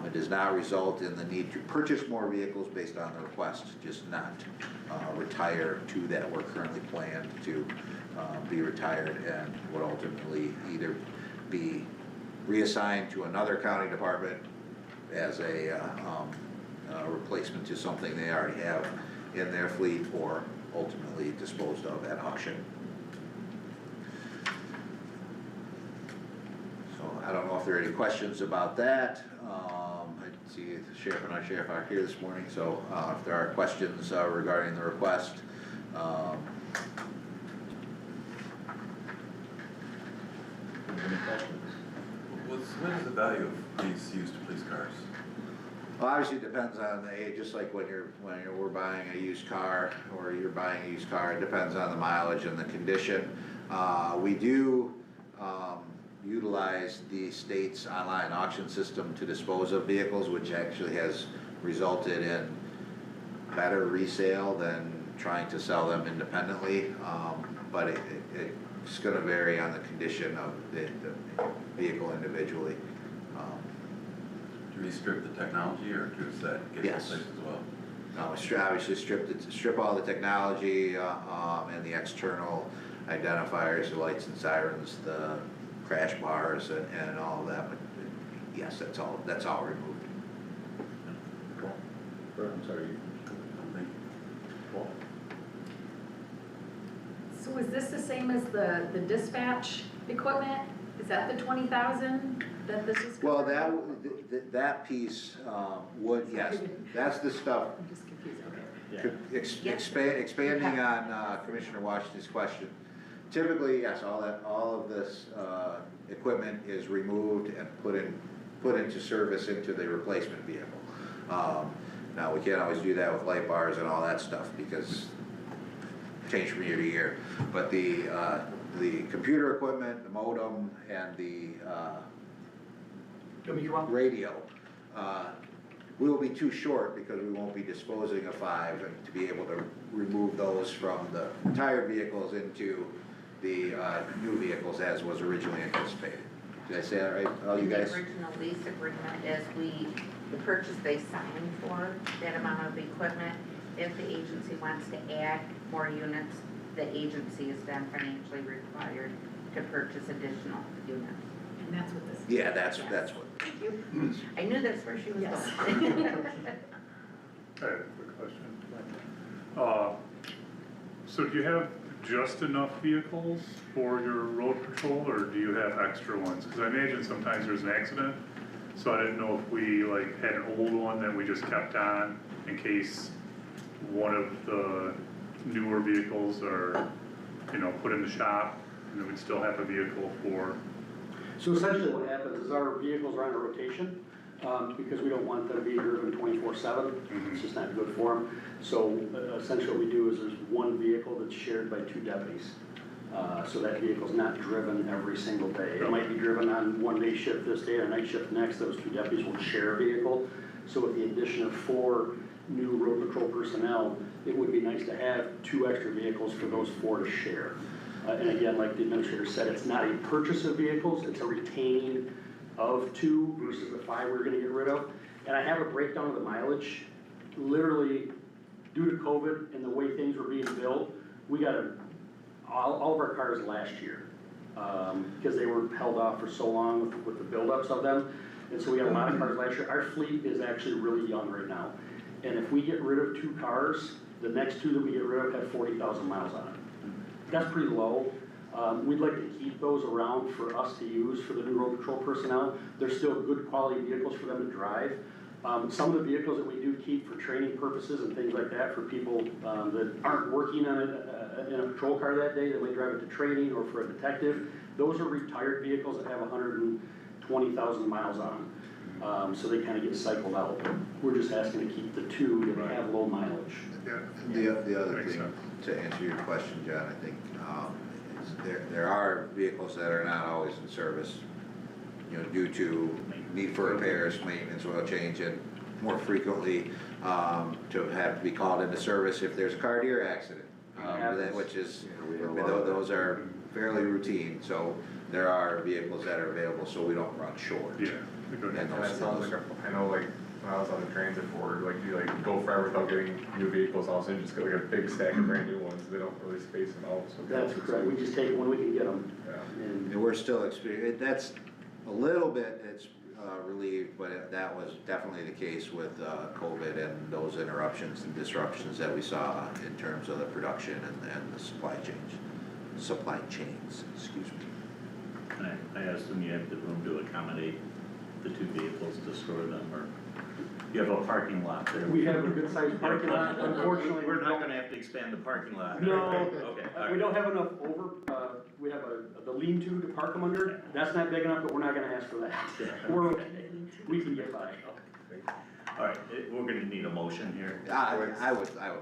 It does not result in the need to purchase more vehicles based on the request, just not retire 2 that were currently planned to be retired and would ultimately either be reassigned to another county department as a replacement to something they already have in their fleet, or ultimately disposed of at auction. So I don't know if there are any questions about that. I see the sheriff and our sheriff are here this morning, so if there are questions regarding the request, Any questions? What is the value of these used police cars? Well, obviously it depends on the age, just like when we're buying a used car, or you're buying a used car, it depends on the mileage and the condition. We do utilize the state's online auction system to dispose of vehicles, which actually has resulted in better resale than trying to sell them independently. But it's gonna vary on the condition of the vehicle individually. Do we strip the technology, or does that get Yes. replaced as well? No, obviously strip all the technology, and the external identifiers, the lights and sirens, the crash bars and all of that, but yes, that's all removed. I'm sorry. So is this the same as the dispatch equipment? Is that the 20,000 that this is? Well, that piece, would, yes, that's the stuff. I'm just confused, okay. Expanding on Commissioner Washington's question. Typically, yes, all of this equipment is removed and put into service into the replacement vehicle. Now, we can't always do that with light bars and all that stuff because change from year to year. But the computer equipment, the modem, and the radio, we will be too short because we won't be disposing of 5 and to be able to remove those from the retired vehicles into the new vehicles as was originally anticipated. Did I say that right, all you guys? The original lease agreement is the purchase they signed for, that amount of equipment. If the agency wants to add more units, the agency is then financially required to purchase additional units. And that's what this is? Yeah, that's Yes. what. Thank you. I knew that's where she was Yes. going. I have a quick question. So do you have just enough vehicles for your road patrol, or do you have extra ones? Because I imagine sometimes there's an accident, so I didn't know if we like had an old one that we just kept on in case one of the newer vehicles are, put in the shop, and then we'd still have a vehicle for. So essentially what happens is our vehicles are on a rotation, because we don't want them to be driven 24/7. It's just not good for them. So essentially what we do is there's one vehicle that's shared by 2 deputies. So that vehicle's not driven every single day. It might be driven on one day shift this day and a night shift next. Those two deputies will share a vehicle. So with the addition of 4 new road patrol personnel, it would be nice to have 2 extra vehicles for those 4 to share. And again, like the administrator said, it's not a purchase of vehicles, it's a retaining of 2 versus the 5 we're gonna get rid of. And I have a breakdown of the mileage. Literally, due to COVID and the way things were being built, we got all of our cars last year, because they were held off for so long with the buildups of them. And so we had a lot of cars last year. Our fleet is actually really young right now. And if we get rid of 2 cars, the next 2 that we get rid of have 40,000 miles on it. That's pretty low. We'd like to keep those around for us to use for the new road patrol personnel. They're still good quality vehicles for them to drive. Some of the vehicles that we do keep for training purposes and things like that for people that aren't working on in a patrol car that day, that may drive it to training or for a detective, those are retired vehicles that have 120,000 miles on them. So they kind of get cycled out. We're just asking to keep the 2 that have low mileage. The other thing, to answer your question, John, I think, is there are vehicles that are not always in service, you know, due to need for repairs, maintenance, oil change, and more frequently, to have to be called into service if there's a car deer accident. Which is, those are fairly routine, so there are vehicles that are available, so we don't run short. Yeah. And that sounds like, I know like, when I was on the transit board, like you like go forever without getting new vehicles, all of a sudden you just get like a big stack of brand new ones, they don't really space them out, so. That's correct. We just take it when we can get them. Yeah. And we're still experiencing, that's a little bit, it's relieved, but that was definitely the case with COVID and those interruptions and disruptions that we saw in terms of the production and the supply chains, excuse me. And I assume you have the room to accommodate the 2 vehicles to store them, or you have a parking lot there? We have a good sized parking lot, unfortunately. We're not gonna have to expand the parking lot. No, Okay. we don't have enough we have the lean-to to park them under. That's not big enough, but we're not gonna ask for that. We're okay. We can get by. All right, we're gonna need a motion here. I would.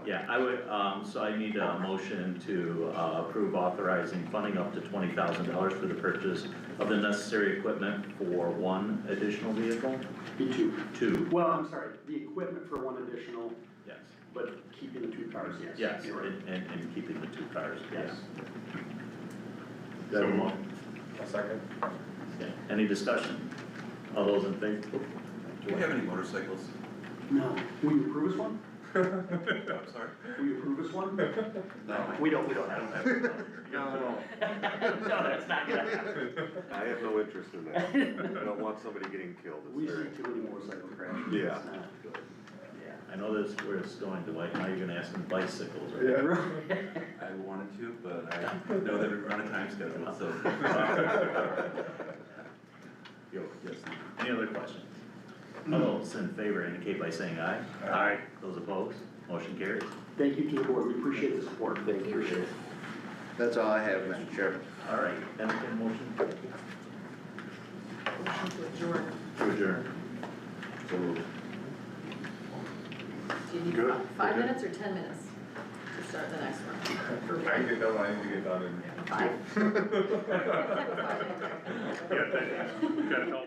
Yeah, I would, so I need a motion to approve authorizing funding up to $20,000 for the purchase of the necessary equipment for 1 additional vehicle? Be 2. 2, Well, I'm sorry, the equipment for 1 additional, yes. but keeping the 2 cars, yes. Yes, You're right. and keeping the 2 cars, yes. So moved. A second. Okay, any discussion? All those in favor? Do we have any motorcycles? No. Will you approve us one? I'm sorry? Will you approve us one? No. We don't have one. No, that's not gonna happen. I have no interest in that. I don't want somebody getting killed. It's We see very- too many motorcycle crashes. Yeah. It's not good. Yeah, I know this where it's going, Dwight, now you're gonna ask them bicycles, right? Yeah. I wanted to, but I know that we're on a time schedule, so. Yes, any other questions? All those in favor indicate by saying aye. Aye. Those opposed, motion carries. Thank you to the board, we appreciate the support. Thank you. Appreciate it. That's all I have, Mr. Chairman. All right, entertain a motion Motion to adjourn. to adjourn. So moved. Do you need Good. 5 minutes or 10 minutes to start the next one? I can get done, I need to get done in. 5? Yeah, thank you. Got it all.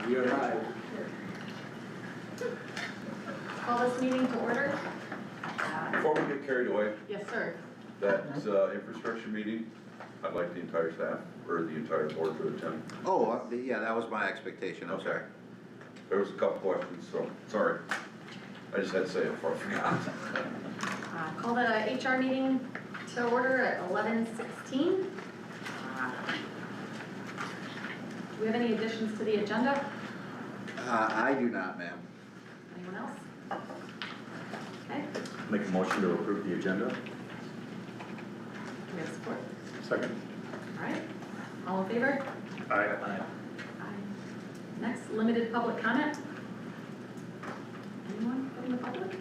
We are live. Call this meeting to order. Before we get carried away, Yes, sir. that infrastructure meeting, I'd like the entire staff, or the entire board to attend. Oh, yeah, that was my expectation, I'm Okay. sorry. There was a couple questions, so, sorry. I just had to say it before I forgot. Call the HR meeting to order at 11:16. Do we have any additions to the agenda? I do not, ma'am. Anyone else? Okay, Make a motion to approve the agenda? do we have support? Second. All right, all in favor? Aye. Aye. Next, limited public comment. Anyone from the public?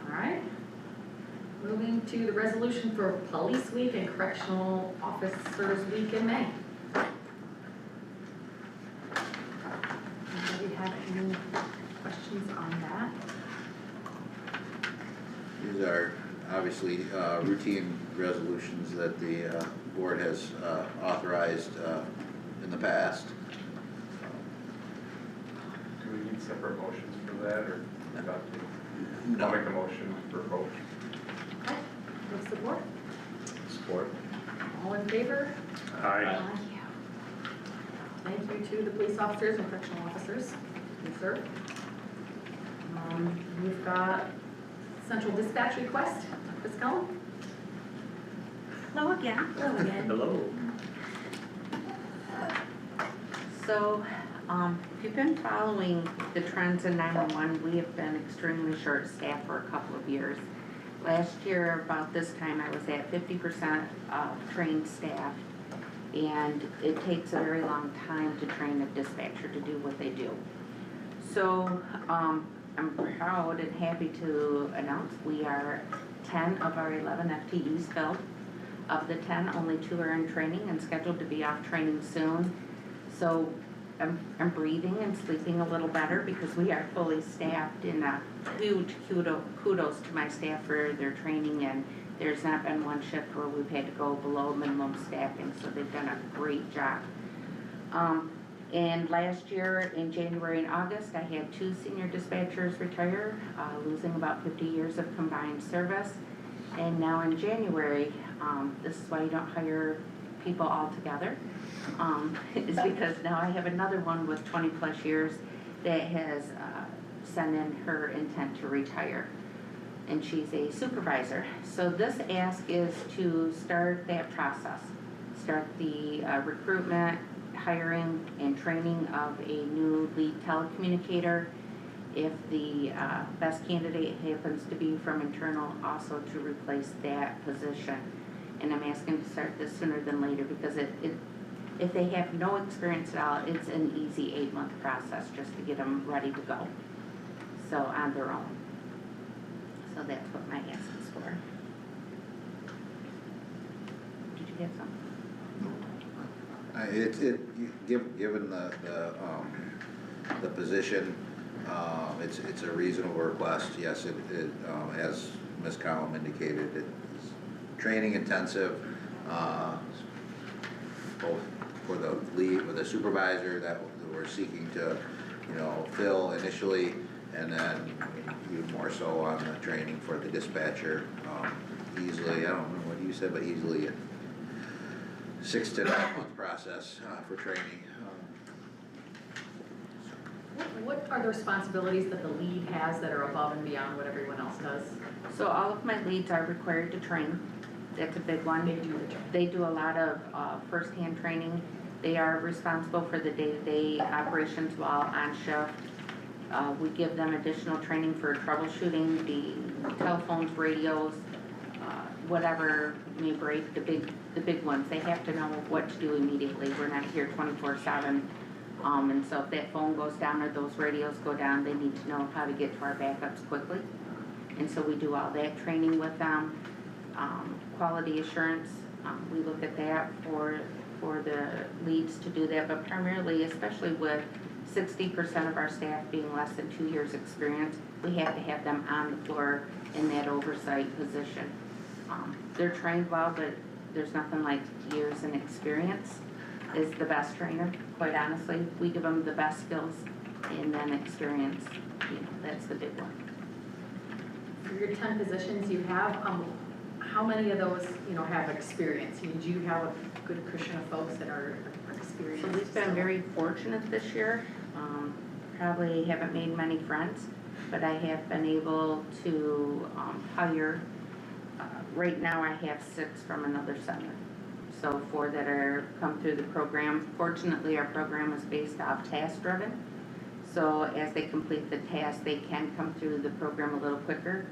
All right. Moving to the resolution for Police Week and Correctional Officers Week in May. Anybody have any questions on that? These are obviously routine resolutions that the board has authorized in the past. Do we need separate motions for that, or not? No. I'll make a motion for both. Okay, with support? Support. All in favor? Aye. Thank you to the police officers and correctional officers who serve. We've got central dispatch request, Ms. Cullen? Hello again. Hello again. Hello. So, if you've been following the trends in 911, we have been extremely short-staffed for a couple of years. Last year, about this time, I was at 50% trained staff, and it takes a very long time to train a dispatcher to do what they do. So, I'm proud and happy to announce we are 10 of our 11 FTEs filled. Of the 10, only 2 are in training and scheduled to be off training soon. So I'm breathing and sleeping a little better because we are fully staffed, and a huge kudos to my staff for their training, and there's not been one shift where we've had to go below minimum staffing, so they've done a great job. And last year in January and August, I had 2 senior dispatchers retire, losing about 50 years of combined service. And now in January, this is why you don't hire people all together, is because now I have another one with 20 plus years that has sent in her intent to retire. And she's a supervisor. So this ask is to start that process, start the recruitment, hiring, and training of a new lead telecommunicator. If the best candidate happens to be from internal, also to replace that position. And I'm asking to start this sooner than later because if they have no experience at all, it's an easy 8-month process just to get them ready to go. So on their own. So that's what my ask is for. Did you get something? Given the position, it's a reasonable request. Yes, it as Ms. Collum indicated, it's training intensive, both for the lead, for the supervisor that we're seeking to, fill initially, and then even more so on the training for the dispatcher. Easily, I don't remember what you said, but easily a 6 to 9 month process for training. What are the responsibilities that the lead has that are above and beyond what everyone else does? So all of my leads are required to train. That's a big one. They do a lot of first-hand training. They are responsible for the day-to-day operations while on shift. We give them additional training for troubleshooting the telephones, radios, whatever may break, the big ones. They have to know what to do immediately. We're not here 24/7. And so if that phone goes down or those radios go down, they need to know how to get to our backups quickly. And so we do all that training with them. Quality assurance, we look at that for the leads to do that, but primarily, especially with 60% of our staff being less than 2 years experience, we have to have them on the floor in that oversight position. They're trained well, but there's nothing like years in experience. is the best trainer, quite honestly. We give them the best skills and then experience, that's the big one. For your 10 positions you have, how many of those, have experience? Do you have a good cushion of folks that are experienced? So we've been very fortunate this year. Probably haven't made many friends, but I have been able to hire, right now I have 6 from another center. So 4 that are come through the program. Fortunately, our program is based off task driven. So as they complete the task, they can come through the program a little quicker.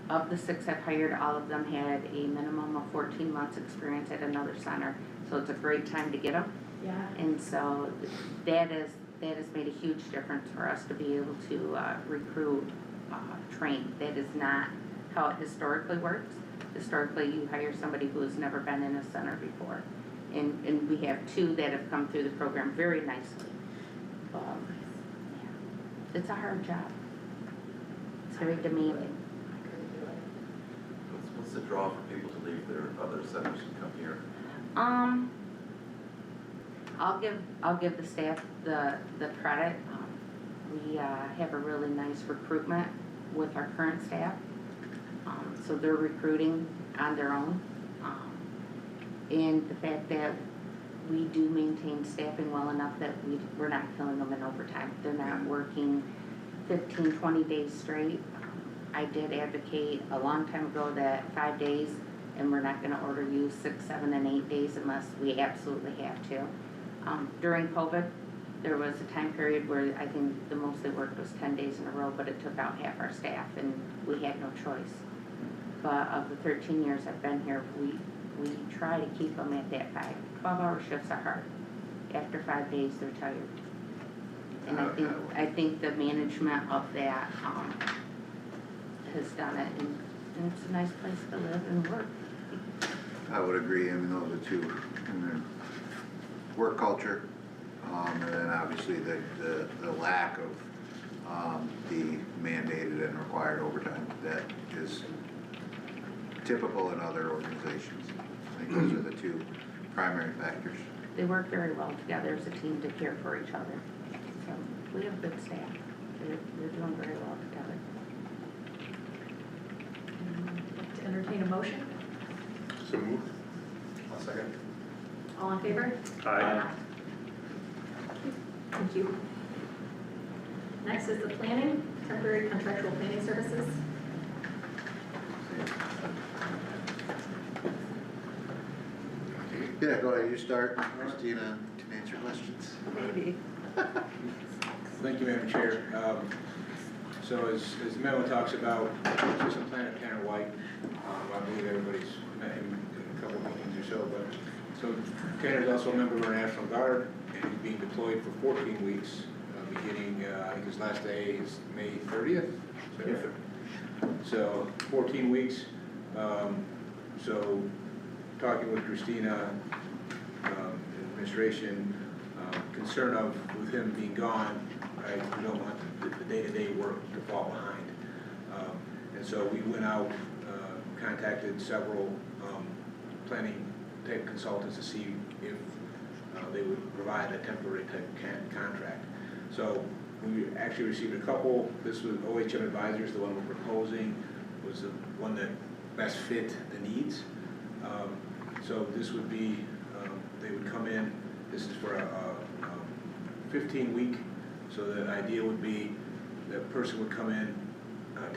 Of the 6 I've hired, all of them had a minimum of 14 months experience at another center. So it's a great time to get them. Yeah. And so that has made a huge difference for us to be able to recruit, train. That is not how it historically works. Historically, you hire somebody who has never been in a center before. And we have 2 that have come through the program very nicely. It's a hard job. It's very demanding. What's the draw for people to leave their other centers and come here? I'll give the staff the credit. We have a really nice recruitment with our current staff. So they're recruiting on their own. And the fact that we do maintain staffing well enough that we're not killing them in overtime. They're not working 15, 20 days straight. I did advocate a long time ago that 5 days, and we're not gonna order you 6, 7, and 8 days unless we absolutely have to. During COVID, there was a time period where I think the most they worked was 10 days in a row, but it took out half our staff, and we had no choice. But of the 13 years I've been here, we try to keep them at that 12-hour shifts are hard. After 5 days, they're tired. And I think the management of that has done it, and it's a nice place to live and work. I would agree, those are 2, and then work culture, and then obviously the lack of the mandated and required overtime that is typical in other organizations. I think those are the 2 primary factors. They work very well together as a team to care for each other. So we have good staff. They're doing very well together. To entertain a motion? So moved. I'll second. All in favor? Aye. Thank you. Next is the planning, temporary contractual planning services. Yeah, go ahead, you start, Christina, to answer questions. Maybe. Thank you, Madam Chair. So as the memo talks about, System Planner Tanner White, I believe everybody's met him in a couple of meetings or so, but, so Tanner's also a member of our National Guard, and he's being deployed for 14 weeks, beginning, I think his last day is May 30th? Yeah. So 14 weeks, so talking with Christina, administration, concern of with him being gone, right, we don't want the day-to-day work to fall behind. And so we went out, contacted several planning type consultants to see if they would provide a temporary type contract. So we actually received a couple. This was OHM Advisors, the one we're proposing, was the one that best fit the needs. So this would be, they would come in, this is for a 15-week, so the idea would be the person would come in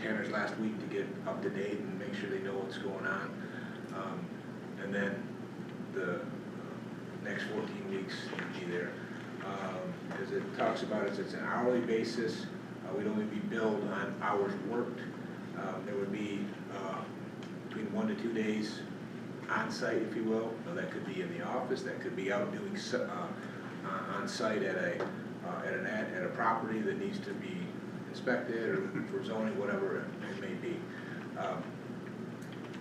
Tanner's last week to get up to date and make sure they know what's going on. And then the next 14 weeks would be there. As it talks about, it's an hourly basis. We'd only be billed on hours worked. There would be between 1 to 2 days on site, if you will. Now, that could be in the office, that could be out doing on site at a property that needs to be inspected or for zoning, whatever it may be.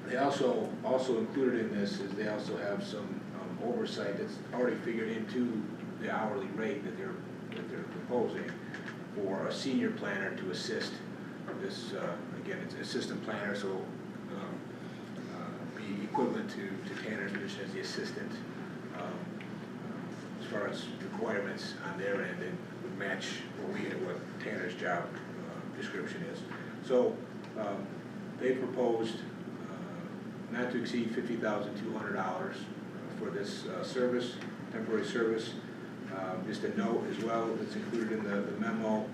They also included in this is they also have some oversight that's already figured into the hourly rate that they're proposing for a senior planner to assist this. Again, it's assistant planner, so be equivalent to Tanner's position as the assistant far as requirements on their end and would match what Tanner's job description is. So, they proposed not to exceed $50,200 for this service, temporary service. Just a note as well, that's included in the memo,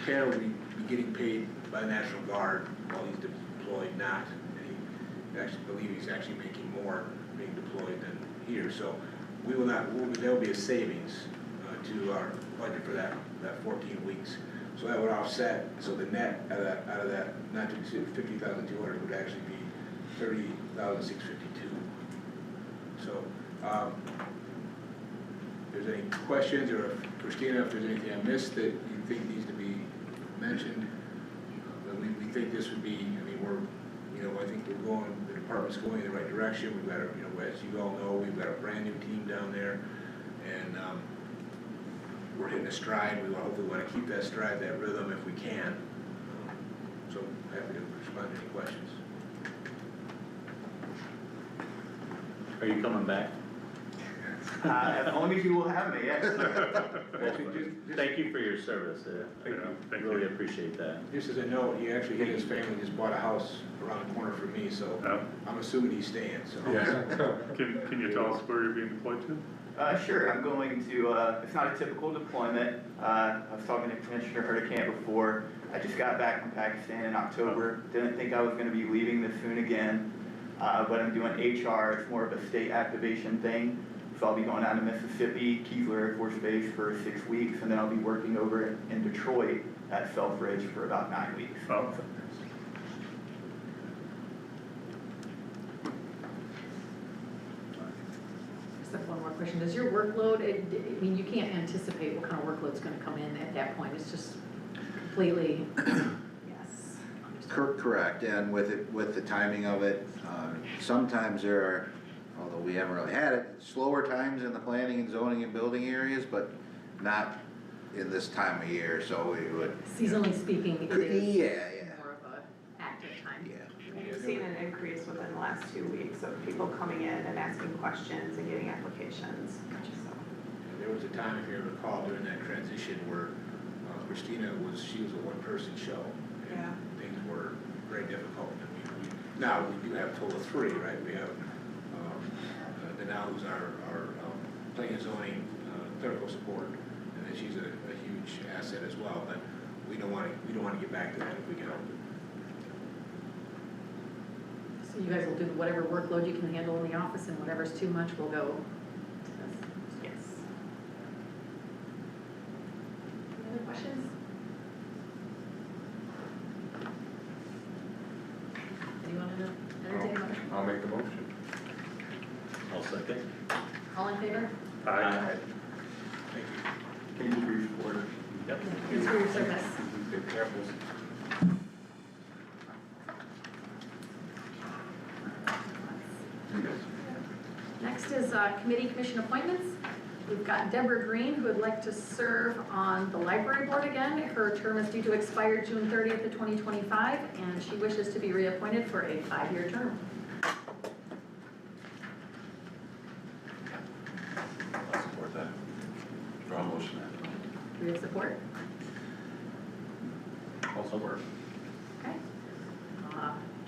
Tanner will be getting paid by the National Guard while he's deployed, not, and I actually believe he's actually making more being deployed than here, so we will not, there will be a savings to our budget for that 14 weeks. So that would offset, so the net out of that not to exceed 50,200 would actually be 30,652. So, if there's any questions, or if Christina, if there's anything I missed that you think needs to be mentioned, we think this would be, I mean, I think the department's going in the right direction. We've got, as you all know, we've got a brand new team down there, and we're hitting a stride. We hopefully want to keep that stride, that rhythm if we can. So happy to respond to any questions. Are you coming back? As long as you will have me, yes. Thank you for your service, Thank really you. appreciate that. Just as a note, he actually, his family just bought a house around the corner from me, so I'm assuming he's staying, so. Can you tell us where you're being deployed to? Sure, I'm going to, it's not a typical deployment. I was talking to Commissioner Hurricane before. I just got back from Pakistan in October. Didn't think I was going to be leaving this soon again, but I'm doing HR. It's more of a state activation thing. So I'll be going down to Mississippi, Keesler Air Force Base for 6 weeks, and then I'll be working over in Detroit at Selfridge for about 9 weeks. Oh. Just have one more question. Does your workload, I mean, you can't anticipate what kind of workload's gonna come in at that point. It's just completely, yes. Correct, and with the timing of it, sometimes there are, although we haven't really had it, slower times in the planning and zoning and building areas, but not in this time of year, so we would. Seasonally speaking, it is Yeah. more of a active time. Yeah. We've seen an increase within the last 2 weeks of people coming in and asking questions and getting applications. So. There was a time, if you recall, during that transition where Christina she was a one-person show. And things were very difficult. I mean, now we do have a total of 3, right? We have Danelle, who's our planning and zoning clerical support, and then she's a huge asset as well. But we don't want to get back to that if we can help it. So you guys will do whatever workload you can handle in the office, and whatever's too much will go to this. Yes. Any other questions? Anyone entertain a motion? I'll make the motion. I'll second. All in favor? Aye. Thank you. Thank you for your support. Yep. Thanks for your service. Be careful. Next is committee commission appointments. We've got Deborah Green, who would like to serve on the library board again. Her term is due to expire June 30th of 2025, and she wishes to be reappointed for a 5-year term. I'll support that. Draw a motion. Do we have support? I'll support. Okay.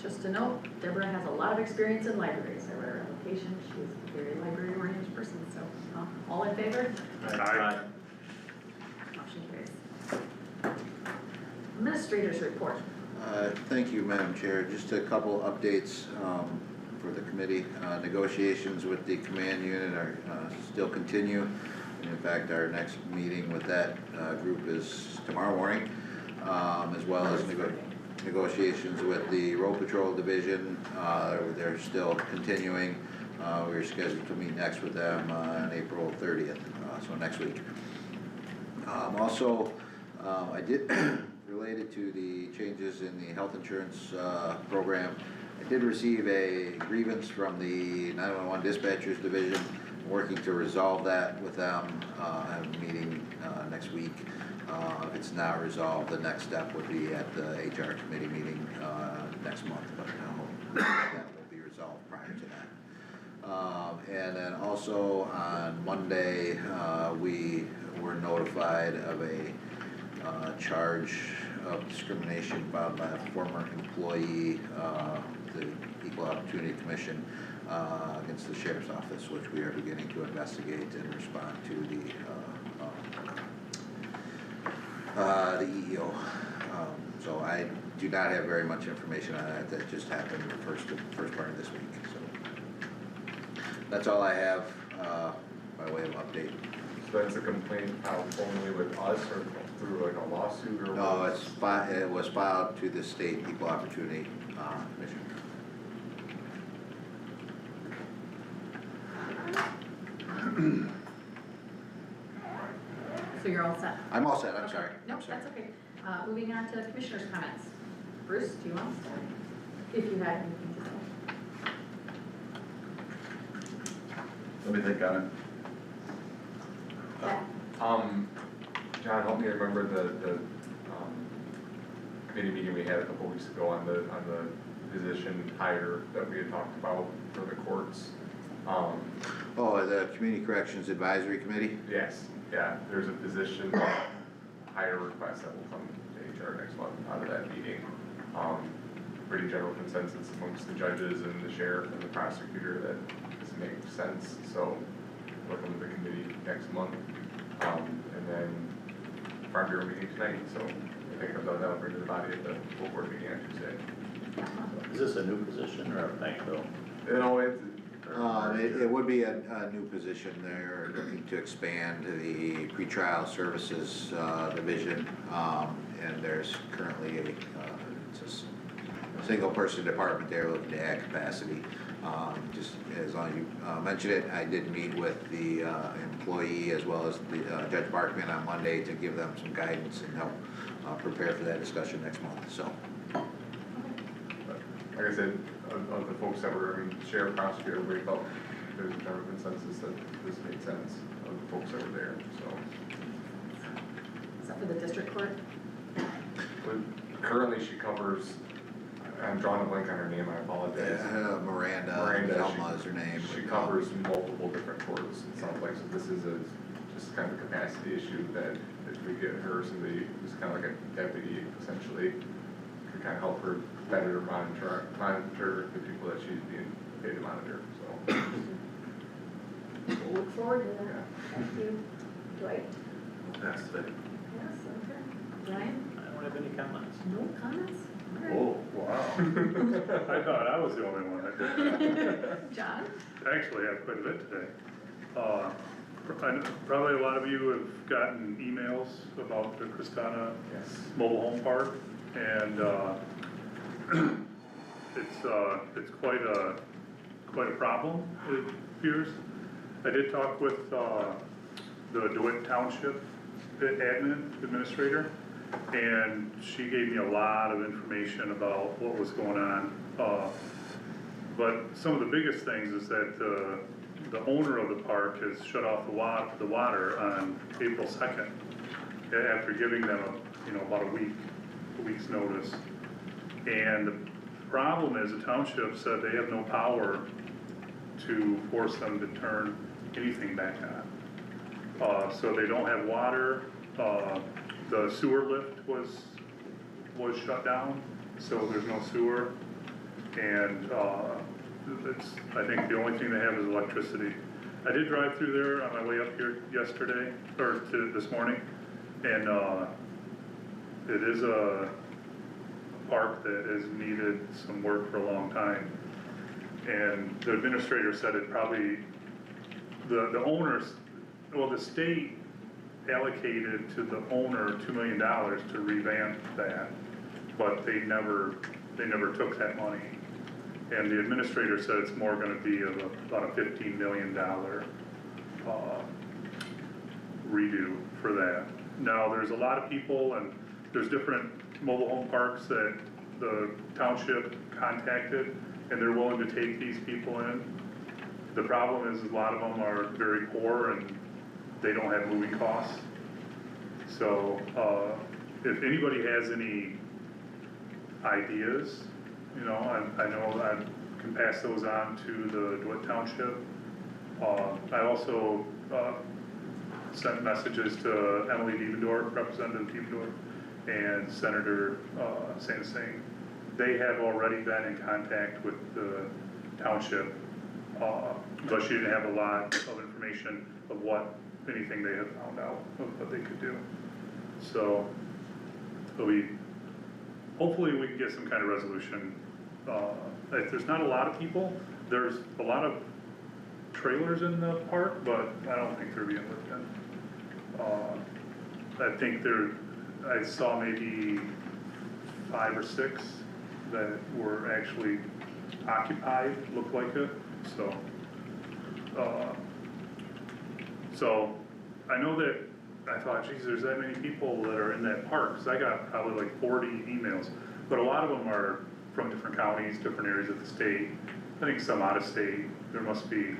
Just a note, Deborah has a lot of experience in libraries. I read her application. She's a very library-oriented person, so all in favor? Aye. Motion carries. Administrators report. Thank you, Madam Chair. Just a couple updates for the committee. Negotiations with the command unit are still continue. In fact, our next meeting with that group is tomorrow morning, as well as negotiations with the road patrol division. They're still continuing. We're scheduled to meet next with them on April 30th, so next week. Also, I did, related to the changes in the health insurance program, I did receive a grievance from the 911 dispatchers division. I'm working to resolve that with them. I have a meeting next week. If it's not resolved, the next step would be at the HR committee meeting next month, but that will be resolved prior to that. And then also on Monday, we were notified of a charge of discrimination filed by a former employee, the Equal Opportunity Commission, against the Sheriff's Office, which we are beginning to investigate and respond to the EEO. So I do not have very much information on that. That just happened the first part of this week, so. That's all I have, by way of update. So that's a complaint only with us or through like a lawsuit or? No, it was filed to the State Equal Opportunity Commission. So you're all set? I'm all set, I'm Okay. sorry. Nope, I'm sorry. that's okay. Moving on to commissioners' comments. Bruce, do you want to start? If you had anything to say. Let me think on it. John, help me remember the committee meeting we had a couple weeks ago on the position hire that we had talked about for the courts. Oh, the Community Corrections Advisory Committee? Yes, yeah, there's a position hire request that will come to HR next month out of that meeting. Pretty general consensus amongst the judges and the sheriff and the prosecutor that this makes sense, so welcome to the committee next month. And then Farm Bureau meeting tonight, so if it comes out, that'll bring to the body at the full board meeting on Tuesday. Is this a new position or a backfill? You know, It would be a new position. They're looking to expand the pretrial services division, and there's currently it's a single person department there looking to add capacity. Just as long as you mentioned it, I did meet with the employee as well as the Judge Barkman on Monday to give them some guidance and help prepare for that discussion next month, so. Like I said, of the folks that were, sheriff, prosecutor, everybody felt there's a general consensus that this made sense of the folks that were there, so. Is that for the district court? But currently she covers, I'm drawing a blank on her name, I apologize. Miranda Zelma is her name. She covers multiple different courts, it sounds like, so this is just kind of a capacity issue that if we get her, somebody who's kind of like a deputy essentially, could kind of help her better monitor the people that she's being paid to monitor, so. We'll look forward to that. Thank you. Dwight? That's today. Yes, okay. Brian? I don't have any comments. No comments? All right. Oh, wow. I thought I was the only one that did that. John? I actually have quite a bit today. Probably a lot of you have gotten emails about the Kristana Mobile Home Park, and it's quite a problem, it appears. I did talk with the DeWitt Township administrator, and she gave me a lot of information about what was going on. But some of the biggest things is that the owner of the park has shut off the water on April 2nd, after giving them about a week's notice. And the problem is the township said they have no power to force them to turn anything back on. So they don't have water. The sewer lift was shut down, so there's no sewer. And I think the only thing they have is electricity. I did drive through there on my way up here yesterday, or this morning, and it is a park that has needed some work for a long time. And the administrator said it probably, the owners, well, the state allocated to the owner $2 million to revamp that, but they never took that money. And the administrator said it's more gonna be of about a $15 million redo for that. Now, there's a lot of people, and there's different mobile home parks that the township contacted, and they're willing to take these people in. The problem is a lot of them are very poor and they don't have moving costs. So if anybody has any ideas, I know can pass those on to the DeWitt Township. I also, sent messages to Emily Dievendorf, Representative Dievendorf, and Senator, Sansing. They have already been in contact with the township, but she didn't have a lot of information of what, anything they had found out of what they could do. So, hopefully we can get some kind of resolution. If there's not a lot of people, there's a lot of trailers in the park, but I don't think they're being lived in. I think I saw maybe 5 or 6 that were actually occupied, looked like it, so. So, I know that, I thought, geez, there's that many people that are in that park, because I got probably like 40 emails, but a lot of them are from different counties, different areas of the state, I think some out of state, there must be,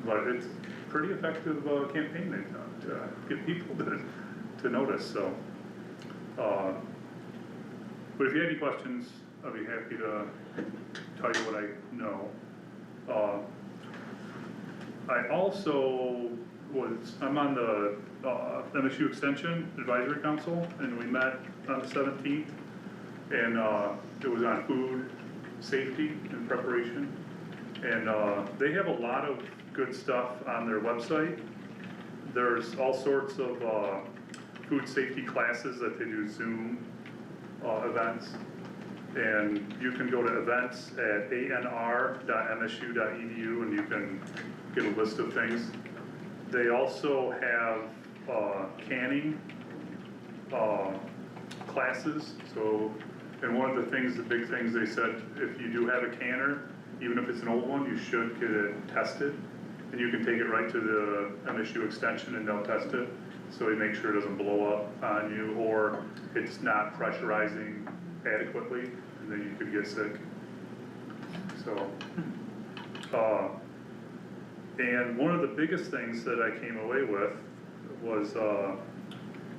but it's pretty effective campaign they've done to get people to notice, so. But if you have any questions, I'd be happy to tell you what I know. I also I'm on the MSU Extension Advisory Council, and we met on the 17th, and it was on food safety and preparation. And they have a lot of good stuff on their website. There's all sorts of food safety classes that they do Zoom events. And you can go to events at anr.msu.edu and you can get a list of things. They also have canning classes. So, and one of the things, the big things they said, if you do have a canner, even if it's an old one, you should get it tested. And you can take it right to the MSU Extension and they'll test it. So they make sure it doesn't blow up on you or it's not pressurizing adequately, and then you could get sick. So, and one of the biggest things that I came away with was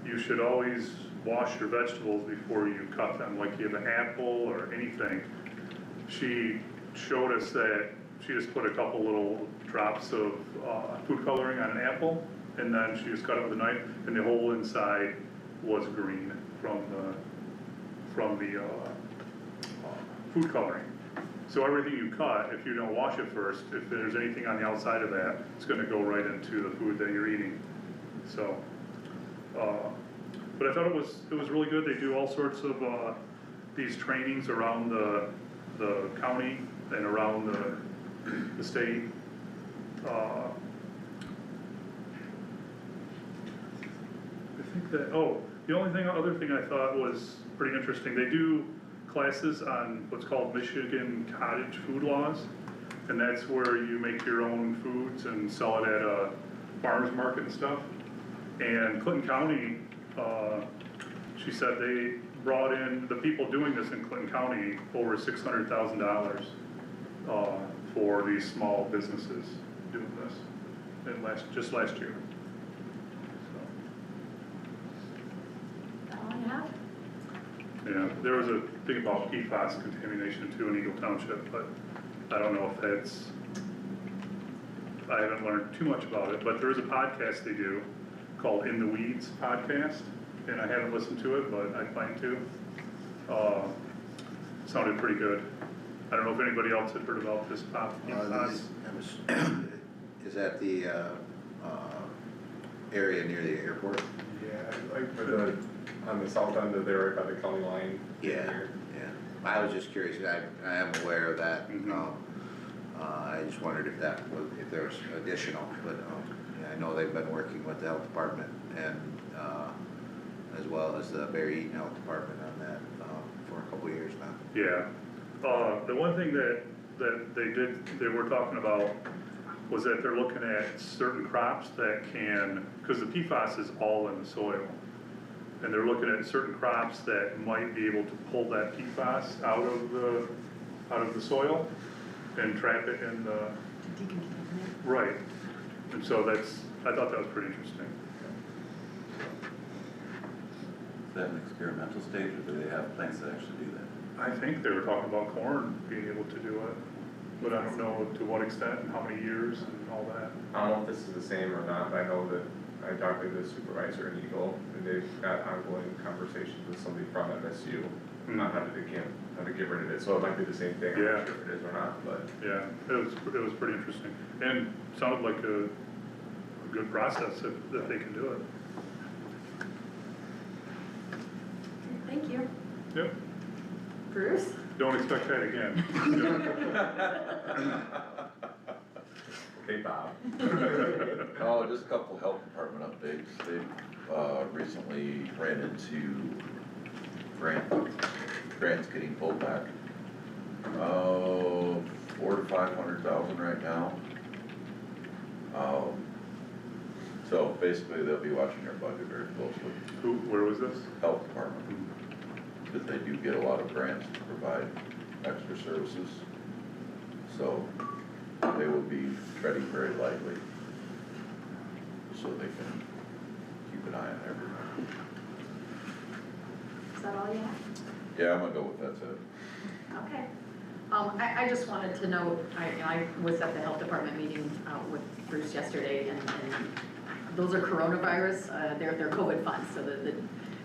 you should always wash your vegetables before you cut them, like you have an apple or anything. She showed us that she just put a couple little drops of food coloring on an apple, and then she just cut it with a knife, and the whole inside was green from the food coloring. So everything you cut, if you don't wash it first, if there's anything on the outside of that, it's gonna go right into the food that you're eating. So, but I thought it was really good. They do all sorts of these trainings around the county and around the state. I think that, the other thing I thought was pretty interesting, they do classes on what's called Michigan Cottage Food Laws, and that's where you make your own foods and sell it at a farmer's market and stuff. And Clinton County, she said they brought in, the people doing this in Clinton County, over $600,000 for these small businesses doing this in just last year. Yeah, there was a thing about PFAS contamination too in Eagle Township, but I don't know if I haven't learned too much about it, but there is a podcast they do called In the Weeds podcast, and I haven't listened to it, but I plan to. Sounded pretty good. I don't know if anybody else had heard about this podcast. Is that the area near the airport? Yeah, like on the south end of there by the county line. Yeah. I was just curious, I am aware of that. I just wondered if there was additional, but yeah, I know they've been working with the health department and as well as the Barry Eaton Health Department on that for a couple of years now. Yeah, the one thing that they were talking about was that they're looking at certain crops that can, because the PFAS is all in the soil, and they're looking at certain crops that might be able to pull that PFAS out of the soil and trap it in the right. And so I thought that was pretty interesting. Is that an experimental stage, or do they have plans to actually do that? I think they were talking about corn being able to do it, but I don't know to what extent and how many years and all that. I don't know if this is the same or not, but I know that I talked to the supervisor in Eagle, and they've got ongoing conversations with somebody from MSU on how to get rid of it, so it might be the same thing, I'm Yeah. not sure if it is or not, but. Yeah, it was pretty interesting, and sounded like a good process if they can do it. Thank you. Yep, Bruce? don't expect that again. Okay, Bob. Oh, just a couple health department updates. They've, recently ran into grants getting pulled back. $400,000 to $500,000 right now. So basically they'll be watching their budget very closely. Where was this? Health department. Because they do get a lot of grants to provide extra services. So they will be treading very lightly so they can keep an eye on everything. Is that all you have? Yeah, I'm gonna go with that's it. Okay. I just wanted to note, I was at the health department meeting with Bruce yesterday, and those are coronavirus, they're COVID funds, so the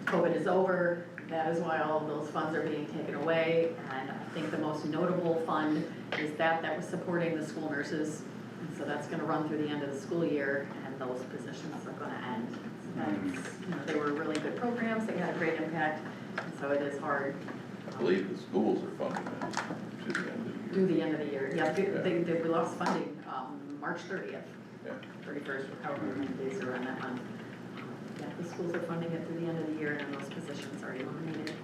COVID is over. That is why all of those funds are being taken away, and I think the most notable fund is that was supporting the school nurses. And so that's gonna run through the end of the school year, and those positions are gonna end. So that's, they were really good programs, they had a great impact, and so it is hard. I believe the schools are funding it to the end of the year. Do the end of the year, yeah, we lost funding, March 30th. Yeah. 31st, however many days are on that month. Yeah, the schools are funding it through the end of the year, and those positions are eliminated.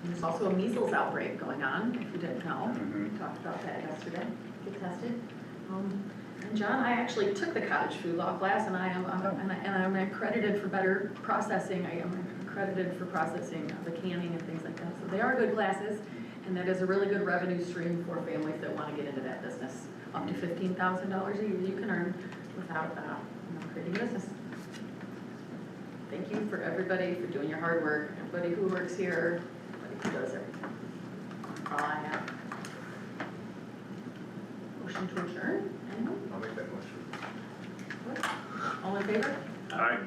There's also a measles outbreak going on, if you didn't know. We talked about that yesterday, get tested. And John, I actually took the cottage food law class, and I'm accredited for better processing. I am accredited for processing the canning and things like that. So they are good classes, and that is a really good revenue stream for families that want to get into that business. Up to $15,000 a year you can earn without creating a business. Thank you for everybody for doing your hard work, everybody who works here, everybody who does everything. All I have. Motion to adjourn, anyone? I'll make that motion. All in favor? Aye.